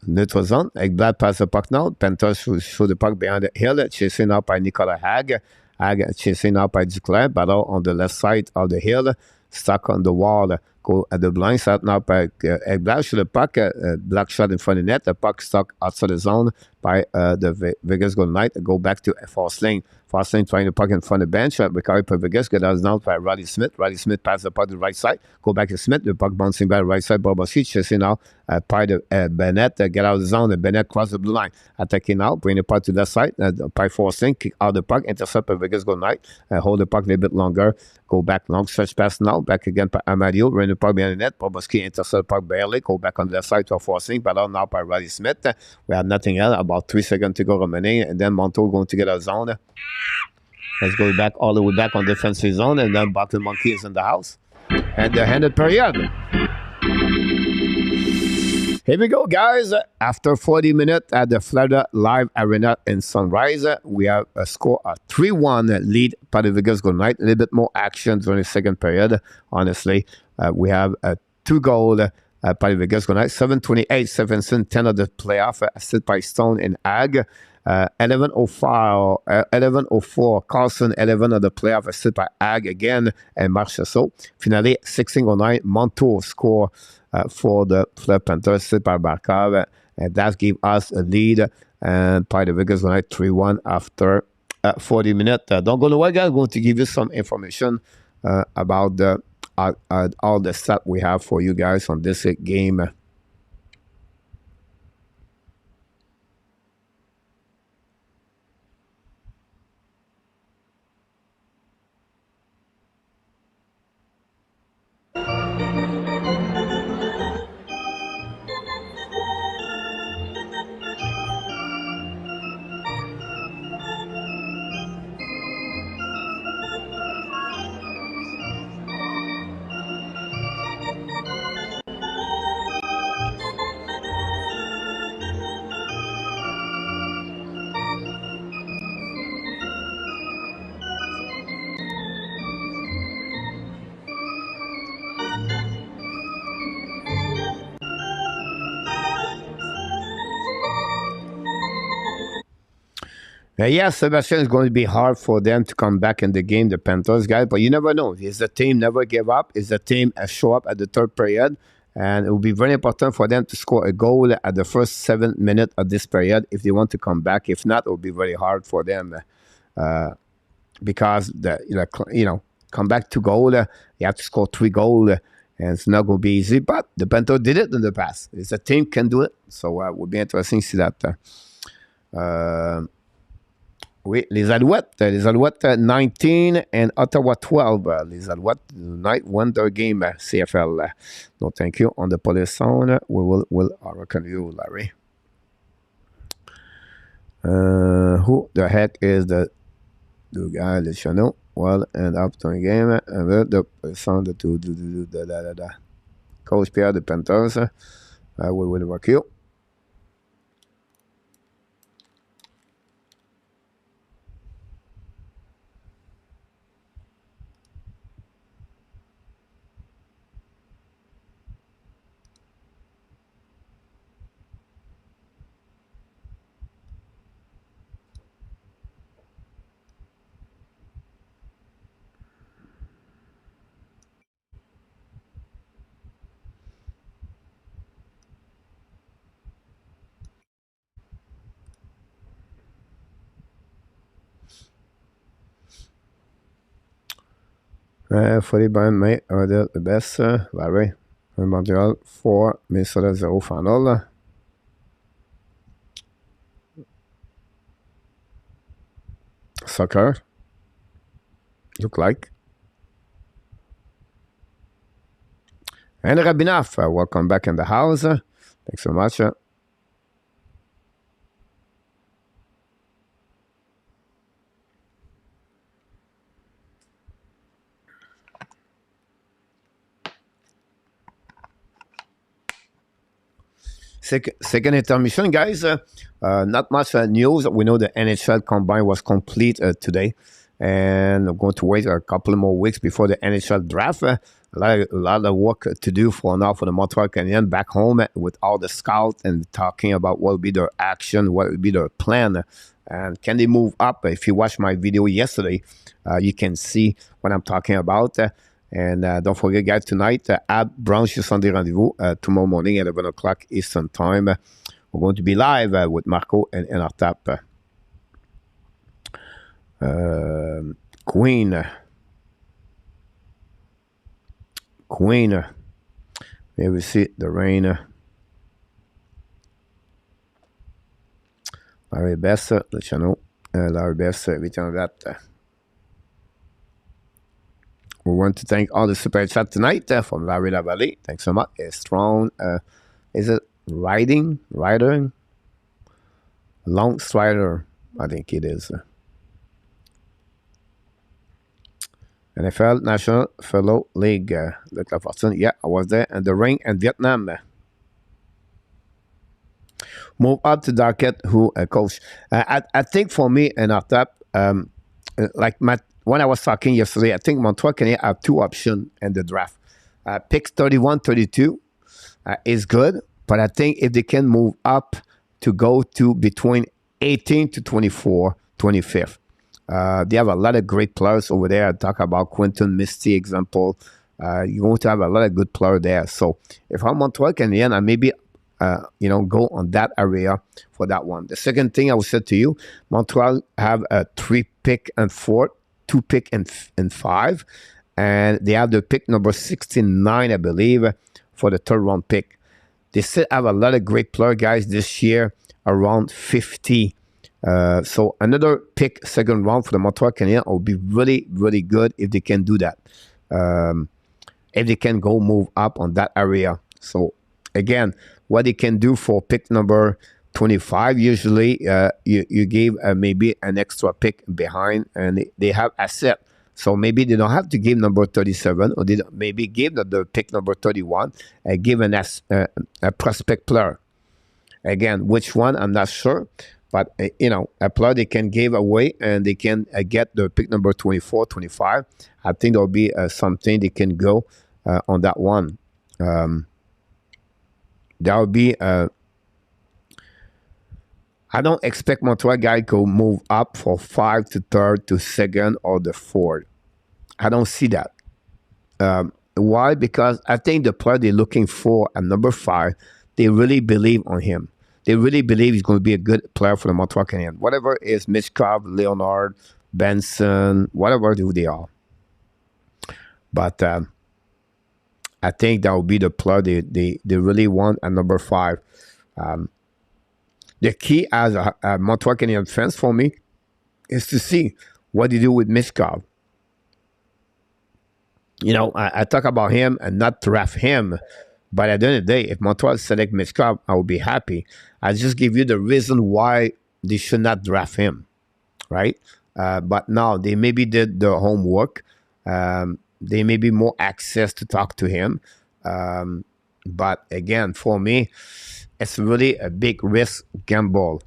neutral zone. Ekblad pass the puck now. Panthers show the puck behind the hill, chasing out by Nicola Hag. Hag chasing out by Duclair. Battle on the left side of the hill, stuck on the wall. Go at the blind side now by Ekblad. Show the puck. Black shot in front of the net. The puck stuck outside the zone by the Vegas Golden Knight. Go back to Force Lane. Force Lane trying to puck in front of the bench. Recovered by Vegas. Get out now by Roddy Smith. Roddy Smith passes the puck to the right side. Go back to Smith. The puck bouncing back to the right side. Bobowski chasing now by the Bennett. Get out of the zone. And Bennett cross the blue line. Attacking now. Bring the puck to that side. By Force Lane. Kick out the puck. Intercept by Vegas Golden Knight. Hold the puck a little bit longer. Go back long stretch pass now. Back again by Amadio. Bring the puck behind the net. Bobowski intercept the puck barely. Go back on the left side to Force Lane. But now by Roddy Smith. We have nothing else. About 3 seconds to go remaining. And then Montour going to get out of zone. Let's go back all the way back on defensive zone, and then Bottle Monkey is in the house. And the handed period. Here we go, guys. After 40 minutes at the Florida Live Arena in Sunrise, we have a score of 3-1 lead by the Vegas Golden Knight. A little bit more action during the second period, honestly. We have a 2-goal by the Vegas Golden Knight. 7:28, Stevenson, 10 of the playoff, assist by Stone and Ag. 11:04, Carlson, 11 of the playoff, assist by Ag again, and Marchessault. Finally, 16:09, Montour score for the Fleur Panthers, assist by Barkov, and that gives us a lead, and by the Vegas Golden Knight 3-1 after 40 minutes. Don't go nowhere, guys. I'm going to give you some information about the all the stuff we have for you guys on this game. Yes, Sebastian, it's going to be hard for them to come back in the game, the Panthers, guys, but you never know. Is the team never give up? Is the team show up at the third period? And it will be very important for them to score a goal at the first 7 minutes of this period if they want to come back. If not, it will be very hard for them because, come back to goal, you have to score 3 goals, and it's not going to be easy. But the Panthers did it in the past. If the team can do it, so it will be interesting to see that. Oui, les Alouettes 19 and Ottawa 12. Les Alouettes night won their game CFL. No, thank you. On the police sound, we'll reckon you, Larry. Who the heck is the guy? Let you know. Well, and up to the game. The sound to the Coach Pierre, the Panthers. We will work you. Fully band mate are the best. Larry. Montreal 4, Minnesota 0 final. Soccer. Look like. And Rabinov, welcome back in the house. Thanks so much. Second intermission, guys. Not much news. We know the NHL Combine was complete today, and I'm going to wait a couple more weeks before the NHL draft. A lot of work to do for now for the Montreal Canadiens back home with all the scouts and talking about what will be their action, what will be their plan, and can they move up. If you watch my video yesterday, you can see what I'm talking about. And don't forget, guys, tonight at Branche Sunday Rendezvous tomorrow morning at 11 o'clock Eastern Time. We're going to be live with Marco and Artap. Queen. Here we see the rain. Larry Best, le channel. Larry Best, everything like that. We want to thank all the super chat tonight from Larry Lavalley. Thanks so much. It's strong. Is it rider? Long strider, I think it is. NFL National Fellow League. Look like Fortune. Yeah, I was there. And the ring in Vietnam. Move up to Darkett, who coach. I think for me and Artap, like when I was talking yesterday, I think Montreal Canadiens have two options in the draft. Picks 31, 32 is good, but I think if they can move up to go to between 18 to 24, 25th. They have a lot of great players over there. I talk about Quentin Misty example. You're going to have a lot of good players there. So if I'm Montreal Canadiens, I maybe go on that area for that one. The second thing I will say to you, Montreal have a 3 pick and 4, 2 pick and 5, and they have the pick number 69, I believe, for the third round pick. They still have a lot of great players, guys, this year, around 50. So another pick second round for the Montreal Canadiens will be really, really good if they can do that. If they can go move up on that area. So again, what they can do for pick number 25, usually you give maybe an extra pick behind, and they have asset. So maybe they don't have to give number 37, or they maybe give the pick number 31 and give a prospect player. Again, which one, I'm not sure. But, a player they can give away and they can get the pick number 24, 25. I think there'll be something they can go on that one. That would be... I don't expect Montreal guy to move up for 5 to 3rd to 2nd or the 4th. I don't see that. Why? Because I think the player they're looking for at number 5, they really believe on him. They really believe he's going to be a good player for the Montreal Canadiens. Whatever is Mishkov, Leonard, Benson, whatever they are. But I think that will be the player they really want at number 5. The key as a Montreal Canadiens fans for me is to see what they do with Mishkov. I talk about him and not draft him. But at the end of the day, if Montreal select Mishkov, I will be happy. I just give you the reason why they should not draft him, right? But now they maybe did the homework. They may be more access to talk to him. But again, for me, it's really a big risk gamble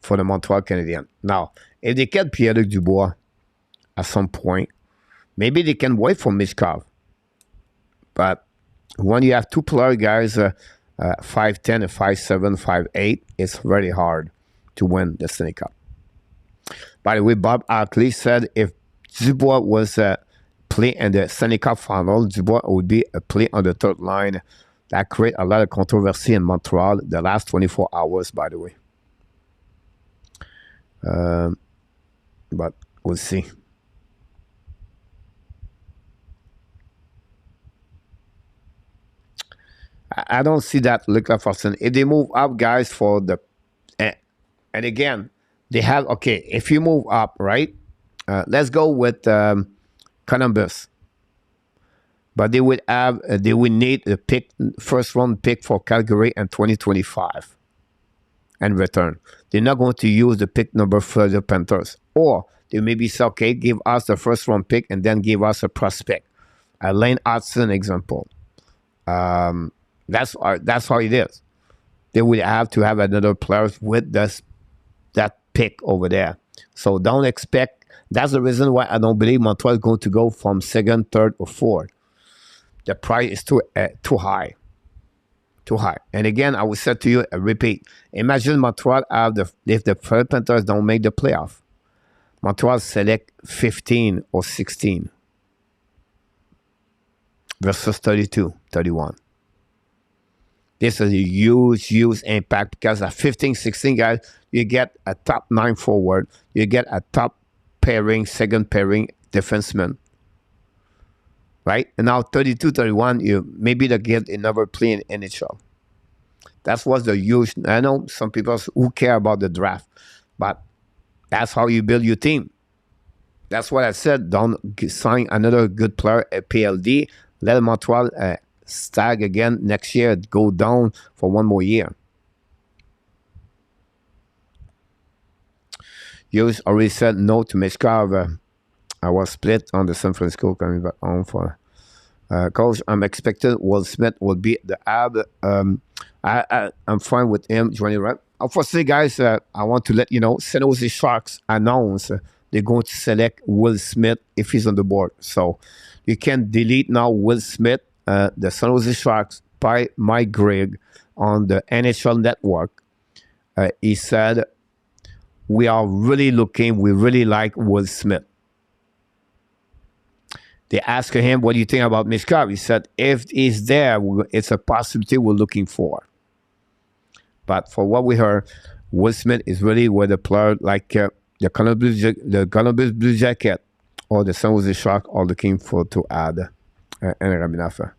for the Montreal Canadiens. Now, if they get Pierre-Luc Dubois at some point, maybe they can wait for Mishkov. But when you have two player guys, 5'10", and 5'7", 5'8", it's very hard to win the Stanley Cup. By the way, Bob Ackley said if Dubois was play in the Stanley Cup final, Dubois would be a play on the third line. That create a lot of controversy in Montreal the last 24 hours, by the way. But we'll see. I don't see that look like Fortune. If they move up, guys, for the... And again, they have... Okay, if you move up, right? Let's go with Columbus. But they would have... they would need a pick, first round pick for Calgary in 2025 and return. They're not going to use the pick number for the Panthers. Or they maybe say, okay, give us the first round pick and then give us a prospect. Lane Hudson example. That's how it is. they would have to have another player with that pick over there. So don't expect. That's the reason why I don't believe Montreal is going to go from second, third, or fourth. The price is too high. Too high. And again, I will say to you, I repeat, imagine Montreal if the Panthers don't make the playoff. Montreal select 15 or 16 versus 32, 31. This is a huge impact because at 15, 16 guys, you get a top 9 forward, you get a top pairing, second pairing defenseman. Right? And now 32, 31, you maybe they get another play in NHL. That was the huge. I know some people who care about the draft, but that's how you build your team. That's what I said. Don't sign another good player at PLD. Let Montreal stag again next year, go down for one more year. You already said no to Mishkov. I was split on the San Francisco coming back home for coach. I'm expecting Will Smith will be the ab. I'm fine with him joining right. Unfortunately, guys, I want to let you know, San Jose Sharks announced they're going to select Will Smith if he's on the board. So you can delete now Will Smith, the San Jose Sharks, by Mike Grigg on the NHL Network. He said, we are really looking, we really like Will Smith. They asked him, what do you think about Mishkov? He said, if he's there, it's a possibility we're looking for. But for what we heard, Will Smith is really where the player like the Columbus Blue Jacket or the San Jose Sharks are looking for to add and Raminafa.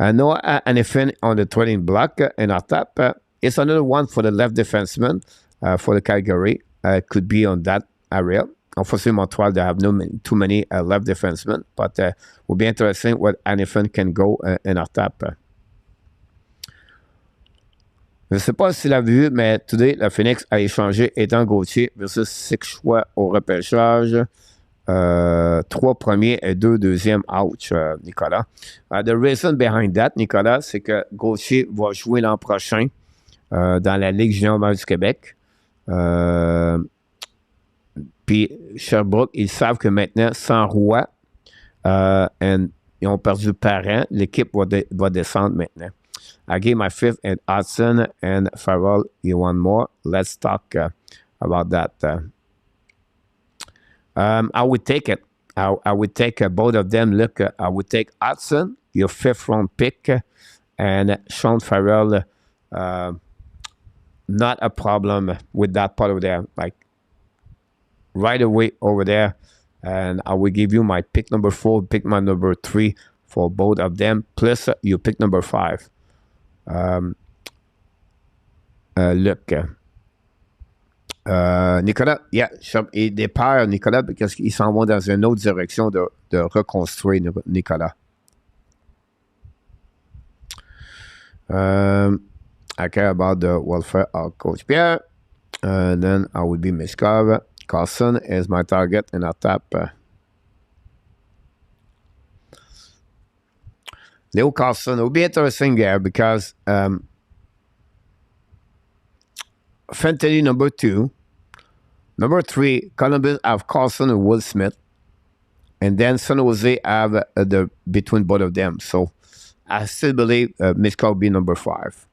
Noah anything on the trading block and our top. It's another one for the left defenseman for the Calgary. Could be on that area. Unfortunately, Montreal, they have too many left defensemen, but will be interesting what anything can go in our top. Je ne sais pas si vous l'avez vu, mais today, la Phoenix a échangé Étan Gauthier versus 6 choix au repêchage. 3 premiers et 2 deuxièmes. Ouch, Nicolas. The reason behind that, Nicolas, c'est que Gauthier va jouer l'an prochain dans la Ligue junior majeure du Québec. Puis Sherbrooke, ils savent que maintenant, sans Roy, ils ont perdu Parent, l'équipe va descendre maintenant. I gave my 5th and Hudson and Farrell. You want more? Let's talk about that. I would take it. I would take both of them. Look, I would take Hudson, your 5th round pick, and Sean Farrell. Not a problem with that part over there. Like right away over there. And I will give you my pick number 4, pick my number 3 for both of them. Plus you pick number 5. Look. Nicolas, yeah, il départ Nicolas parce qu'ils s'en vont dans une autre direction de reconstruire Nicolas. I care about the welfare of Coach Pierre. Then I would be Mishkov. Carlson is my target and I'll tap. Leo Carlson will be interesting there because Fantasy number 2. Number 3, Columbus have Carlson and Will Smith. And then San Jose have the between both of them. So I still believe Mishkov will be number 5.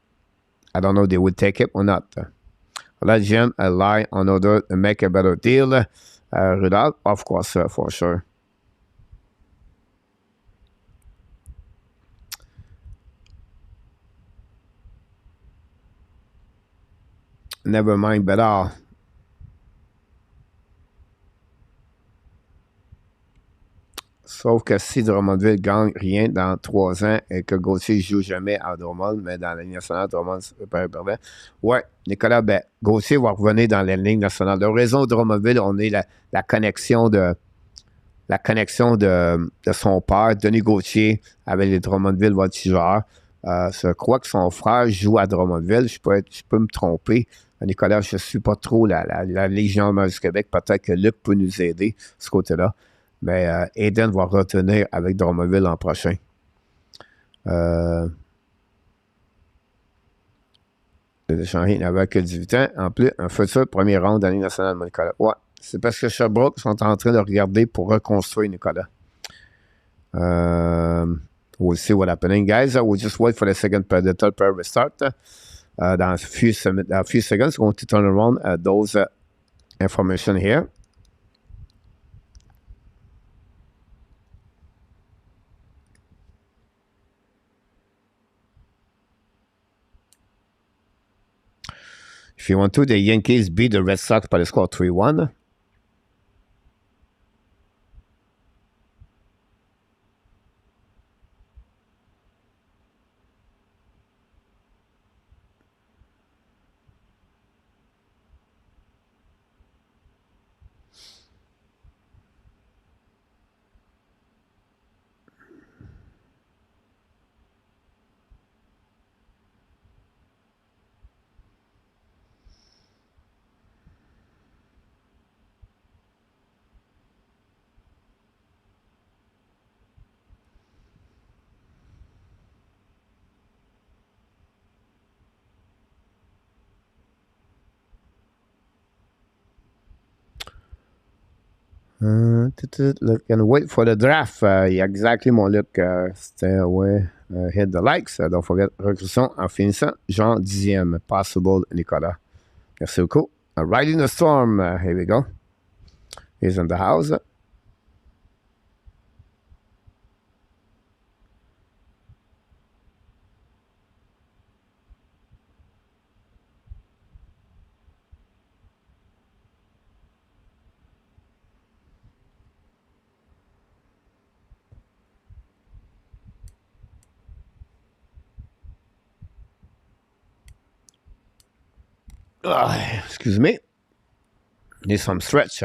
I don't know if they would take it or not. Let Jim lie on order to make a better deal. Rudolph, of course, for sure. Never mind, Bedard. Sauf que si Drummondville gagne rien dans 3 ans et que Gauthier ne joue jamais à Drummond, mais dans la Ligue nationale, Drummond c'est pas perdant. Ouais, Nicolas, ben, Gauthier va revenir dans la Ligue nationale. La raison de Drummondville, on est la connexion de son père, Denis Gauthier, avec les Drummondville voltigeurs. Je crois que son frère joue à Drummondville. Je peux me tromper. Nicolas, je ne suis pas trop la Légion du Québec. Peut-être que Luc peut nous aider de ce côté-là. Mais Aiden va retenir avec Drummondville l'an prochain. Deschamps n'avait que 18 ans. En plus, un futur premier round de la Ligue nationale, Nicolas. Ouais, c'est parce que Sherbrooke sont en train de regarder pour reconstruire Nicolas. We'll see what happening, guys. We'll just wait for the second third pair restart. Dans a few seconds, we're going to turn around those information here. If you want to, the Yankees beat the Red Sox by the score 3-1. Look and wait for the draft. Exactly, mon Luc. Stay away. Hit the likes. Don't forget, recrution en finissant, Jean 10e. Possible, Nicolas. Merci beaucoup. Riding the Storm. Here we go. He's in the house. Excuse me. Need some stretch.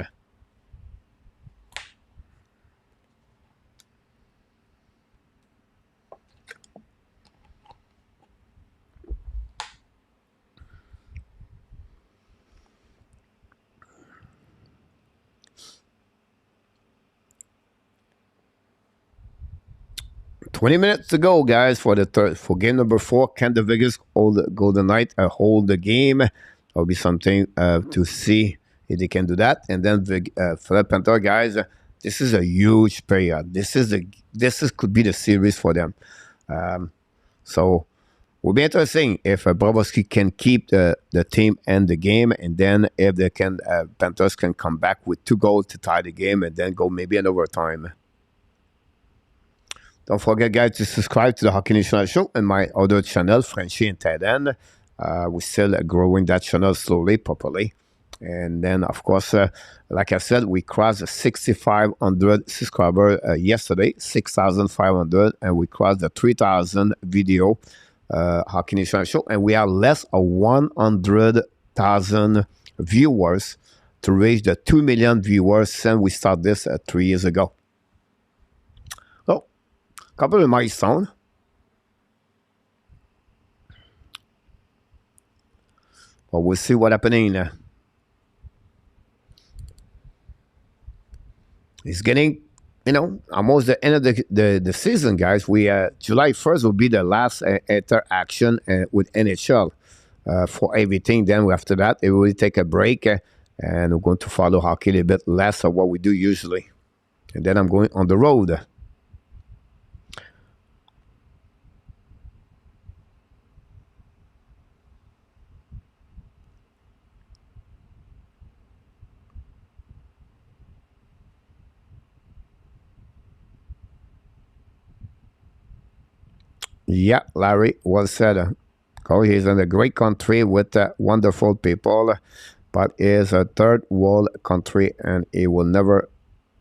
$20 minutes to go, guys, for game number 4. Can the Vegas Golden Knight hold the game? That'll be something to see if they can do that. And then for the Panthers, guys, this is a huge period. This could be the series for them. So will be interesting if Bobrovsky can keep the team and the game, and then if they can, Panthers can come back with 2 goals to tie the game, and then go maybe in overtime. Don't forget, guys, to subscribe to the Hockey National Show and my other channel, Frenchie and Thailand. We're still growing that channel slowly, properly. And then, of course, like I said, we crossed the 6,500 subscribers yesterday, 6,500, and we crossed the 3,000 video Hockey National Show. And we are less of 100,000 viewers to reach the 2 million viewers since we started this 3 years ago. Couple of milestones. But we'll see what happening. It's getting, almost the end of the season, guys. We July 1st will be the last interaction with NHL for everything. Then after that, it will take a break, and we're going to follow hockey a little bit less of what we do usually. And then I'm going on the road. Yeah, Larry, well said. He's in a great country with wonderful people, but it's a third world country, and it will never,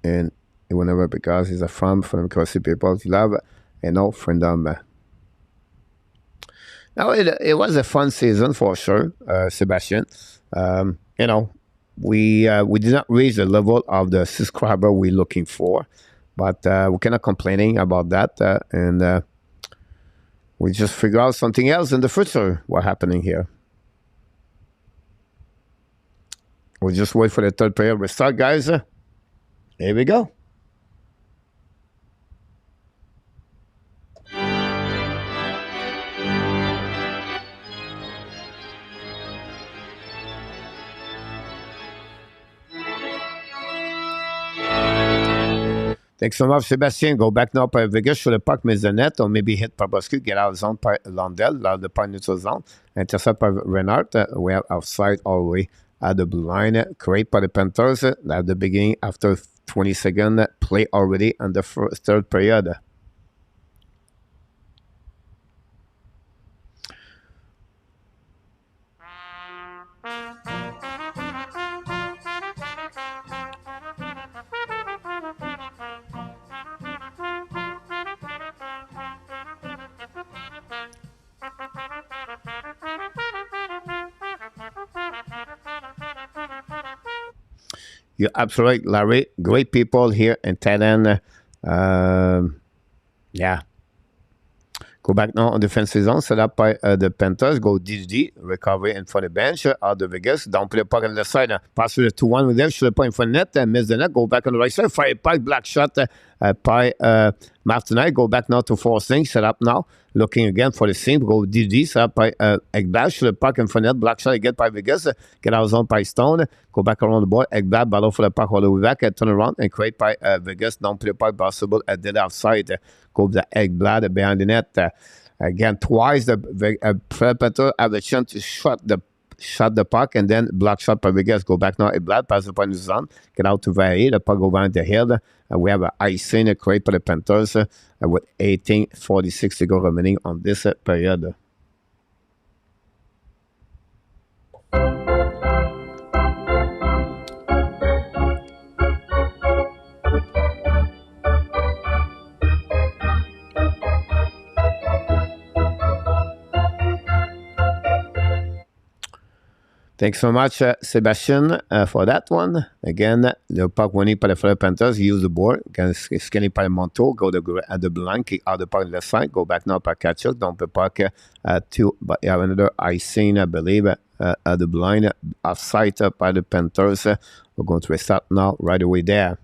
because he's a farm for democracy people love and no freedom. Now, it was a fun season for sure, Sebastian. We did not reach the level of the subscriber we're looking for, but we're kind of complaining about that, and we just figure out something else in the future. What's happening here? We'll just wait for the third player restart, guys. Here we go. Thanks so much, Sébastien. Go back now par Vegas sur le puck, mise the net, or maybe hit par Boscu, get out of zone par Lundell, out of the par neutral zone. Intercept par Renard. We have offside all the way at the blue line. Create by the Panthers at the beginning after 20 seconds. Play already on the third period. You're absolutely right, Larry. Great people here in Thailand. Yeah. Go back now on defensive zone, set up by the Panthers. Go DD, recovery in front of the bench, out of Vegas. Don't play the puck on the left side. Pass through the 2-1 with them, shoot the puck in front of the net, miss the net, go back on the right side, fire puck, black shot by Martinez. Go back now to forcing, set up now. Looking again for the seam, go DD, set up by Ekblad, shoot the puck in front of the net, black shot again by Vegas, get out of zone by Stone, go back around the board, Ekblad, battle for the puck all the way back, turn around and create by Vegas. Don't play the puck, possible at the outside. Go the Ekblad behind the net. Again, twice the Predator have the chance to shot the puck, and then block shot by Vegas. Go back now, Ekblad, pass the puck in the zone, get out to Valle, the puck go behind the hill. We have an icing create for the Panthers with 18:46 to go remaining on this period. Thanks so much, Sebastian, for that one. Again, le puck winning par the Panthers, use the board. Skinny par Monto, go at the blind, kick out the puck left side, go back now par Kachuk, dump the puck to, but you have another icing, I believe, at the blind, offside by the Panthers. We're going to restart now, right away there.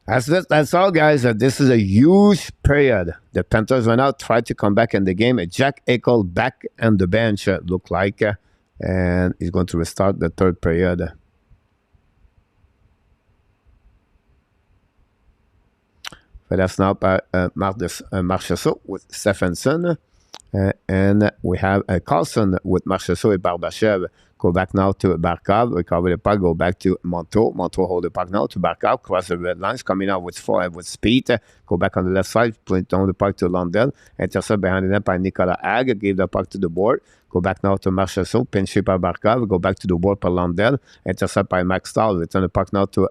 That's all, guys. This is a huge period. The Panthers went out, tried to come back in the game. Jack Eichel back on the bench, look like, and he's going to restart the third period. But that's now by Marchessault with Stephenson. And we have Carlson with Marchessault and Barbashev. Go back now to Barkov, recover the puck, go back to Monto. Monto hold the puck now to Barkov, cross the red lines, coming out with speed. Go back on the left side, point down the puck to Lundell. Intercept behind the net by Nicolas Ag, give the puck to the board. Go back now to Marchessault, pinch by Barkov, go back to the board by Lundell. Intercept by Max Stahl, return the puck now to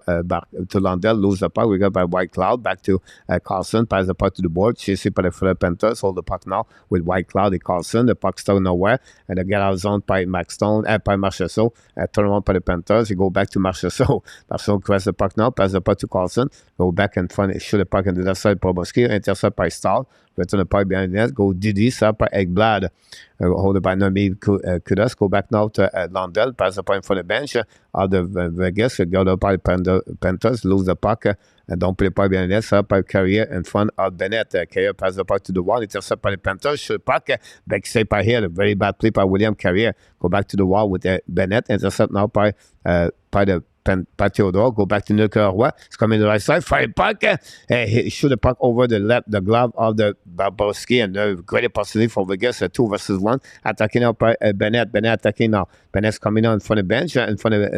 Lundell, lose the puck, we got by White Cloud, back to Carlson, pass the puck to the board, chased by the Panthers, hold the puck now with White Cloud and Carlson, the puck still nowhere, and they get out of zone by Max Stone, by Marchessault, turn around by the Panthers, you go back to Marchessault, Marchessault cross the puck now, pass the puck to Carlson, go back in front, shoot the puck on the left side by Boscu, intercept by Stahl, return the puck behind the net, go Didi, set by Ekblad, hold it by Nomi Kudas, go back now to Lundell, pass the puck in front of the bench, out of Vegas, go up by Panthers, lose the puck, and don't play the puck behind the net, set by Carrier in front of Bennett, Carrier pass the puck to the wall, intercept by the Panthers, shoot the puck, back save by here, very bad play by William Carrier, go back to the wall with Bennett, intercept now by the Theodore, go back to Nicolas Roy. It's coming to the right side, fire puck, shoot the puck over the glove of the Bobrovsky, and a great opportunity for Vegas, 2 versus 1, attacking out by Bennett. Bennett attacking now. Bennett's coming out in front of the bench, in front of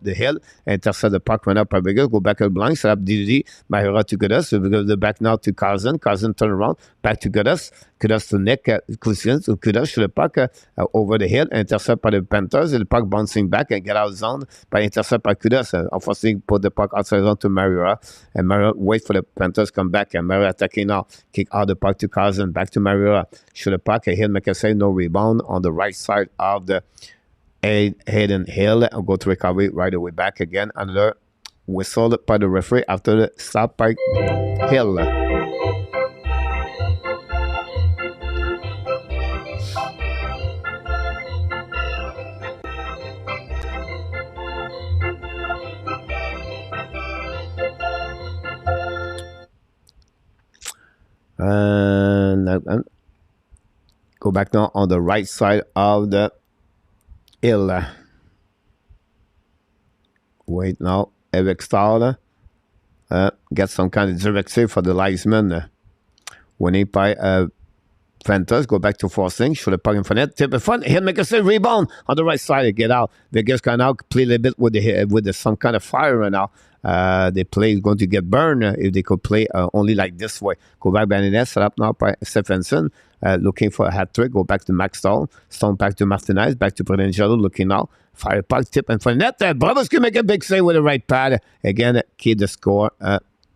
the hill, intercept the puck, run up by Vegas, go back to the blind, set up DD, Mahura to Kudas, so we go back now to Carlson. Carlson turn around, back to Kudas. Kudas to Nick, Kudas shoot the puck over the hill, intercept by the Panthers, and the puck bouncing back and get out of zone by intercept by Kudas. Unfortunately, put the puck outside zone to Mahura, and Mahura wait for the Panthers come back, and Mahura attacking now, kick out the puck to Carlson, back to Mahura, shoot the puck, a hill, make a save, no rebound on the right side of the Hayden Hill, and go to recovery right away back again. Another whistle by the referee after the stop by Hill. And go back now on the right side of the hill. Wait now, Eric Stahl get some kind of direct save for the linesman. Winning by Panthers. Go back to forcing. Should have puck in front. Tip in front. He'll make a save. Rebound on the right side to get out. Vegas can now play a little bit with some kind of fire right now. They play going to get burned if they could play only like this way. Go back by the net. Set up now by Stephenson. Looking for a hat trick. Go back to Max Stone. Stone back to Martinez. Back to Prudential. Looking now. Fire puck. Tip in front. Net. Brothers can make a big save with the right pad. Again, keep the score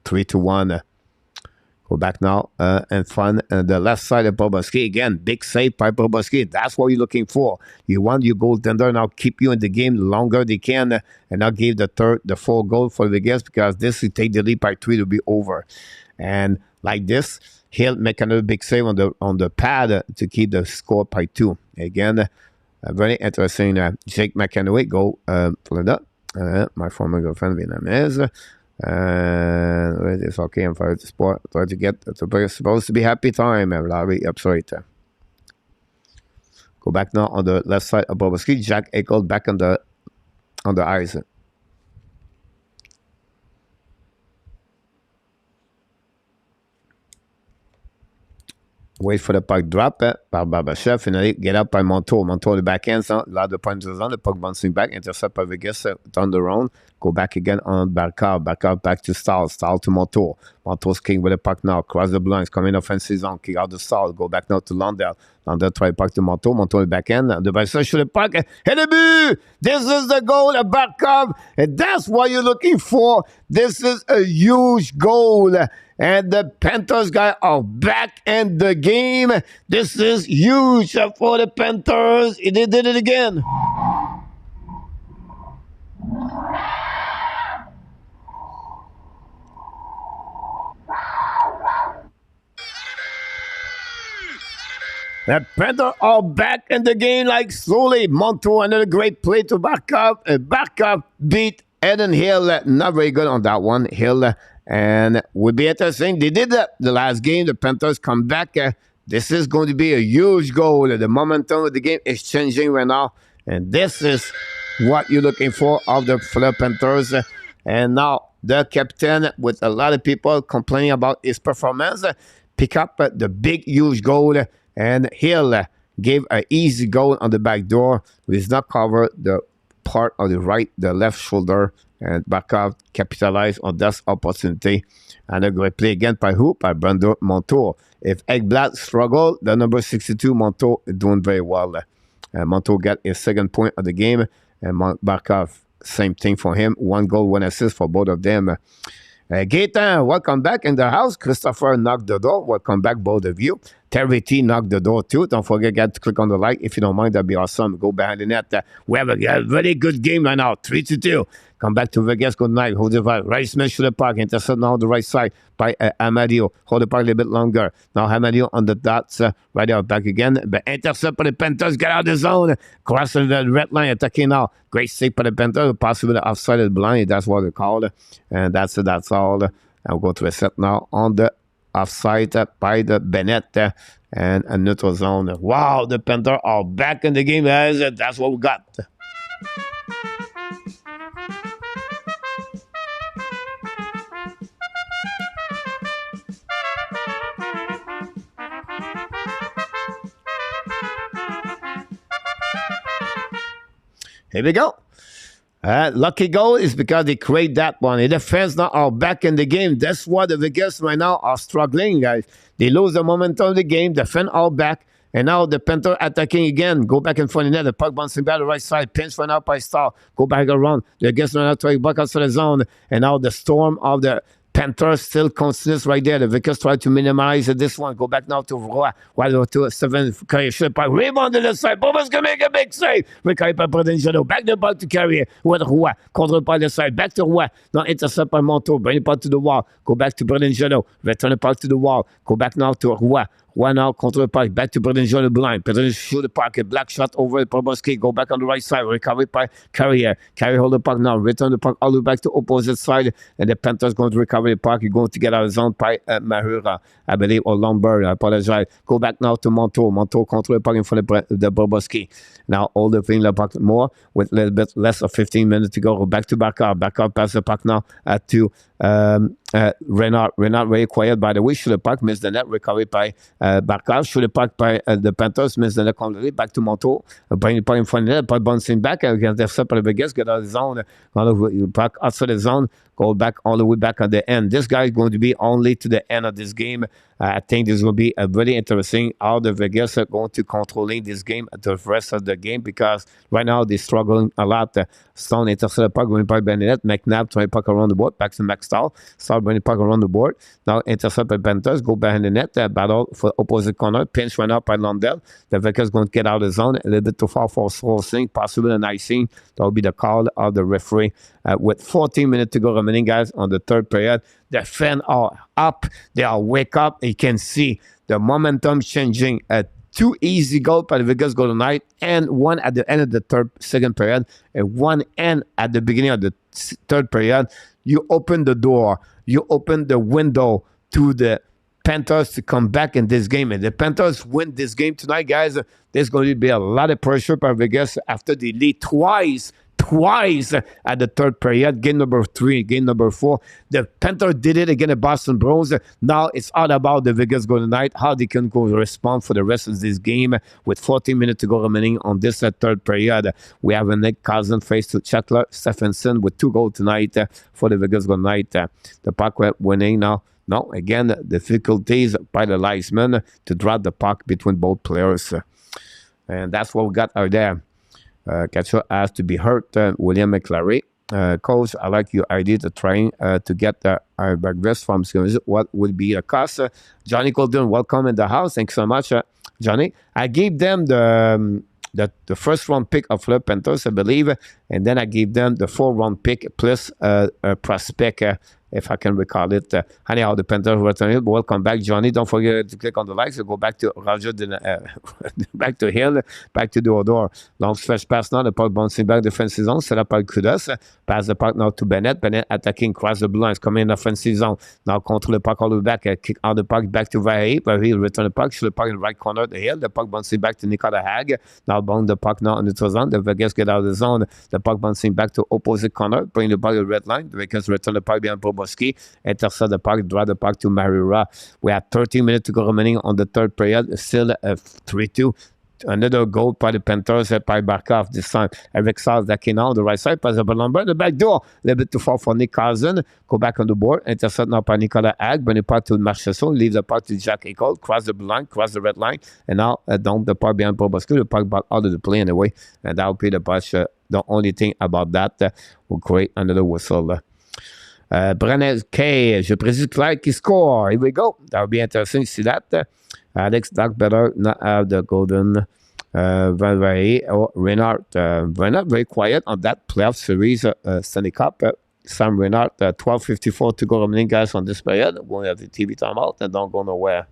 3-1. Go back now and find the left side of Bobrovsky. Again, big save by Bobrovsky. That's what you're looking for. You want your goaltender now keep you in the game longer they can and now give the fourth goal for the guests because this will take the lead by 3 to be over. And like this, he'll make another big save on the pad to keep the score by 2. Again, very interesting. Jake McEnroe go for that. My former girlfriend Vietnamese. It's okay. I'm for the sport. Try to get it's supposed to be happy time. Larry upside. Go back now on the left side of Bobrovsky. Jack Eichel back on the ice. Wait for the puck drop par Barbashev. Finally, get up by Montour. Montour, the backhand. A lot of points on the puck bouncing back. Intercept by Vegas down the round. Go back again on Barkov. Barkov back to Stahl. Stahl to Montour. Montour's king with the puck now. Cross the blinds. Coming offensive zone. Kick out the Stahl. Go back now to Lundell. Lundell try puck to Montour. Montour the backhand. The Barbashev shoot the puck. Hit the but! This is the goal of Barkov. And that's what you're looking for. This is a huge goal. And the Panthers guys are back in the game. This is huge for the Panthers. They did it again. The Panthers are back in the game like slowly. Montour, another great play to Barkov. Barkov beat Eden Hill. Not very good on that one. Hill. And would be interesting. They did that the last game. The Panthers come back. This is going to be a huge goal. The momentum of the game is changing right now. And this is what you're looking for the Panthers. And now the captain, with a lot of people complaining about his performance, pick up the big, huge goal. And Hill gave an easy goal on the back door. He's not covered the part of the left shoulder. And Barkov capitalized on that opportunity. And a great play again by who? By Brando Montour. If Ekblad struggled, the number 62 Montour is doing very well. Montour got his second point of the game. And Barkov, same thing for him. 1 goal, 1 assist for both of them. Gaetan, welcome back in the house. Christopher knocked the door. Welcome back, both of you. Terry T knocked the door too. Don't forget to click on the like if you don't mind. That'd be awesome. Go behind the net. We have a very good game right now. 3-2. Come back to Vegas. Good night. Hold the vibe. Right Smith to the park. Intercept now on the right side by Amadio. Hold the park a little bit longer. Now Amadio on the dots. Right out back again. But intercept by the Panthers. Get out of the zone. Crossing the red line. Attacking now. Great save by the Panthers. Possibly offside of the blind. That's what they call it. And that's all. I'll go to a set now on the offside by the Bennett and a neutral zone. Wow, the Panthers are back in the game, guys. That's what we got. Here we go. Lucky goal is because they create that one. The defense now are back in the game. That's why the Vegas right now are struggling, guys. They lose the momentum of the game. Defense all back. And now the Panther attacking again. Go back in front of the net. The puck bouncing back to the right side. Pinch run out by Star. Go back around. The Vegas run out to back outside the zone. And now the storm of the Panthers still continues right there. The Vickers try to minimize this one. Go back now to Roy. While to 7. Carrier by rebound to the side. Bobas can make a big save. Carrier by Prudential. Back the ball to Carrier. With Roy. Control by the side. Back to Roy. Now intercept by Montour. Bring the ball to the wall. Go back to Prudential. Return the ball to the wall. Go back now to Roy. One out, control the puck, back to Prudential the blind. Prudential shoot the puck, a black shot over Bobrovsky. Go back on the right side, recovery by Carrier. Carrier hold the puck now, return the puck all the way back to opposite side. And the Panthers going to recover the puck. He's going to get out of zone by Mahura, I believe, or Lombard. I apologize. Go back now to Montour. Montour control the puck in front of the Bobrovsky. Now all the thing the puck more with a little bit less of 15 minutes to go. Back to Barkov. Barkov pass the puck now to Renard very quiet, by the way. Should the puck, miss the net, recovered by Barkov. Should the puck by the Panthers, miss the net completely. Back to Monto. Bring the puck in front of the net, puck bouncing back. Against the set by the Vegas, get out of the zone. Puck outside the zone, go back all the way back at the end. This guy is going to be only to the end of this game. I think this will be a very interesting how the Vegas are going to controlling this game at the rest of the game, because right now they're struggling a lot. Stone intercept the puck, going by Bennett. McNabb trying puck around the board, back to McStall. Start bringing puck around the board. Now intercept by Panthers, go behind the net, battle for opposite corner, pinch right up by Lundell. The Vegas going to get out of the zone, a little bit too far for forcing, possibly an icing. That will be the call of the referee. With 14 minutes to go remaining, guys, on the third period. The fans are up. They are wake up. You can see the momentum changing. Two easy goals by the Vegas Golden Knight, and one at the end of the second period, and one end at the beginning of the third period. You open the door. You open the window to the Panthers to come back in this game. And the Panthers win this game tonight, guys. There's going to be a lot of pressure by Vegas after they lead twice at the third period. Game number 3, game number 4. The Panthers did it against the Boston Bruins. Now it's all about the Vegas Golden Knight, how they can go respond for the rest of this game. With 14 minutes to go remaining on this third period, we have a Nick Cousin face to Chetler Stephenson with 2 goals tonight for the Vegas Golden Knight. The puck winning now. No, again, difficulties by the linesman to drop the puck between both players. And that's what we got out there. Catcher has to be hurt. William McClary. Coach, I like your idea to trying to get the airbag vest from Skins. What would be the cost? Johnny Golden, welcome in the house. Thanks so much, Johnny. I gave them the first round pick of the Panthers, I believe, and then I gave them the 4th round pick plus a prospect, if I can recall it. Anyhow, the Panthers return. Welcome back, Johnny. Don't forget to click on the likes. So go back to Roger, back to Hill, back to Duarte. Long stretch pass now. The puck bouncing back defensive zone. Set up by Kudos. Pass the puck now to Bennett. Bennett attacking, cross the blue lines, coming in offensive zone. Now control the puck all the way back. Kick out the puck back to Vahe. Vahe return the puck. Shoot the puck in the right corner of the Hill. The puck bouncing back to Nicola Hag. Now bound the puck now on the zone. The Vegas get out of the zone. The puck bouncing back to opposite corner. Bring the puck to the red line. The Vegas return the puck behind Boboski. Intercept the puck, draw the puck to Marira. We have 13 minutes to go remaining on the third period. Still 3-2. Another goal by the Panthers by Barkov this time. Eric Sals that came out on the right side. Pass the ball number. The back door. A little bit too far for Nick Cousin. Go back on the board. Intercept now by Nicolas Hag. Bring the puck to Marchesson. Leave the puck to Jack Eichel. Cross the blue line. Cross the red line. And now down the puck behind Boboski. The puck back out of the play anyway. And that will be the push. The only thing about that will create another whistle. Brenner K, je prédis Clyde qui score. Here we go. That would be interesting to see that. Alex Doc better not have the golden Van Vahe or Renard. Renard very quiet on that playoff series Stanley Cup. Sam Renard, 12:54 to go remaining, guys, on this period. We're going to have the TV timeout and don't go nowhere.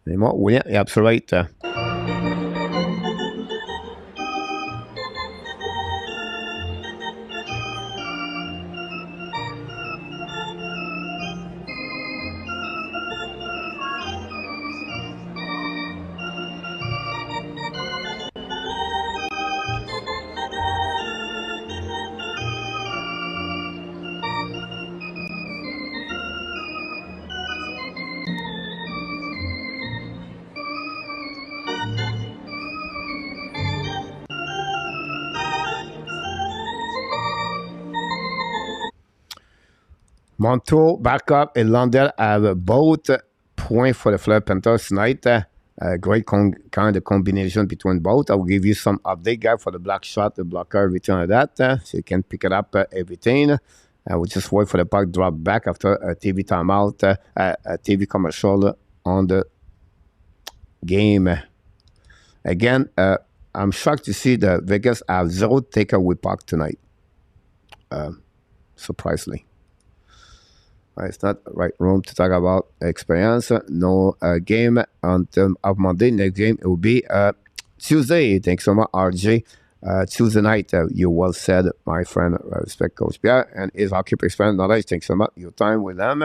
Anymore? William, yeah, absolutely right. Montour, Barkov, and Lundell have both points for the Florida Panthers tonight. Great kind of combination between both. I will give you some update, guys, for the block shot, the blocker, everything like that. So you can pick it up, everything. We'll just wait for the puck drop back after a TV timeout, a TV commercial on the game. Again, I'm shocked to see the Vegas have 0 takeaway puck tonight. Surprisingly. It's not the right room to talk about experience. No game until Monday. Next game, it will be Tuesday. Thanks so much, RJ. Tuesday night, you well said, my friend. Respect Coach Pierre and his hockey experience knowledge. Thanks so much. Your time with them.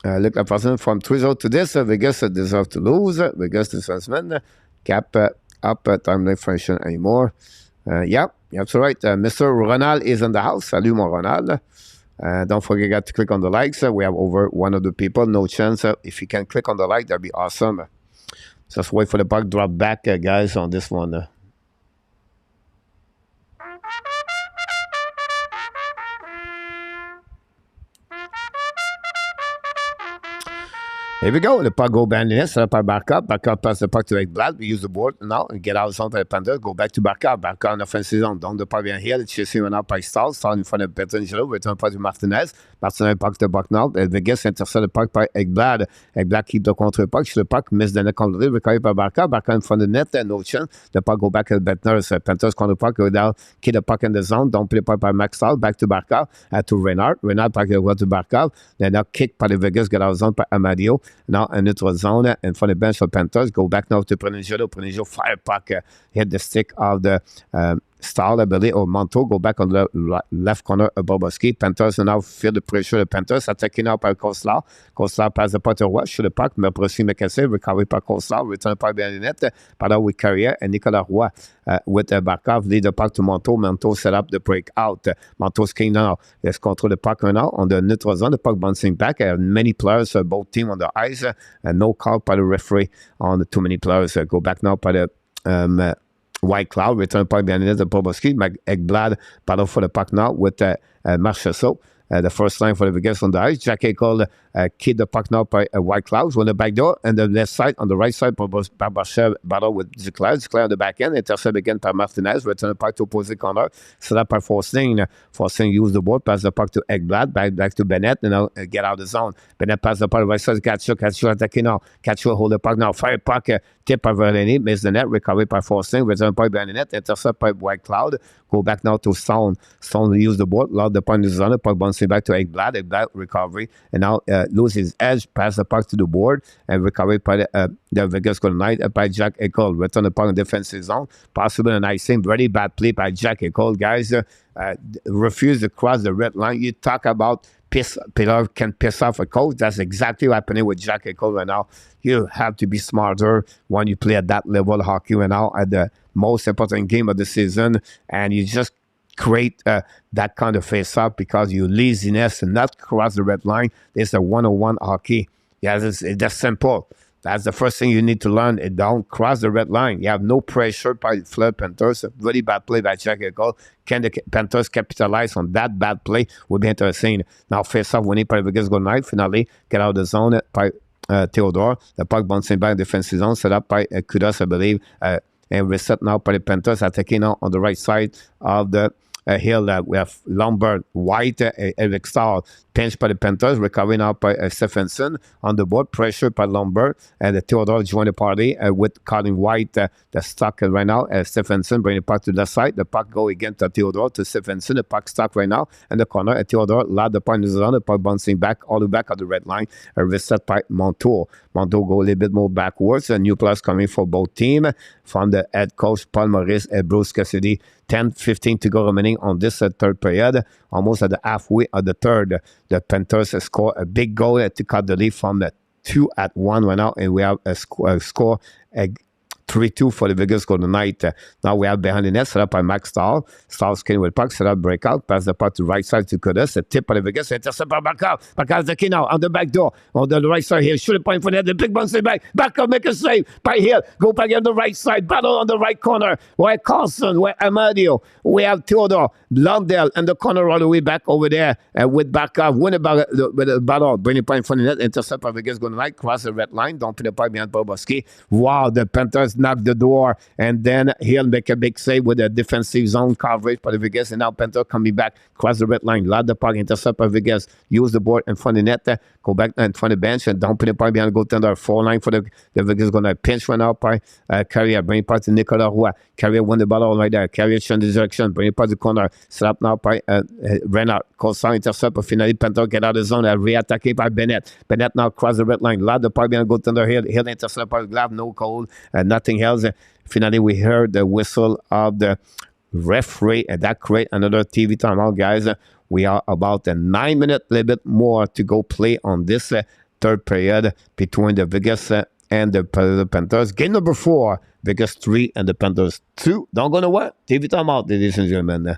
Look at person from 3-0 to this. Vegas deserve to lose. Vegas defenseman cap up time inflation anymore. Yeah, that's right. Mr. Ronald is in the house. Salut, mon Ronald. Don't forget to click on the likes. We have over 100 people. No chance. If you can click on the like, that'd be awesome. Just wait for the puck drop back, guys, on this one. Here we go. Le puck go behind the net. Set up by Barkov. Barkov pass the puck to Ekblad. We use the board now and get out of zone by the Panthers. Go back to Barkov. Barkov in offensive zone. Donc, the puck behind here. It's chasing now by Stahl. Stahl in front of Petrangelo. Return puck to Martinez. Martinez puck the puck now. Vegas intercept the puck by Ekblad. Ekblad keep the contre puck. The puck miss the net completely. Recovered by Barkov. Barkov in front of the net. No chance. The puck go back to the Panthers. Panthers contre puck. Go down. Keep the puck in the zone. Don't play the puck by Max Stahl. Back to Barkov. To Renard. Renard puck go to Barkov. Then now kick by the Vegas. Get out of zone by Amadio. Now a neutral zone in front of the bench for Panthers. Go back now to Prenigelo. Prenigelo fire puck. Hit the stick of the Stahl, I believe, or Monto. Go back on the left corner of Bobrovsky. Panthers now feel the pressure of the Panthers. Attacking now by Koslar. Koslar pass the puck to Roy. Shoot the puck. Mais Brossi McKessy. Recovery by Koslar. Return puck behind the net. Pendant with Carrier and Nicolas Roy with Barkov. Lead the puck to Monto. Monto set up the breakout. Monto's king now. Let's control the puck right now on the neutral zone. The puck bouncing back. Many players, both teams on the ice. No call by the referee on the too many players. Go back now by the White Cloud. Return puck behind the net. Bobrovsky. Ekblad battle for the puck now with Marchessault. The first line for the Vegas on the ice. Jack Eichel keep the puck now by White Clouds on the back door. And the left side, on the right side, Barbachev battle with Duclair. Duclair on the back end. Intercept again by Martinez. Return the puck to opposite corner. Set up by Forsling. Forsling use the board. Pass the puck to Ekblad. Back to Bennett. And now get out of the zone. Bennett pass the puck to the right side. Katchuk attacking now. Katchuk hold the puck now. Fire puck. Tip by Verlaine. Miss the net. Recovery by Forsling. Return puck behind the net. Intercept by White Cloud. Go back now to Stone. Stone use the board. Loud the puck in the zone. The puck bouncing back to Ekblad. Ekblad recovery. And now lose his edge. Pass the puck to the board. And recovery by the Vegas Golden Knight by Jack Eichel. Return the puck in defensive zone. Possible an icing. Very bad play by Jack Eichel. Guys, refuse to cross the red line. You talk about player can piss off a coach. That's exactly what's happening with Jack Eichel right now. You have to be smarter when you play at that level of hockey right now at the most important game of the season, and you just create that kind of face-off because you laziness and not cross the red line. It's a one-on-one hockey. Yeah, that's simple. That's the first thing you need to learn. Don't cross the red line. You have no pressure by the Fleur Panthers. A really bad play by Jack Eichel. Can the Panthers capitalize on that bad play? Would be interesting. Now, face-off winning by Vegas Golden Knight. Finally, get out of the zone by Theodore. The puck bouncing back defensive zone. Set up by Kudos, I believe. And reset now by the Panthers. Attacking now on the right side of the hill. We have Lombard, White, Eric Stahl. Pinched by the Panthers, recovering out by Stephenson on the board, pressure by Lombard, and Theodore joined the party with Colin White, the stuck right now. Stephenson bring the puck to the side. The puck go again to Theodore, to Stephenson. The puck stuck right now in the corner. And Theodore loud the puck in the zone. The puck bouncing back all the way back on the red line. Reset by Montour. Montour go a little bit more backwards. A new plus coming for both teams from the head coach Paul Maurice and Bruce Cassidy. 10-15 to go remaining on this third period. Almost at the halfway of the third. The Panthers score a big goal to cut the lead from 2-1 right now, and we have a score 3-2 for the Vegas Golden Knight. Now we have behind the net, set up by Max Stahl. Stahl skin with puck, set up breakout, pass the puck to the right side to Kudos. A tip by the Vegas, intercept by Barkov. Barkov's the key now on the back door. On the right side here, shoot a point for net, the big bounce back. Barkov make a save by here. Go back on the right side, battle on the right corner. Where Carlson, where Amadio. We have Theodore, Blondell, and the corner all the way back over there with Barkov. Win the battle, bring the point for the net, intercept by Vegas Golden Knight, cross the red line, don't put the puck behind Bobrovsky. Wow, the Panthers knock the door, and then he'll make a big save with a defensive zone coverage by the Vegas, and now Panther coming back, cross the red line, loud the puck, intercept by Vegas, use the board in front of the net, go back in front of the bench, and don't put the puck behind the goaltender. 4-line for the Vegas, going to pinch one out by Carrier, bring it puck to Nicolas Roy. Carrier won the ball right there. Carrier change the direction, bring it puck to the corner, set up now by Renard. Coulson intercept, but finally Panther get out of the zone, re-attacked by Bennett. Bennett now cross the red line, loud the puck behind the goaltender. He'll intercept by Glav, no goal, nothing else. Finally, we heard the whistle of the referee, and that create another TV timeout, guys. We are about a 9 minute, little bit more to go play on this third period between the Vegas and the Panthers. Game number 4, Vegas 3 and the Panthers 2. Don't go nowhere. TV time out, ladies and gentlemen.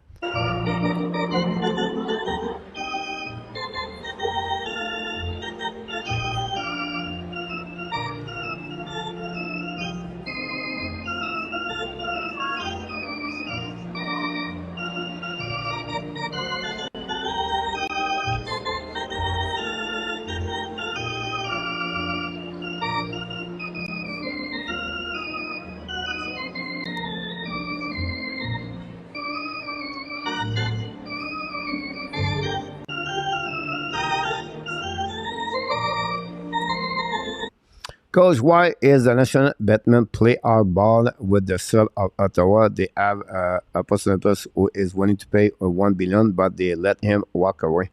Coach, why is the National Batman play our ball with the cell of Ottawa? They have a person who is willing to pay $1 billion, but they let him walk away.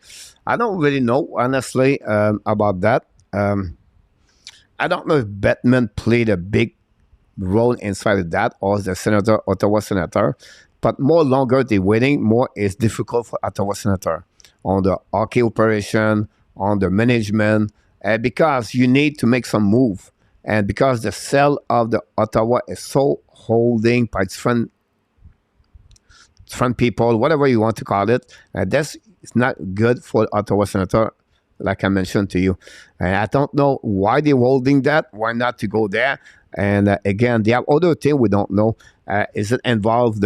I don't really know, honestly, about that. I don't know if Batman played a big role inside of that, or the senator, Ottawa senator. But more longer they're waiting, more it's difficult for Ottawa senator on the hockey operation, on the management, because you need to make some move. And because the cell of the Ottawa is so holding by its front people, whatever you want to call it, that's it's not good for Ottawa senator, like I mentioned to you. And I don't know why they're holding that, why not to go there. And again, they have other thing we don't know. Is it involved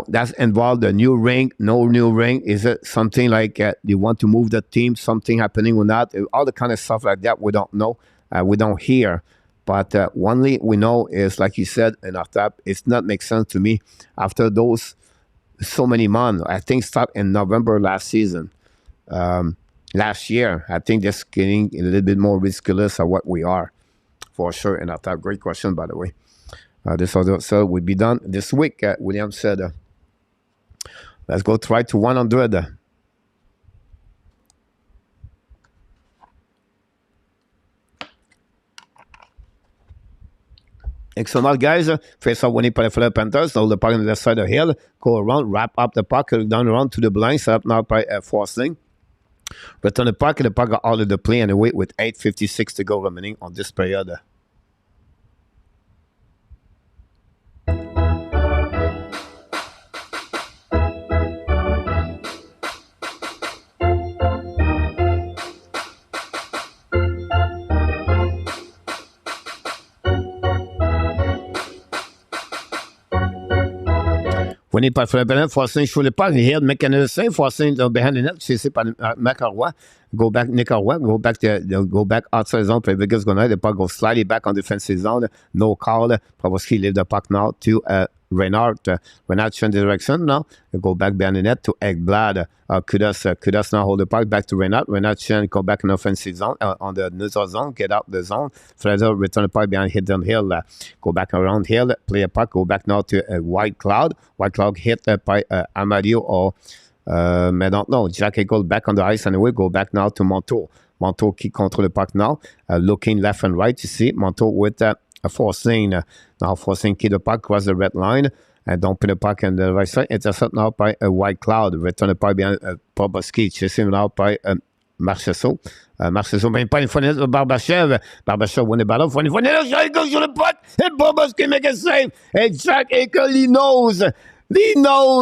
that's involved a new ring, no new ring? Is it something like you want to move the team, something happening or not? All the kind of stuff like that, we don't know. We don't hear. But one thing we know is, like you said, in our tap, it's not make sense to me after those so many months. I think start in November last season. Last year, I think that's getting a little bit more ridiculous of what we are, for sure, in our tap. Great question, by the way. This other cell will be done this week. William said, let's go try to 100. Excellent, guys. Face off winning by the Panthers. Hold the puck on the left side of the hill. Go around, wrap up the puck, down around to the blind. Set up now by forcing. Return the puck got all of the play and away with 8:56 to go remaining on this period. Winning par Fleur forcing sur le puck. Here, McKenna forcing behind the net. Chasé par McElroy. Go back, Nick Elroy. Go back outside zone. Play Vegas going the puck go slightly back on defensive zone. No call. Probably leave the puck now to Reinhardt. Reinhardt change direction now. Go back behind the net to Ekblad. Kudos now hold the puck back to Reinhardt. Reinhardt change go back in offensive zone on the neutral zone. Get out the zone. Fraser return the puck behind hidden hill. Go back around hill. Play a puck. Go back now to White Cloud. White Cloud hit by Amadio or I don't know. Jack Eichel back on the ice anyway. Go back now to Montour. Montour qui control the puck now. Looking left and right. You see Montour with forcing. Now forcing keep the puck across the red line. And don't put the puck on the right side. Intercept now by White Cloud. Return the puck behind Poboski. Chasing now by Marchessault. Marchessault, même pas une fois net, Barbachev. Barbachev win the battle. Une fois net, Jack goes sur le puck. And Poboski make a save. And Jack Eichel, he knows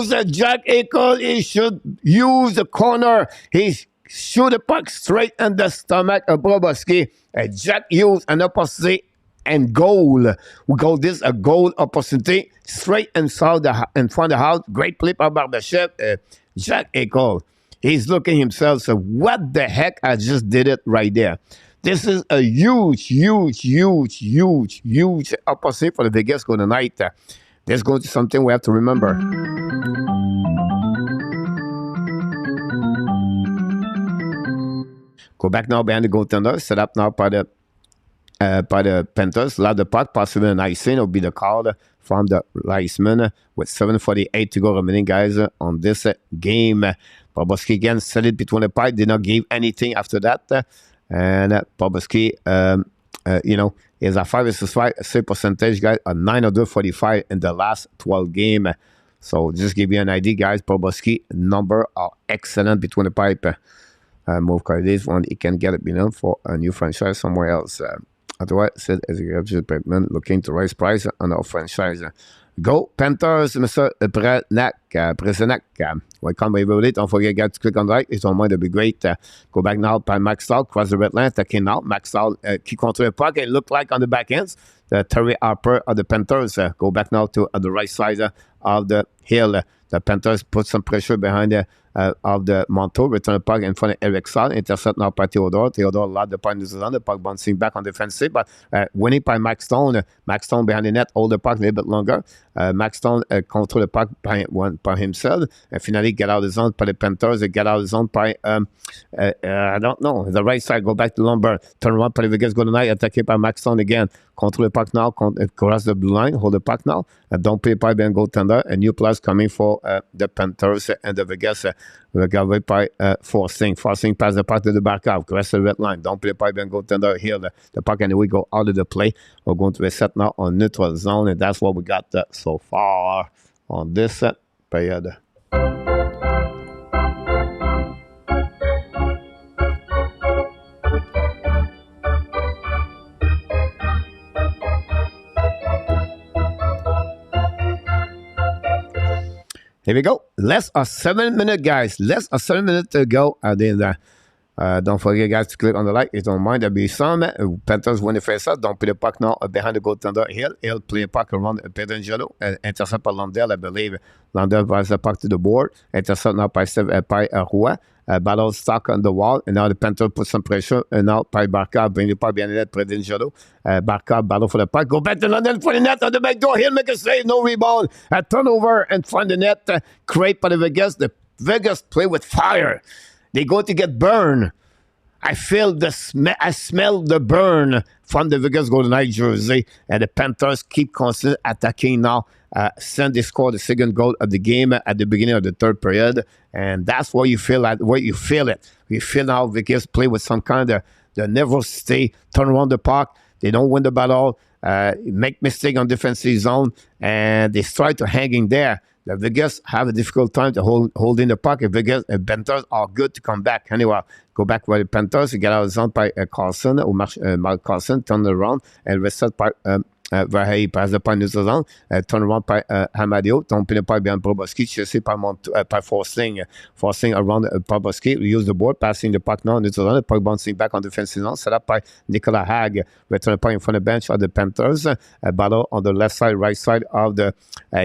that Jack Eichel, he should use the corner. He shoot the puck straight in the stomach of Poboski. And Jack used an opportunity and goal. We call this a goal opportunity straight inside in front of the house. Great play by Barbachev. Jack Eichel, he's looking himself, so what the heck? I just did it right there. This is a huge opportunity for the Vegas Golden Knight. There's going to be something we have to remember. Go back now behind the goaltender. Set up now by the Panthers. Allow the puck, possibly an icing. It'll be the call from the Reisman with 7:48 to go remaining, guys, on this game. Poboski again set it between the pipe. Did not give anything after that. And Poboski, is a 5-5 save percentage, guys, a 945 in the last 12 games. So just give you an idea, guys. Poboski number are excellent between the pipe. move Cardis when he can get it beyond for a new franchise somewhere else. Otherwise, said executive department looking to raise price on our franchise. Go Panthers, Mr. Presenak. Welcome everybody. Don't forget, guys, to click on the like. It's on mind to be great. Go back now by Max Stahl, cross the red line, attacking now. Max Stahl, qui contre le puck. It looked like on the back ends. Terry Harper of the Panthers. Go back now to the right side of the hill. The Panthers put some pressure behind of the Monteau, return the puck in front of Eric Saul, intercept now by Theodore. Theodore allowed the puck in the puck bouncing back on defensive, but winning by Max Stone. Max Stone behind the net, hold the puck a little bit longer. Max Stone control the puck by himself, and finally get out of the zone by the Panthers, get out of the zone by, I don't know, the right side, go back to Lumber, turn around, by the Vegas, go tonight, attacked by Max Stone again, control the puck now, cross the blue line, hold the puck now, don't play by Ben goaltender, a new plus coming for the Panthers and the Vegas. Regarded by Forcing past the puck to the back out, cross the red line, don't play by Ben goaltender here, the puck and we go out of the play. We're going to reset now on neutral zone, and that's what we got so far on this period. Here we go. Less than 7 minutes, guys. Less than 7 minutes to go. Don't forget, guys, to click on the like. If you don't mind, there'll be some. Panthers win the face up. Don't play the puck now behind the goaltender. He'll play a puck around Pedangelo. Intercept by Landell, I believe. Landell drives the puck to the board. Intercept now by Roy. Battle stuck on the wall, and now the Panthers put some pressure, and now by Barca, bring the puck behind the net, Pedangelo. Barca battle for the puck. Go back to London for the net on the back door. He'll make a save, no rebound. A turnover in front of the net. Create by the Vegas. The Vegas play with fire. They go to get burned. I feel I smell the burn from the Vegas Golden Knights jersey, and the Panthers keep constantly attacking now. They scored the second goal of the game at the beginning of the third period, and that's what you feel it. You feel now Vegas play with some kind of the nervosity, turn around the puck. They don't win the battle, make mistake on defensive zone, and they try to hang in there. The Vegas have a difficult time to holding the puck. Vegas and Panthers are good to come back. Anyway, go back by the Panthers. You get out of the zone by Carlson, or Mark Carlson, turn around and reset by Verhey, pass the puck in the zone, turn around by Hamadio, don't pin the puck behind Proboski, chasé by Forcing around Proboski, use the board, passing the puck now in the zone, the puck bouncing back on the defensive zone, set up by Nicola Hag, return the puck in front of the bench of the Panthers, battle on the left side, right side of the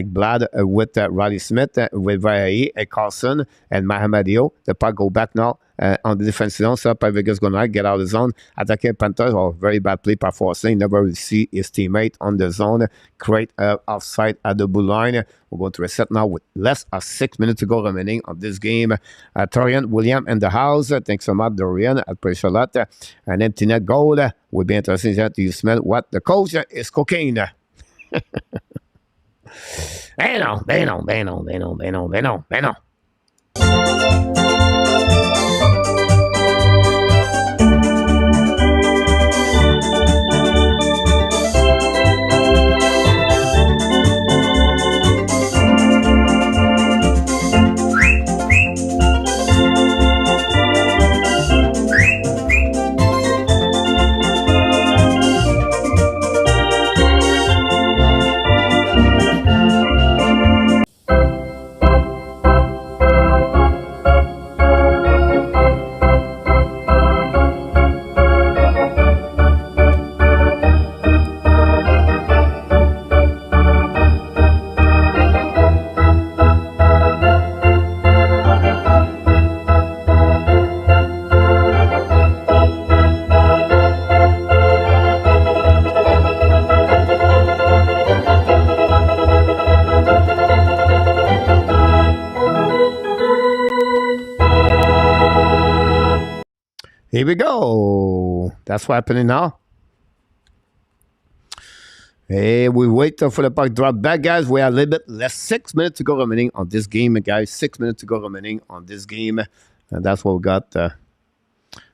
Blad with Riley Smith, with Verhey, Carlson, and Mahamadio. The puck go back now on the defensive zone, set up by Vegas Gunnar, get out of the zone, attacking Panthers, very bad play by Forcing, never really see his teammate on the zone, create offside at the blue line. We're going to reset now with less than 6 minutes to go remaining on this game. Torian William in the house, thanks so much, Dorian, I appreciate a lot. An empty net goal, would be interesting to you smell what the coach is cooking. Beno. Here we go. That's what's happening now. Hey, we wait for the puck drop back, guys. We are a little bit less. 6 minutes to go remaining on this game, guys. 6 minutes to go remaining on this game. And that's what we got.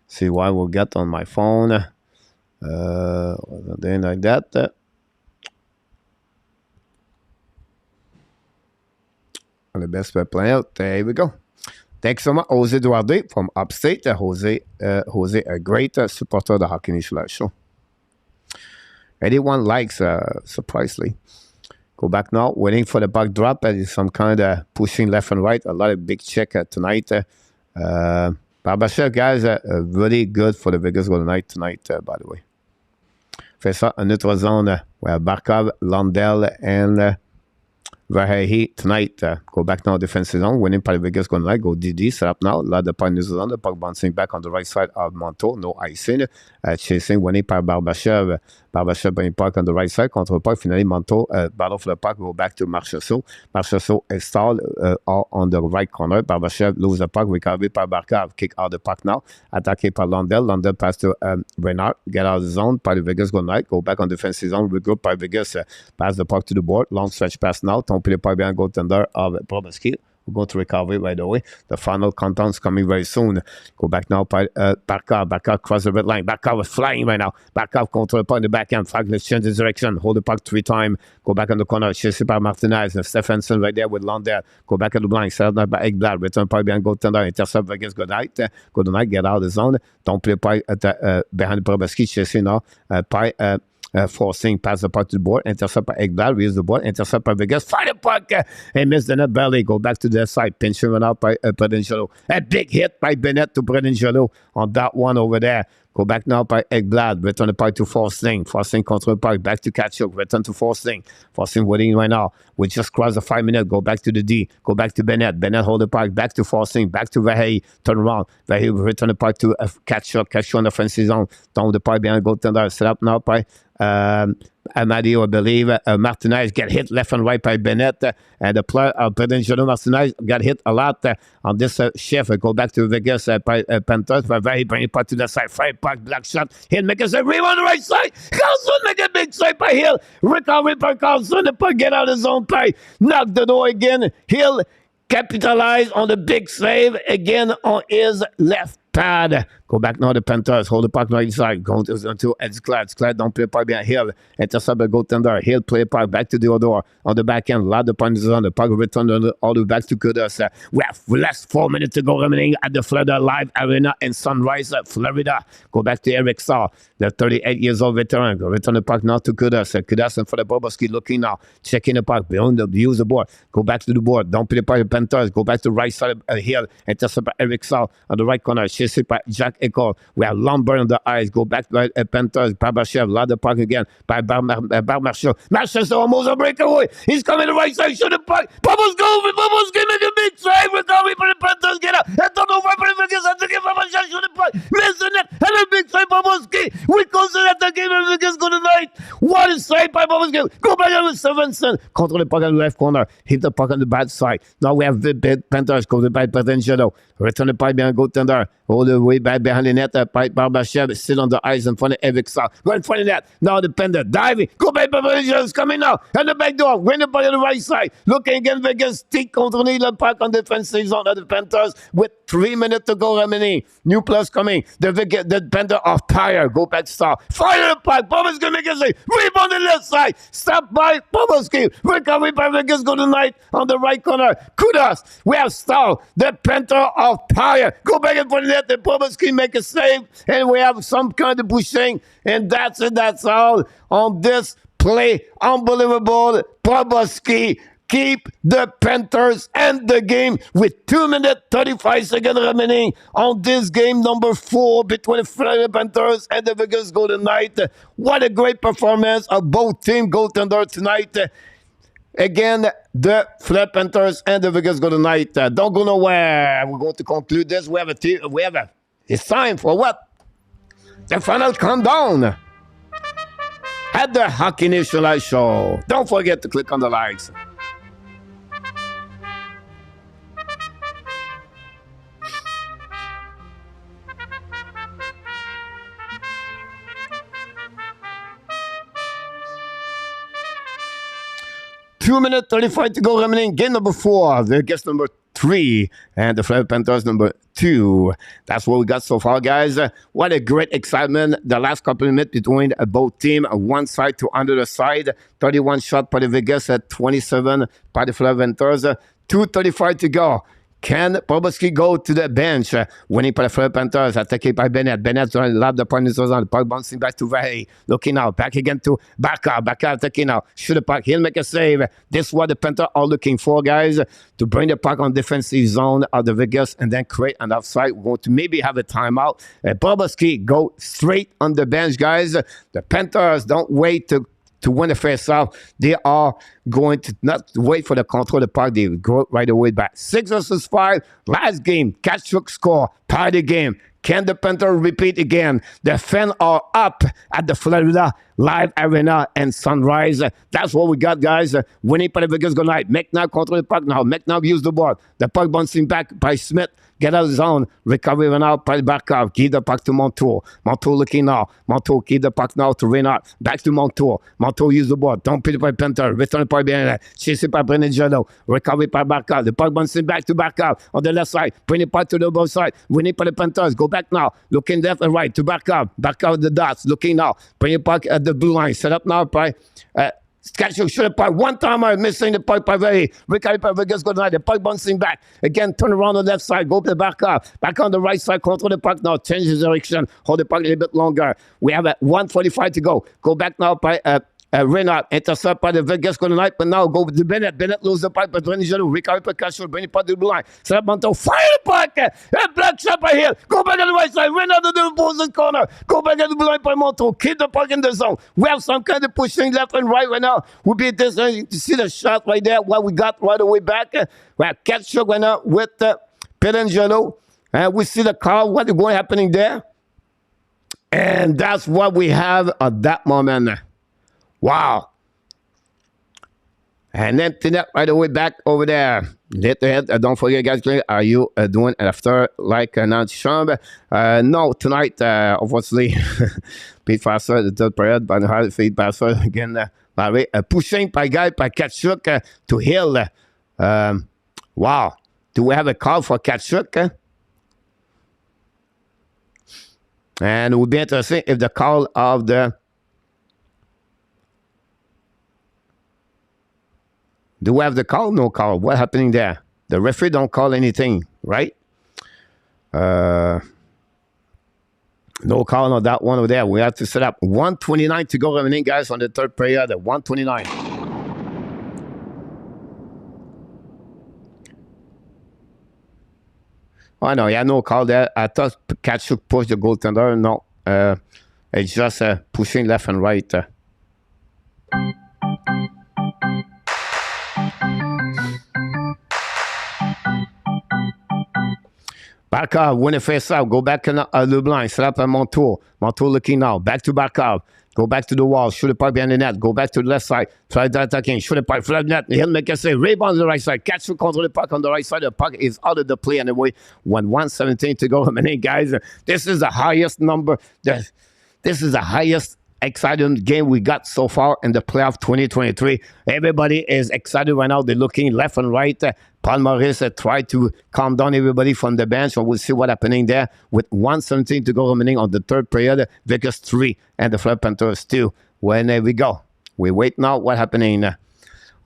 See why we'll get on my phone. Something like that. The best way playing out. There we go. Thanks so much, Jose Duarte from upstate. Jose, a great supporter of the Hockey Nation Live Show. 81 likes, surprisingly. Go back now, waiting for the puck drop. Some kind of pushing left and right. A lot of big check tonight. Barbashev, guys, really good for the Vegas Golden Knight tonight, by the way. Fait ça, une autre zone where Barkov, Lundell, and Verhey tonight. Go back now, defensive zone, winning by the Vegas Golden Knight. Go DD, set up now. Lot of New Zealand, the puck bouncing back on the right side of Monto. No icing. Chasing, winning by Barbashev. Barbashev bringing puck on the right side. Contre puck, finally, Monto, battle for the puck. Go back to Marchessault. Marchessault installed all on the right corner. Barbashev lose the puck. Recovered by Barkov. Kick out the puck now. Attacké by Lundell. Lundell pass to Bernard. Get out of the zone by the Vegas Golden Knight. Go back on defensive zone. Regroup by Vegas. Pass the puck to the board. Long stretch pass now. Don't play by behind goaltender of Proboski. We're going to recover right away. The final countdown's coming very soon. Go back now by Barkov. Barkov cross the red line. Barkov is flying right now. Barkov control the puck in the backhand. Fuck, let's change the direction. Hold the puck 3 times. Go back on the corner. Chased by Martinez. Stephenson right there with Lundell. Go back at the blind. Set up by Ekblad. Return puck behind goaltender. Intercept against Goodnight. Goodnight get out of the zone. Don't play puck behind Proboski. Chasing now by forcing pass the puck to the board, intercept by Ekblad, reads the board, intercept by Vegas, fire the puck, and miss the net belly, go back to the side, pinch run out by Predangelo. A big hit by Bennett to Predangelo on that one over there. Go back now by Ekblad, return the puck to Forsling. Forsling control the puck, back to Kachuk, return to Forsling. Forsling waiting right now. We just crossed the 5 minutes, go back to the D, go back to Bennett. Bennett hold the puck, back to Forsling, back to Verhey, turn around. Verhey return the puck to Kachuk. Kachuk on the offensive zone, down the puck behind goaltender, set up now by Amadio, I believe. Martinez get hit left and right by Bennett. And the player of Predangelo Martinez got hit a lot on this shift. Go back to Vegas by Panthers. Very bring it puck to the side. Fire puck, black shot. Hill make a save. Rebound on the right side. Carlson make a big save by Hill. Recovery by Carlson. The puck get out of his own play. Knock the door again. Hill capitalize on the big save again on his left pad. Go back now to Panthers. Hold the puck right side. Go to Edgeclad. Edgeclad don't play puck behind Hill. Intercept the goaltender. Hill play puck back to Theodore. On the back end. Lot of punches on the puck. Return all the way back to Kudos. We have less 4 minutes to go remaining at the Florida Live Arena in Sunrise, Florida. Go back to Eric Saw, the 38 years old veteran. Go return the puck now to Kudos. Kudos and for the Boboski looking now. Checking the puck. Beyond the use the board. Go back to the board. Don't play puck Panthers. Go back to right side of Hill. Intercept by Eric Saw on the right corner. Chased by Jack Ecole. We have lumber on the eyes. Go back to Panthers. Barbashev. Lot of puck again by Marshall. Marshall almost a breakaway. He's coming to the right side. Shoot the puck. Bubbles go. Bubbles give me a big save. Recovery for the Panthers. Get out. And turn over for the Vegas. And to give Barbashev. Shoot the puck. Miss the net. And a big save. Boboski. We consider that the game of Vegas go tonight. What a save by Boboski. Go back on with Stevenson. Control the puck on the left corner. Hit the puck on the bad side. Now we have the Panthers. Go to the bad Predangelo. Return the puck behind goaltender. All the way back behind the net. Barbashev still on the ice in front of Evic Saw. Go in front of that. Now the Pender diving. Go back. Barbashev is coming now. And the back door. Win the ball on the right side. Looking again. Vegas. Take control the puck on the defensive zone of the Panthers with 3 minutes to go remaining. New plus coming. The Pender of fire. Go back Star. Fire the puck. Boboski going to make a save. Rebound on the left side. Stop by Boboski. Recovery by Vegas Golden Knight on the right corner. Kudos. We have Star. The Panther of fire. Go back in front of that. The Boboski make a save. And we have some kind of pushing. And that's it. That's all on this play. Unbelievable. Boboski keep the Panthers and the game with 2 minutes 35 seconds remaining on this game number 4 between the Florida Panthers and the Vegas Golden Knight. What a great performance of both team goaltender tonight. Again, the Florida Panthers and the Vegas Golden Knight. Don't go nowhere. We're going to conclude this. It's time for what? The final countdown at the Hockey Nation Live Show. Don't forget to click on the likes. Two minutes 35 to go remaining. Game number 4. Vegas number 3. And the Florida Panthers number 2. That's what we got so far, guys. What a great excitement. The last couple of minutes between both teams. One side to another side. 31 shot by the Vegas at 27 by the Florida Panthers. 2:35 to go. Can Boboski go to the bench? Winning for the Florida Panthers. Attacked by Bennett. Bennett's going to love the point. On the puck bouncing back to Vahe. Looking out. Back again to Baka. Baka attacking now. Shoot the puck. He'll make a save. This is what the Panthers are looking for, guys. To bring the puck on defensive zone of the Vegas and then create an offside. We're going to maybe have a timeout. Boboski go straight on the bench, guys. The Panthers don't wait to win the face-off. They are going to not wait for the control of the puck. They go right away back. 6 versus 5. Last game. Tkachuk score. Tie the game. Can the Panthers repeat again? The fans are up at the Florida Live Arena and Sunrise. That's what we got, guys. Winning for the Vegas good night. McNabb control the puck now. McNabb use the board. The puck bouncing back by Smith. Get out of the zone. Recovery run out by Barkov. Give the puck to Montour. Montour looking now. Montour give the puck now to Reynard. Back to Montour. Montour use the board. Don't put it by Panther. Return by behind. Chased by Brennan Jello. Recovery by Barkov. The puck bouncing back to Barkov on the left side. Bring it back to the both side. Winning for the Panthers. Go back now. Looking left and right to Barkov. Barkov the dots. Looking now. Bring it back at the blue line. Set up now by Tkachuk should have puck. One time missing the puck by Vahe. Recovery by Vegas good night. The puck bouncing back. Again, turn around on the left side. Go to the back up. Back on the right side. Control the puck now. Change his direction. Hold the puck a little bit longer. We have 1:45 to go. Go back now by Reynard. Intercept by the Vegas good night. But now go to Bennett. Bennett lose the puck. But Brennan Jello. Recovery by Tkachuk. Bring the puck to the blue line. Set up Montour. Fire the puck. Black shot by here. Go back on the right side. Reynard to the opposite corner. Go back on the blue line by Montour. Keep the puck in the zone. We have some kind of pushing left and right now. We'll be this. You see the shot right there. What we got right away back. We have Tkachuk right now with Pelangelo. And we see the car. What is going happening there? And that's what we have at that moment. Wow. And then Tinet right away back over there. Later, don't forget, guys, are you doing after like an antichambre? No, tonight, obviously, Pete Faster, the third period, but hard feed passer again. Pushing by guy, by Tkachuk to Hill. Wow. Do we have a call for Tkachuk? And it would be interesting if the call of the do we have the call? No call. What happening there? The referee don't call anything, right? No call on that one over there. We have to set up 1:29 to go remaining, guys, on the third period. 1:29. Oh, no, yeah, no call there. I thought Tkachuk pushed the goaltender. No, it's just pushing left and right. Barkov, win a face out. Go back to the blind. Set up a Montour. Montour looking now. Back to Barkov. Go back to the wall. Shoot the puck behind the net. Go back to the left side. Try to attacking. Shoot the puck. Flood net. He'll make a save. Rebound on the right side. Catch to control the puck on the right side. The puck is out of the play anyway. 1:17 to go. I mean, guys, this is the highest number. This is the highest exciting game we got so far in the playoff 2023. Everybody is excited right now. They're looking left and right. Paul Maurice tried to calm down everybody from the bench, and we'll see what's happening there with 1:17 to go remaining on the third period. Vegas 3 and the Florida Panthers 2. When we go, we wait now. What's happening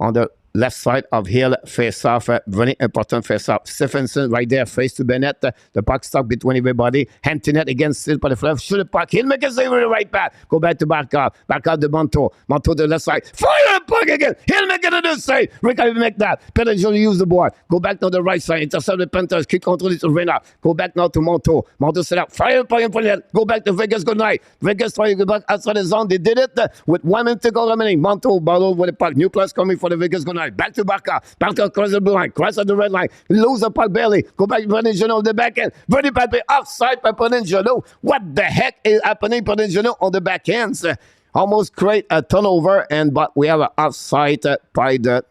on the left side of Hill, face-off, very important face-off. Stephenson right there, face to Bennett. The puck stuck between everybody. Hand-to-net against Still by the left. Shoot the puck. He'll make a save with the right back. Go back to Barkov. Barkov to Montour. Montour to the left side. Fire the puck again. He'll make another save. Rick, I will make that. Pelangelo use the board. Go back to the right side. Intercept the Panthers. Keep control to Reynard. Go back now to Montour. Montour set up. Fire the puck in front of that. Go back to Vegas. Good night. Vegas trying to go back outside the zone. They did it with 1 minute to go remaining. Montour battled with the puck. New plus coming for the Vegas. Good night. Back to Barkov. Barkov cross the blue line. Cross at the red line. Lose the puck barely. Go back to Pelangelo on the back end. Very badly offside by Pelangelo. What the heck is happening? Pelangelo on the back ends. Almost create a turnover, but we have an offside by the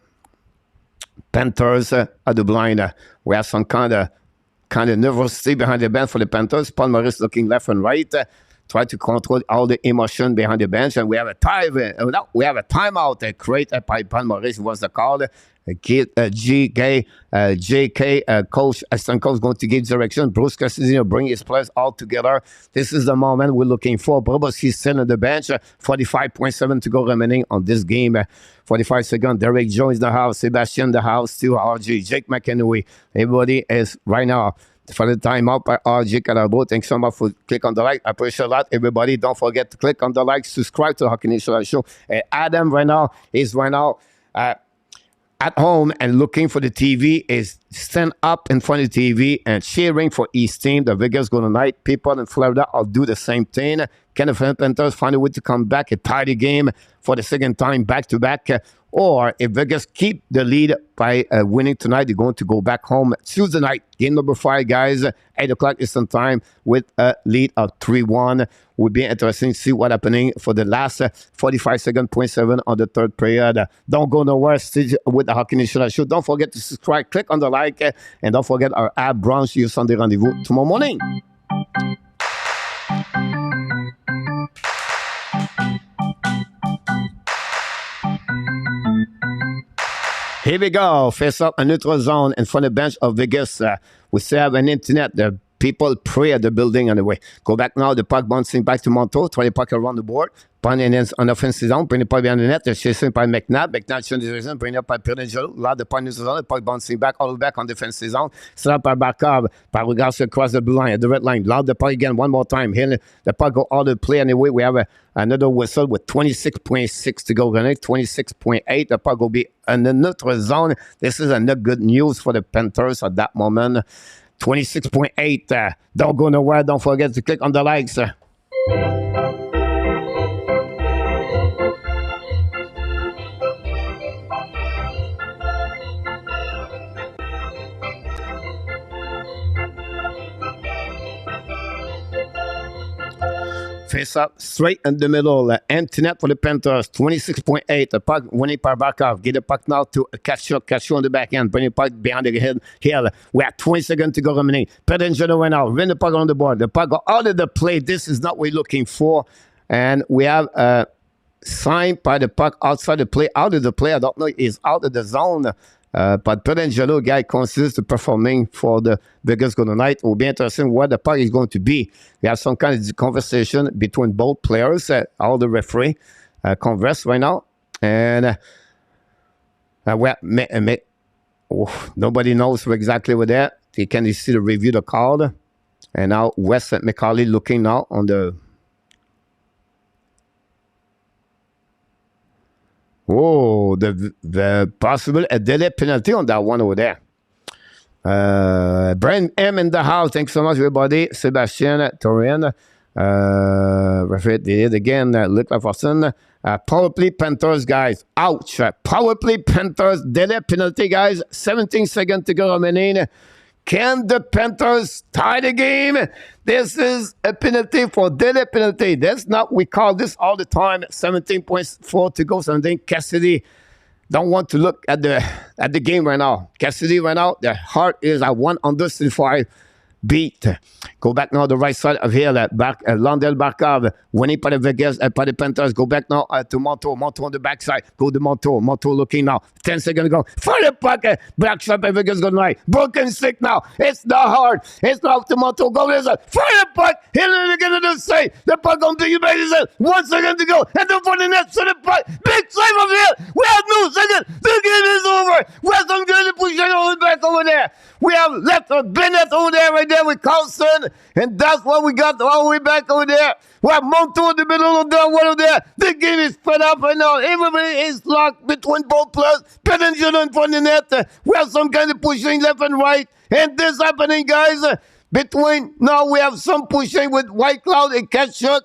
Panthers at the blind. We have some kind of nervousity behind the bench for the Panthers. Paul Maurice looking left and right. Try to control all the emotion behind the bench, and we have a time. We have a timeout created by Paul Maurice was the call, JK, coach, assistant coach going to give direction. Bruce Cassidy bring his players all together. This is the moment we're looking for. Boboski's still on the bench. 45.7 to go remaining on this game. 45 seconds. Derek Jones in the house. Sebastian in the house. Too. RG. Jake McEnroe. Everybody is right now for the timeout by RG Calabo. Thanks so much for click on the like. I appreciate that. Everybody, don't forget to click on the like, subscribe to the Hockey Nation Show. And Adam right now is at home and looking for the TV, is stand up in front of the TV and cheering for his team. The Vegas Golden Knights people in Florida will do the same thing. Can the Panthers find a way to come back, a tie the game for the second time back-to-back? Or if Vegas keep the lead by winning tonight, they're going to go back home Tuesday night. Game number 5, guys, 8 o'clock Eastern time with a lead of 3-1. Would be interesting to see what's happening for the last 45 seconds, 0.7 on the third period. Don't go nowhere. Stay with the Hockey Nation Show. Don't forget to subscribe, click on the like, and don't forget our app branch. You Sunday rendezvous tomorrow morning. Here we go. Face up a neutral zone in front of the bench of Vegas. We still have an internet. The people pray at the building anyway. Go back now. The puck bouncing back to Monto. Try the puck around the board. Panthers on offensive zone. Bring the puck behind the net. They're chasing by McNabb. McNabb showing the direction. Bring it up by Pirangelo. Là, the puck neutral zone. The puck bouncing back all the way back on defensive zone. Set up by Barkov. By regards across the blue line at the red line. Loud the puck again one more time. Here the puck go all the play anyway. We have another whistle with 26.6 to go. 26.8. The puck will be in the neutral zone. This is not good news for the Panthers at that moment. 26.8. Don't go nowhere. Don't forget to click on the likes. Face up straight in the middle. Empty net for the Panthers. 26.8. The puck winning by Barkov. Get the puck now to Kachuk. Kachuk on the back end. Bring the puck behind the head. Here. We have 20 seconds to go remaining. Pirangelo went out. Win the puck on the board. The puck go out of the play. This is not what we're looking for. And we have a sign by the puck outside the play. Out of the play. I don't know. He's out of the zone. But Pirangelo, guy, considers the performing for the Vegas Golden Knights. It will be interesting what the puck is going to be. We have some kind of conversation between both players. All the referee converse right now. And nobody knows exactly what that. You can see the review the card. And now Wes McCauley looking now on the... Oh, the possible a delay penalty on that one over there. Brian M in the house. Thanks so much, everybody. Sebastian Torin. Referee did it again. Luke Laforson. Power play Panthers, guys. Ouch. Power play Panthers. Delay penalty, guys. 17 seconds to go remaining. Can the Panthers tie the game? This is a penalty for delay penalty. That's not, we call this all the time. 17.4 to go. Something Cassidy don't want to look at the game right now. Cassidy right now, the heart is at 135 beat. Go back now the right side of here. Landel Barkov winning by the Vegas, by the Panthers. Go back now to Monto. Monto on the backside. Go to Monto. Monto looking now. 10 seconds to go. Fire the puck. Back shot by Vegas Golden Knights. Broken stick now. It's not hard. It's not to Monto. Go this side. Fire the puck. Hit it again to the save. The puck on the back. 1 second to go. And the for the net. So the puck. Big save over here. We have no second. The game is over. We have some good push all the back over there. We have left Bennett over there right there with Carlson. And that's what we got all the way back over there. We have Monto in the middle of that one over there. The game is spread up right now. Everybody is locked between both players. Pirangelo in front of the net. We have some kind of pushing left and right. And this happening, guys. Between now we have some pushing with White Cloud and Kachuk.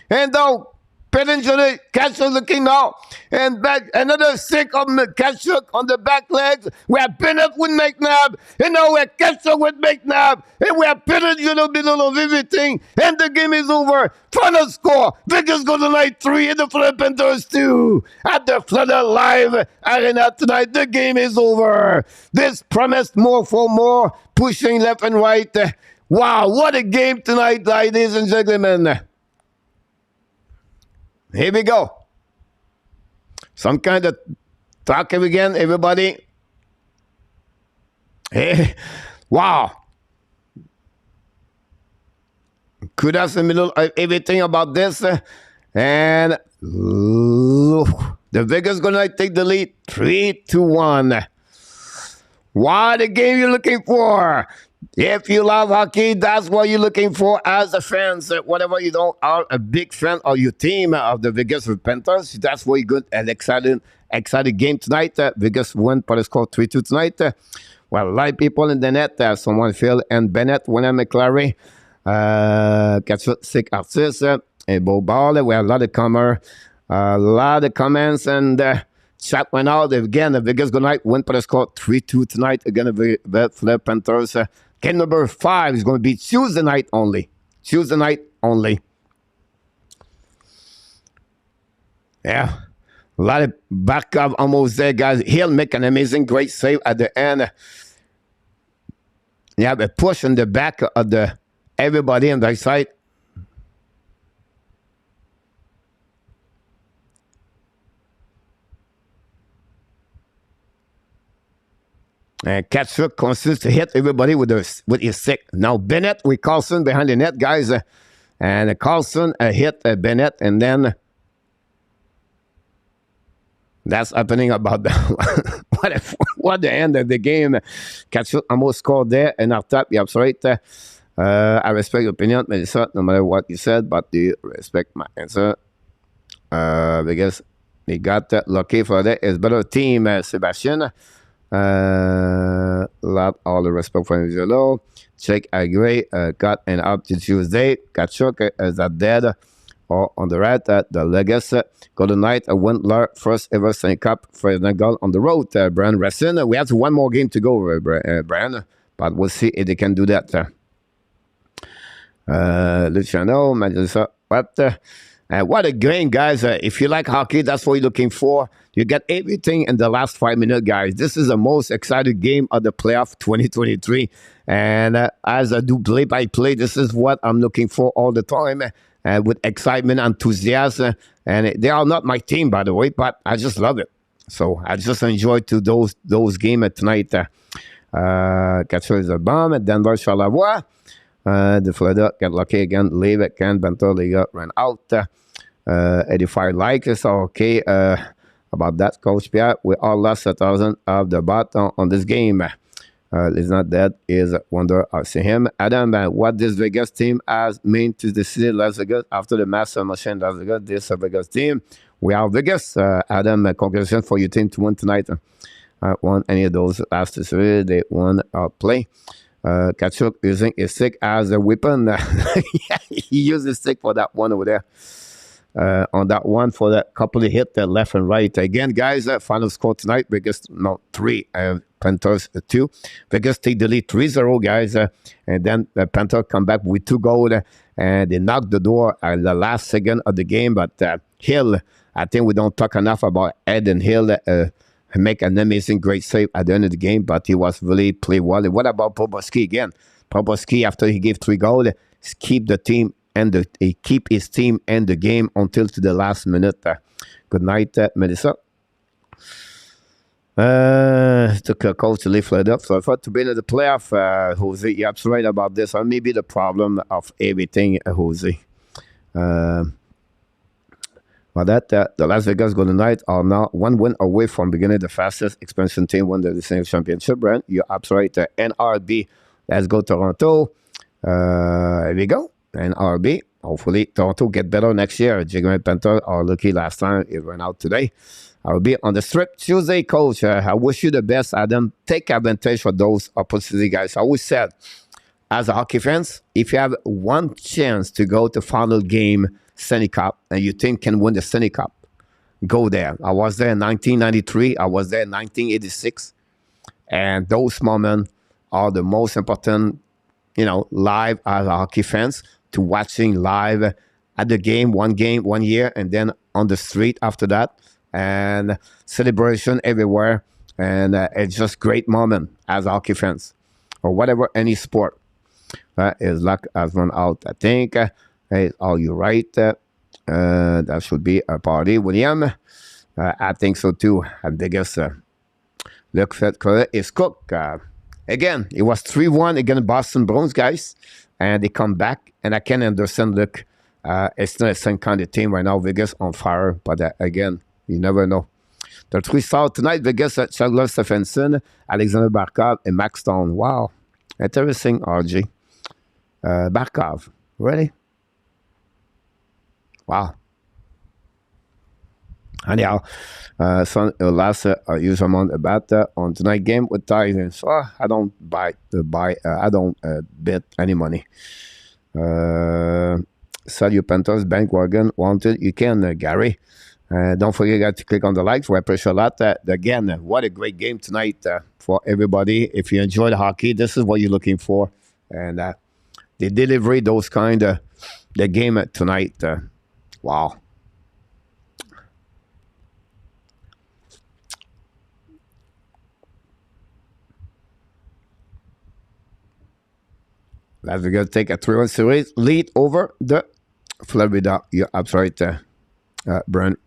And now Pirangelo, Kachuk looking now. And back another stick of Kachuk on the back legs. We have Bennett with McNabb. And now we have Kachuk with McNabb. And we have Pirangelo middle of everything. And the game is over. Final score. Vegas Golden Knights 3 and the Florida Panthers 2. At the Florida Live Arena tonight. The game is over. This promised more for more. Pushing left and right. Wow, what a game tonight, ladies and gentlemen. Here we go. Some kind of talk again, everybody. Hey, wow. Kudos in the middle of everything about this. And the Vegas gonna take the lead 3-1. What the game you're looking for? If you love hockey, that's what you're looking for as a fan. So whatever you don't are a big fan of your team of the Vegas Panthers, that's what you good and excited game tonight. Vegas won by the score 3-2 tonight. Well, a lot of people in the net. Someone Phil and Bennett, William McClary, sick artists, and Bo Ball. We have a lot of a lot of comments and. Chat went out again. The Vegas good night win by the score 3-2 tonight. Again, the Flip Panthers. Game number 5 is going to be Tuesday night only. Tuesday night only. Yeah. A lot of backup almost there, guys. He'll make an amazing, great save at the end. You have a push in the back of everybody on the side. And Katsuk continues to hit everybody with his stick. Now Bennett with Carlson behind the net, guys. And Carlson hit Bennett, and then that's happening about what the end of the game. Katsuk almost scored there, and our top, you're right. I respect your opinion, Melissa, no matter what you said, but do you respect my answer? Because we got lucky for that. It's better team, Sebastian. Lot all the respect for Angelo. Check agree. Got an up to Tuesday. Got shook as that dead. Or on the right, the Legacy. Golden Knight win their first ever Stanley Cup for the goal on the road. Brian Resson. We have one more game to go, Brian. But we'll see if they can do that. Luciano, Melissa. What a game, guys. If you like hockey, that's what you're looking for. You get everything in the last 5 minutes, guys. This is the most exciting game of the playoff 2023. And as I do play-by-play, this is what I'm looking for all the time with excitement, enthusiasm. And they are not my team, by the way, but I just love it. So I just enjoy to those games tonight. Catcher is a bomb at Denver, Charlevoix. The Florida get lucky again. Leave it. Can Bento Liga ran out. 85 likes. So okay. About that, Coach Pierre, we all lost 1,000 of the bot on this game. It's not dead. Is a wonder I see him. Adam, what this Vegas team has mean to the city Las Vegas after the massive machine Las Vegas? This Vegas team. We are Vegas. Adam, congratulations for your team to win tonight. Won any of those last three. They won our play. Kachuk using his stick as a weapon. Yeah, he used his stick for that one over there. On that one for that couple of hit left and right. Again, guys, final score tonight. Vegas, 3. Panthers 2. Vegas take the lead 3-0, guys. And then the Panthers come back with 2 goals. And they knock the door at the last second of the game. But Hill, I think we don't talk enough about Ed and Hill. Make an amazing, great save at the end of the game, but he was really play well. What about Poboski again? Poboski, after he gave 3 goals, keep the team and he keep his team and the game until to the last minute. Good night, Melissa. Took a coach to lift it up. So I thought to be in the playoff, Jose, you're absolutely right about this. Or maybe the problem of everything, Jose. But that the Las Vegas Golden Knights are now 1 win away from beginning the fastest expansion team won the National Championship. Brand, you're absolutely right. NRB, let's go Toronto. Here we go. NRB. Hopefully Toronto get better next year. Jigman Panthers are lucky last time it ran out today. I'll be on the strip Tuesday, Coach. I wish you the best, Adam. Take advantage of those opportunities, guys. I always said, as a hockey fans, if you have one chance to go to final game Stanley Cup and you think can win the Stanley Cup, go there. I was there in 1993. I was there in 1986. And those moments are the most important, live as a hockey fans to watching live at the game, one year, and then on the street after that. And celebration everywhere. And it's just great moment as a hockey fans or whatever, any sport. His luck has run out, I think. Hey, are you right? That should be a party, William. I think so too. I guess look at is cooked. Again, it was 3-1 against Boston Bruins, guys. And they come back. And I can understand, look, it's not the same kind of team right now. Vegas on fire. But again, you never know. The 3 stars tonight, Vegas, Chandler Stephenson, Alexander Barkov, and Max Stone. Wow. Interesting, RG. Barkov. Really? Wow. Anyhow, last use amount about on tonight game with Thailand. I don't I don't bet any money. Sell your Panthers, bandwagon, wanted. You can, Gary. Don't forget to click on the likes. We appreciate a lot. Again, what a great game tonight for everybody. If you enjoy the hockey, this is what you're looking for. And they deliver those kind of the game tonight. Wow. Las Vegas take a 3-1 series lead over the Florida. Yeah, that's right, Brent.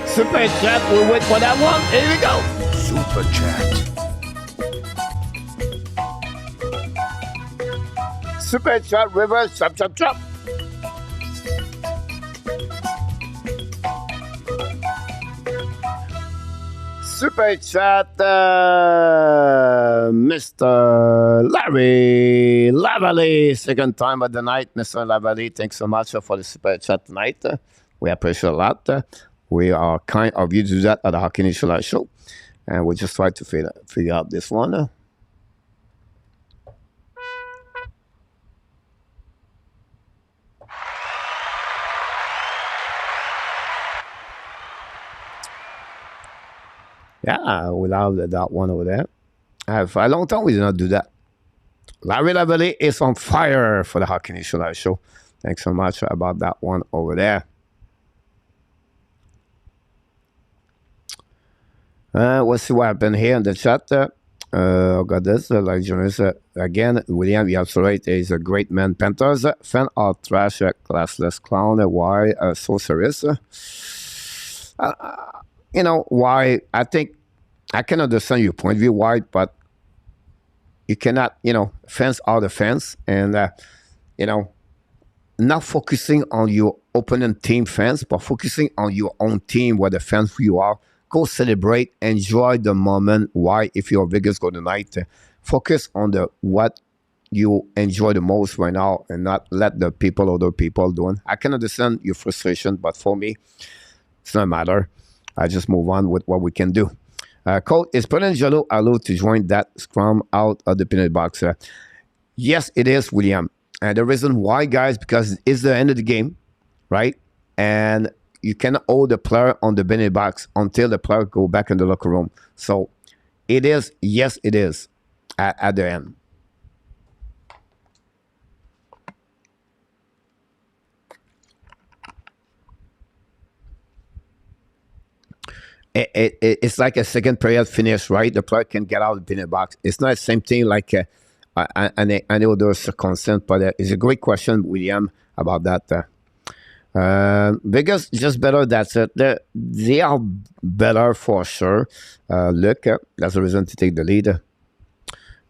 Super chat, we'll wait for that one. Here we go. Super chat. Super chat, reverse, chop. Super chat, Mr. Larry Lavalley, second time of the night. Mr. Lavalley, thanks so much for the super chat tonight. We appreciate a lot. We are kind of you to do that at the Hockey Nation Live show. And we'll just try to figure out this one. Yeah, we'll have that one over there. For a long time, we did not do that. Larry Lavalley is on fire for the Hockey Nation Live show. Thanks so much about that one over there. We'll see what happened here in the chat. Got this, like journalist again. William, you're absolutely right. He's a great man. Panthers fan are trash, classless clown. Why so serious? You know why? I think I can understand your point of view, why, but you cannot. You know, fans are the fans, and you know, not focusing on your opponent team fans, but focusing on your own team, where the fans who you are. Go celebrate, enjoy the moment. Why, if you're Vegas go tonight, focus on the what you enjoy the most right now, and not let the other people doing. I can understand your frustration, but for me, it's not a matter. I just move on with what we can do. Coach, is Penangelo allowed to join that scrum out of the penalty box? Yes, it is, William. And the reason why, guys, because it's the end of the game, right? And you cannot hold the player on the penalty box until the player go back in the locker room. So it is, yes, it is at the end. It's like a second period finish, right? The player can get out of the penalty box. It's not the same thing like I know there's circumstance, but it's a great question, William, about that. Vegas just better. That's it. They are better for sure. Look, that's a reason to take the lead.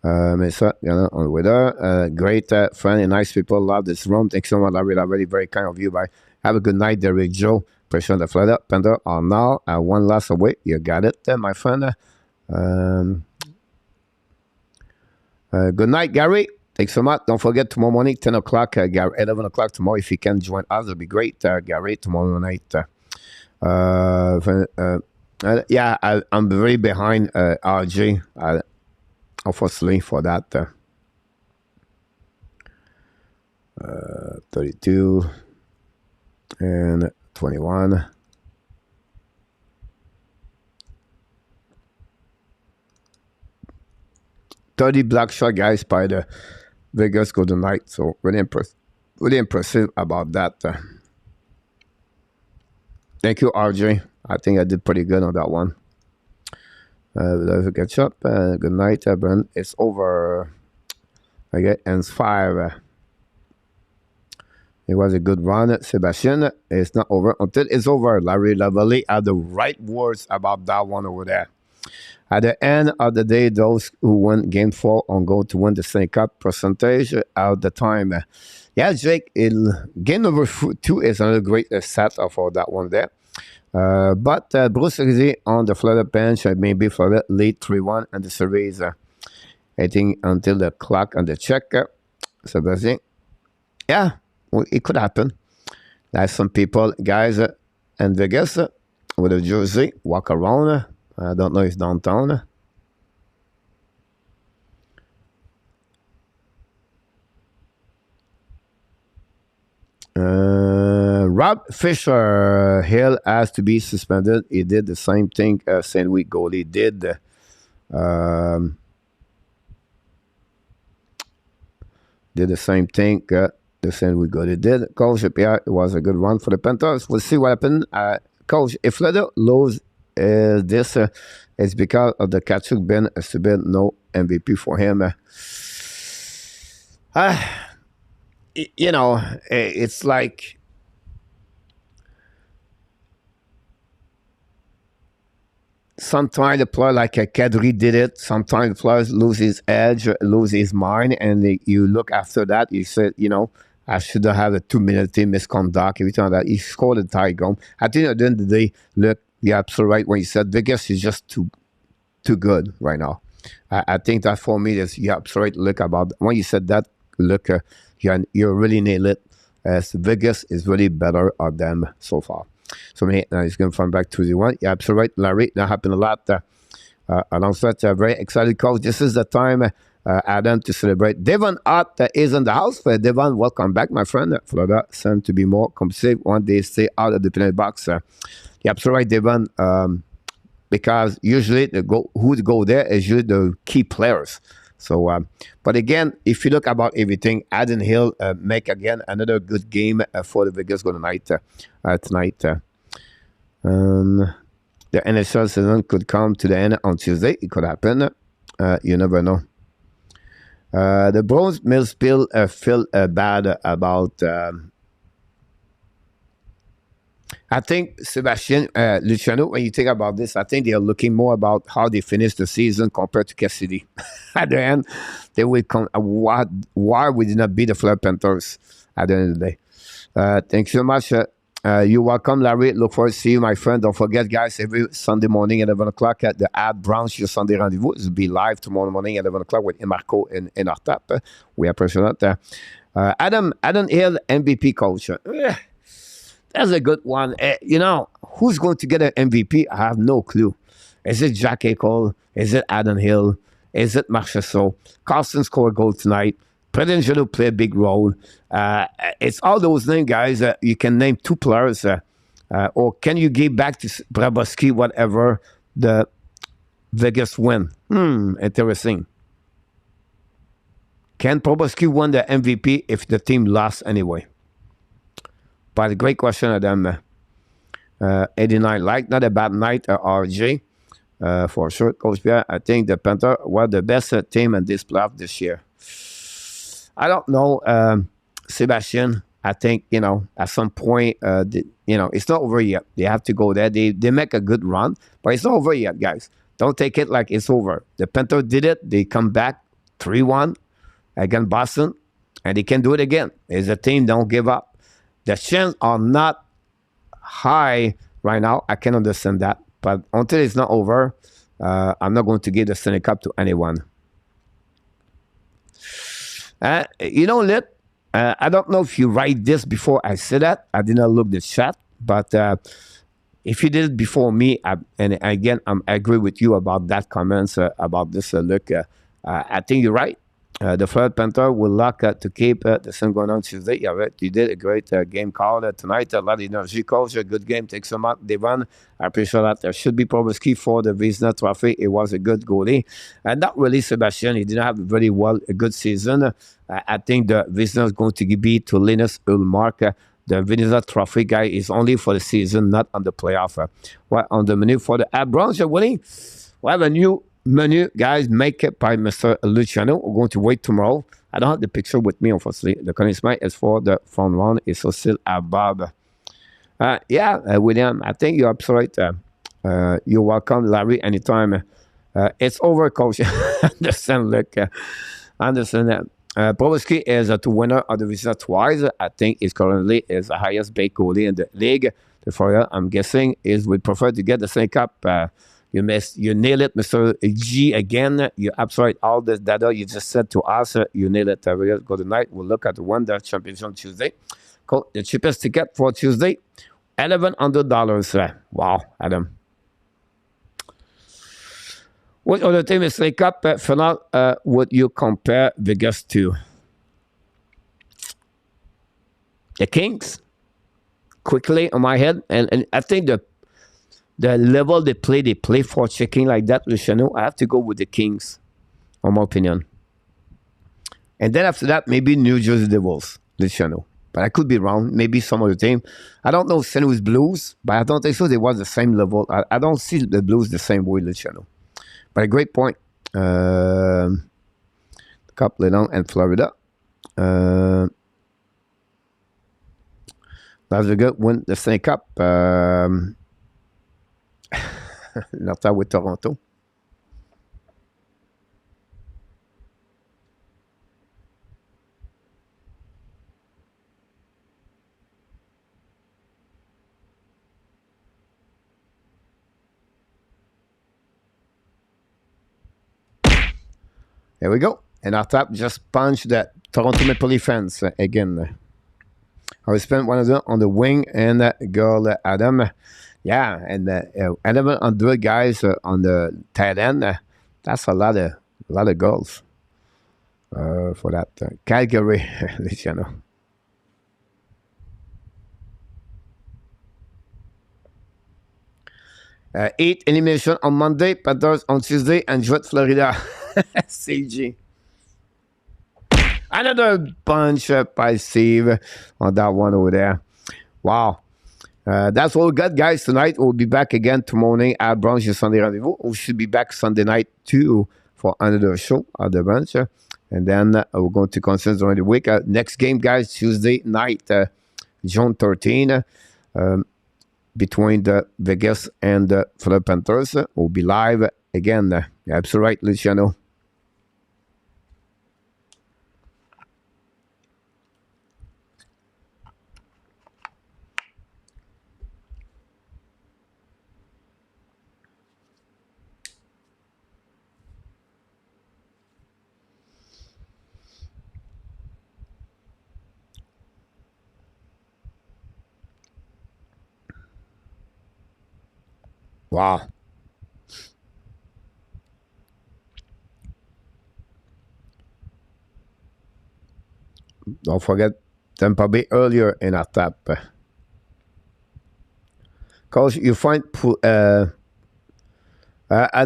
Mesa, on with her. Great friend and nice people. Love this room. Thanks so much. I really very kind of you. Bye. Have a good night, Derek Joe. Pressure the Florida Panther are now one last away. You got it, my friend. Good night, Gary. Thanks so much. Don't forget tomorrow morning, 10 o'clock, Gary, 11 o'clock tomorrow. If you can join us, it'll be great, Gary, tomorrow night. Yeah, I'm very behind RG, unfortunately, for that. 32 and 21. $30 black shot, guys, by the Vegas Golden Knight. So really impressed Really impressive about that. Thank you, RJ. I think I did pretty good on that one. Let's catch up. Good night, Brent. It's over. Okay, ends 5. It was a good run, Sebastian. It's not over until it's over. Larry Lavalley had the right words about that one over there. At the end of the day, those who won Game 4 on go to win the Stanley Cup percentage at the time. Yeah, Jake, game number 2 is another great set for that one there. But Bruce Rizzi on the Florida bench, maybe Florida lead 3-1 and the series. I think until the clock on the check. Sebastian. Yeah, well, it could happen. There's some people, guys, in Vegas with a jersey, walk around. I don't know if downtown. Rob Fisher Hill has to be suspended. He did the same thing St. Louis goalie did. Did the same thing the St. Louis goalie did. Coach, yeah, it was a good run for the Panthers. We'll see what happens. Coach, if Florida lose this, it's because of the Kachuk Ben Subin, no MVP for him. You know, it's like sometimes the player like Kadri did it. Sometimes the players lose his edge, lose his mind, and you look after that. You said, you know, I should have a 2-minute misconduct. Every time that he scored a tie goal. I think at the end of the day, look, you're absolutely right when you said Vegas is just too good right now. I think that for me is you're absolutely right. Look about when you said that. Look, you really nailed it. Vegas is really better at them so far. So now he's going to find back to the one. Yeah, absolutely right, Larry. That happened a lot. Alongside very excited coach. This is the time, Adam, to celebrate. Devon Hart is in the house. Devon, welcome back, my friend. Florida seems to be more competitive when they stay out of the penalty box. Yeah, absolutely right, Devon. Because usually who go there is usually the key players. So, but again, if you look about everything, Adam Hill make again another good game for the Vegas Golden Knight tonight. The NHL season could come to the end on Tuesday. It could happen. You never know. The Bronze Mills feel bad about. I think, Sebastian, Luciano, when you think about this, I think they are looking more about how they finish the season compared to Cassidy. At the end, they will come. Why we did not beat the Florida Panthers at the end of the day? Thanks so much. You're welcome, Larry. Look forward to see you, my friend. Don't forget, guys, every Sunday morning at 11 o'clock at the Ad Branch, your Sunday rendezvous. It will be live tomorrow morning at 11 o'clock with Marco in our tap. We appreciate that. Adam Hill, MVP coach. That's a good one. You know, who's going to get an MVP? I have no clue. Is it Jack Eichel? Is it Adam Hill? Is it Marchessault? Carlson scored a goal tonight. Predangelo play a big role. It's all those names, guys. You can name 2 players. Or can you give back to Brabowski whatever the Vegas win? Interesting. Can Brabowski win the MVP if the team lost anyway? But a great question, Adam. 89 like, not a bad night, RJ. For sure, Coach Pierre. I think the Panthers were the best team in this playoff this year. I don't know, Sebastian. I think, you know, at some point, it's not over yet. They have to go there. They make a good run, but it's not over yet, guys. Don't take it like it's over. The Panthers did it. They come back 3-1 against Boston, and they can do it again. As a team, don't give up. The chances are not high right now. I can understand that. But until it's not over, I'm not going to give the Stanley Cup to anyone. You know, I don't know if you write this before I said that. I did not look the chat. But if you did it before me, and again, I agree with you about that comments about this look. I think you're right. The Florida Panther will lock to keep the same going on Tuesday. Yeah, right. You did a great game call tonight. A lot of energy, coach. A good game. Takes some out. Devon. I appreciate that. There should be Proboski for the Vezina Trophy. It was a good goalie. And not really Sebastian. He didn't have very well a good season. I think the Vezina is going to be to Linus Ulmark. The Vezina Trophy guy is only for the season, not on the playoff. What on the menu for the Browns are winning? We have a new menu, guys, make it by Mr. Luciano. We're going to wait tomorrow. I don't have the picture with me, unfortunately. The connaissement is for the front round. It's still Bob. William, I think you're absolute. You're welcome, Larry, anytime. It's over, coach. Understand, look. Understand that. Proboski is a two-winner of the Vezina twice. I think he's currently is the highest paid goalie in the league. Therefore, I'm guessing is would prefer to get the same cup. You nail it, Mr. G, again. You absolute all this data you just said to us. You nail it. Go tonight. We'll look at the one that championship Tuesday. Cool. The cheapest ticket for Tuesday, $1,100. Wow, Adam. What other team is Slay Cup final would you compare Vegas to? The Kings? Quickly on my head. And I think the level they play for checking like that, Luciano. I have to go with the Kings, in my opinion. And then after that, maybe New Jersey Devils, Luciano. But I could be wrong. Maybe some other team. I don't know St. Louis Blues, but I don't think so. They was the same level. I don't see the Blues the same way, Luciano. But a great point. Cup, Lenon, and Florida. Las Vegas win the Stanley Cup. Not that with Toronto. There we go. And our top just punched that Toronto Maple Leaf fans again. I will spend one of them on the wing and girl Adam. Yeah, and Adam on the guys on the tight end. That's a lot of goals for that Calgary, you know. Eight elimination on Monday, Panthers on Tuesday, and Jet Florida. CG. Another bunch by Steve on that one over there. Wow. That's what we got, guys, tonight. We'll be back again tomorrow morning at Brunch Sunday Rendezvous. We should be back Sunday night, too, for another show at the Brunch. And then we're going to concentrate during the week. Next game, guys, Tuesday night, June 13, between the Vegas and the Florida Panthers. We'll be live again. Absolutely right, Luciano. Wow. Don't forget Tampa Bay earlier in our tap. Because you find, I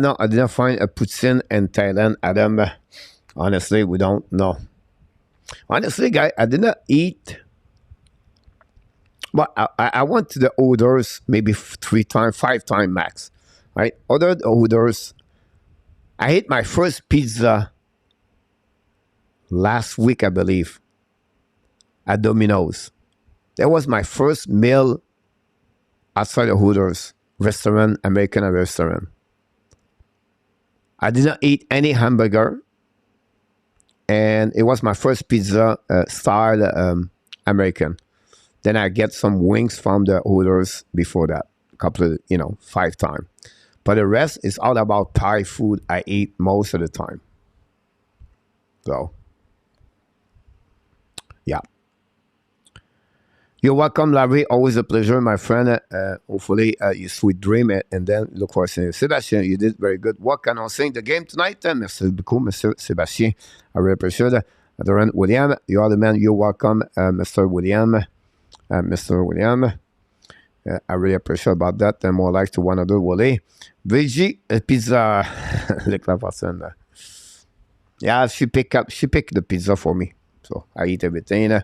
know I didn't find a Putin in Thailand, Adam. Honestly, we don't know. Honestly, guys, I did not eat. But I went to the odors maybe 3 times, 5 times max. Right? Other odors. I ate my first pizza last week, I believe, at Domino's. That was my first meal outside the Hooters restaurant, American restaurant. I did not eat any hamburger, and it was my first pizza style American. Then I get some wings from the Hooters before that, a couple of, 5 times. But the rest is all about Thai food I eat most of the time. So, yeah. You're welcome, Larry. Always a pleasure, my friend. Hopefully, you sweet dream it, and then look for Sébastien. You did very good work announcing the game tonight. Merci beaucoup, Monsieur Sébastien. I really appreciate it. Adoran William, you are the man. You're welcome, Mr. William. Mr. William. I really appreciate about that. And more like to one other Wally. Veggie pizza. Look la personne. Yeah, she picked the pizza for me. So I eat everything.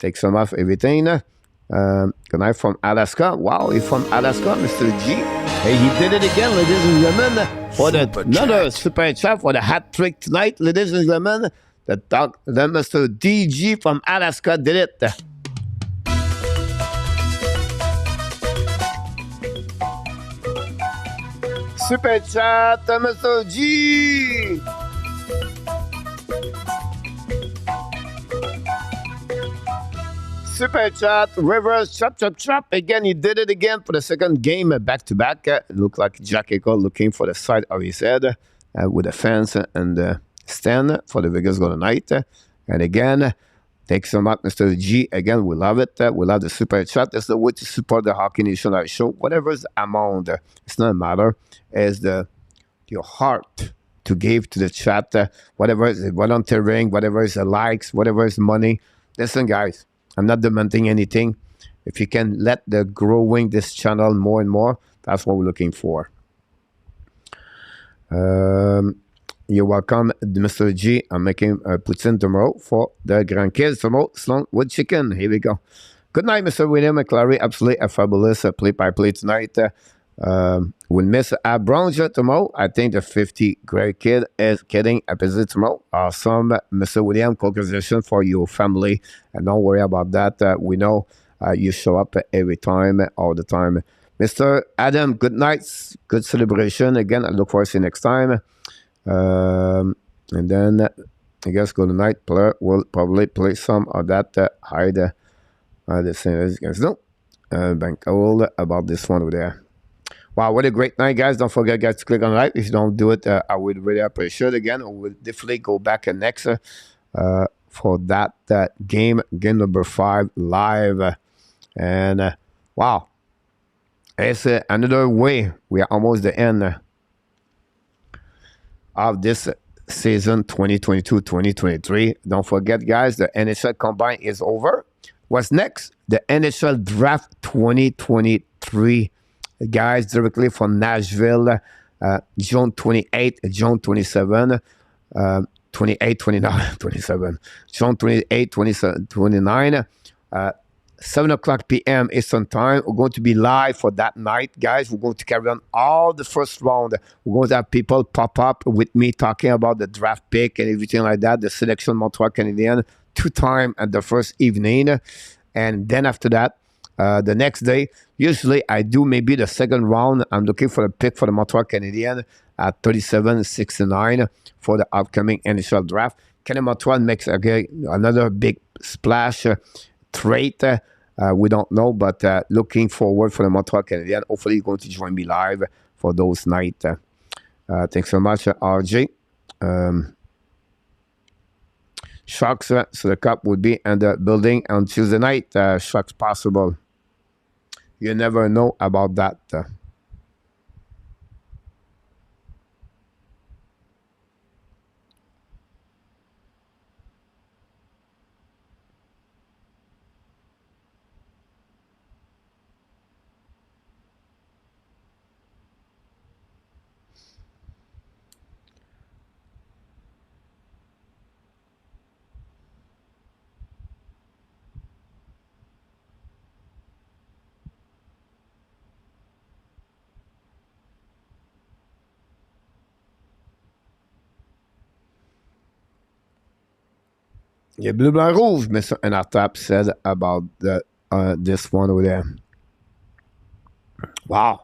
Take some off everything. Good night from Alaska. Wow, he's from Alaska, Mr. G. Hey, he did it again, ladies and gentlemen. For another super chat for the hat trick tonight, ladies and gentlemen. The Mr. DG from Alaska did it. Super chat, Mr. G. Super chat, reverse chop. Again, he did it again for the second game back to back. It looked like Jack Eichel looking for the side of his head with the fence and the stand for the Vegas Golden Knight. And again, thanks so much, Mr. G. Again, we love it. We love the super chat. That's the way to support the Hockey Nation Live show. Whatever's the amount, it's not a matter. It's your heart to give to the chat. Whatever is volunteering, whatever is the likes, whatever is money. Listen, guys. I'm not demanding anything. If you can let the growing this channel more and more, that's what we're looking for. You're welcome, Mr. G. I'm making poutine tomorrow for the grandkids tomorrow. Slung with chicken. Here we go. Good night, Mr. William McClary. Absolutely a fabulous play-by-play tonight. We'll miss a bronzer tomorrow. I think the 50 grade kid is getting a visit tomorrow. Awesome, Mr. William. Congratulations for your family. And don't worry about that. We know you show up every time, all the time. Mr. Adam, good night. Good celebration. Again, I look forward to see you next time. And then, I guess, Golden Knight player will probably play some of that hide. The same as you guys know. Bank old about this one over there. Wow, what a great night, guys. Don't forget, guys, to click on like. If you don't do it, I would really appreciate it again. We'll definitely go back next for that game number 5 live. And wow, it's another way. We are almost the end of this season 2022-2023. Don't forget, guys, the NHL Combine is over. What's next? The NHL Draft 2023. Guys, directly from Nashville, June 28, June 27, 28, 29, 27, June 28, 27, 29, 7 o'clock p.m. Eastern Time. We're going to be live for that night, guys. We're going to carry on all the first round. We're going to have people pop up with me talking about the draft pick and everything like that, the selection Montreal Canadiens, 2 times at the first evening. And then after that, the next day, usually I do maybe the second round. I'm looking for a pick for the Montreal Canadiens at 37-69 for the upcoming NHL draft. Can Montreal makes another big splash trade? We don't know, but looking forward for the Montreal Canadiens. Hopefully, you're going to join me live for those nights. Thanks so much, RJ. Sharks, so the cup would be in the building on Tuesday night. Sharks possible. You never know about that. Yeah, blue, blanc, rouge, Mr. Anartap said about this one over there. Wow.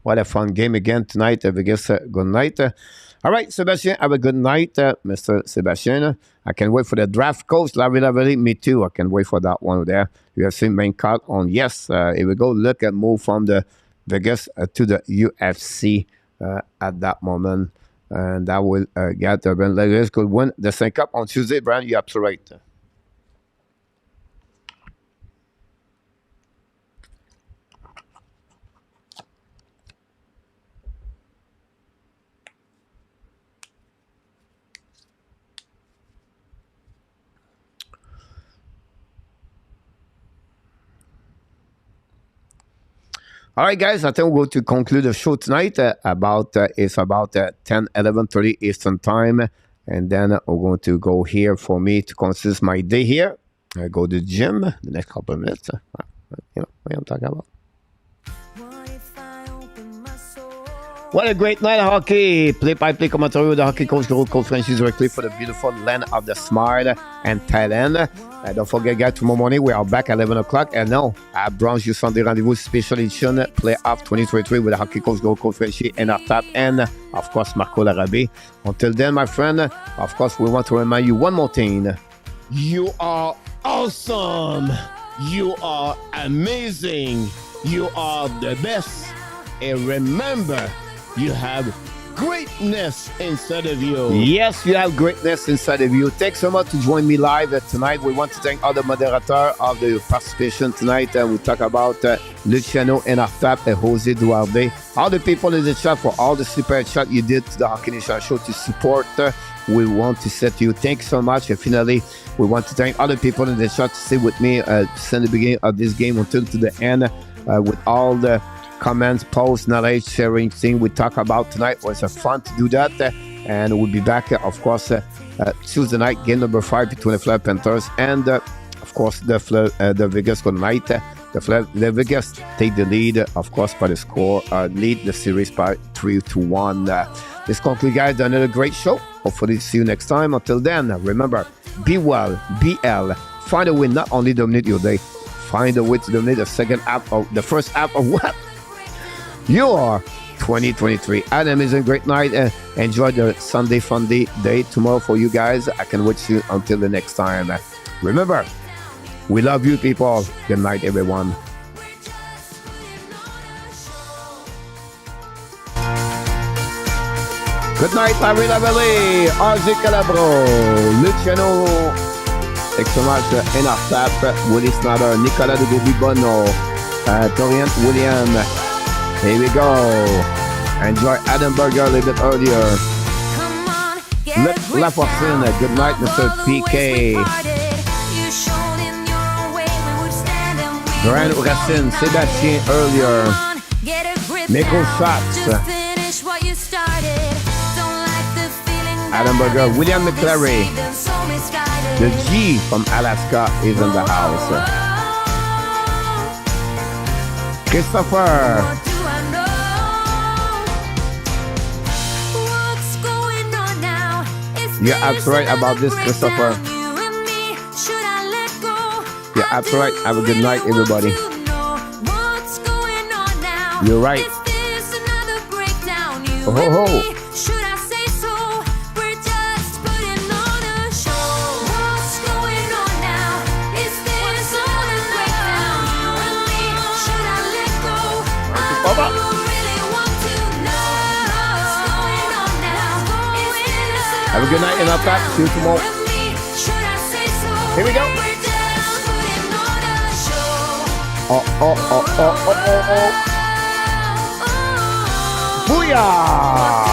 What a fun game again tonight. I guess good night. All right, Sebastian, have a good night, Mr. Sebastian. I can wait for the draft coach. Lovely, me too. I can wait for that one over there. You have seen main card on. Yes, here we go. Look at move from the Vegas to the UFC at that moment. And that will get the Ben Legers could win the Stanley Cup on Tuesday. Brian, you're absolutely right. All right, guys, I think we're going to conclude the show tonight. It's about 10, 11:30 Eastern time. And then we're going to go here for me to consist my day here. I go to the gym the next couple of minutes. You know what I'm talking about. What a great night of hockey. Play-by-play commentary with the hockey coach, Coach Frenchie, directly for the beautiful land of the smart and Thailand. Don't forget, guys, tomorrow morning we are back at 11 o'clock. And now, at Bronze You Sunday Rendezvous Special Edition, Playoff 2023 with the hockey coach, Coach Frenchie, and our top end, of course, Marco Larabé. Until then, my friend, of course, we want to remind you one more thing. You are awesome. You are amazing. You are the best. And remember, you have greatness inside of you. Yes, you have greatness inside of you. Thanks so much to join me live tonight. We want to thank all the moderators of the participation tonight. We talk about Luciano and Artap and Jose Duarte. All the people in the chat for all the super chat you did to the Hockey Nation show to support. We want to say to you, thanks so much. And finally, we want to thank all the people in the chat to stay with me since the beginning of this game until to the end with all the comments, posts, knowledge, sharing thing we talk about tonight. Was fun to do that. And we'll be back, of course, Tuesday night, game number 5 between the Florida Panthers and, of course, the Vegas Golden Knights. The Vegas take the lead, of course, by the score, lead the series by 3-1. This concludes, guys, another great show. Hopefully, see you next time. Until then, remember, be well, BL. Find a way not only dominate your day, find a way to dominate the first half of what? You are 2023. Have an amazing, great night. Enjoy the Sunday fun day tomorrow for you guys. I can wait you until the next time. Remember, we love you, people. Good night, everyone. Good night, Larry Lavallee, RJ Calabro, Luciano, exclamage Enartap, Willie Snyder, Nicolas de Gobibono, Torian William. Here we go. Enjoy Adam Burger a little bit earlier. Laforcine, good night, Mr. PK. Brian Racine, Sébastien earlier. Miko Shots. Adam Burger, William McClary. The G from Alaska is in the house. Christopher. You're absolutely right about this, Christopher. You're absolutely right. Have a good night, everybody. You're right. Oh, ho, ho. Have a good night and I'll talk to you tomorrow. Here we go. Oh. Booyah!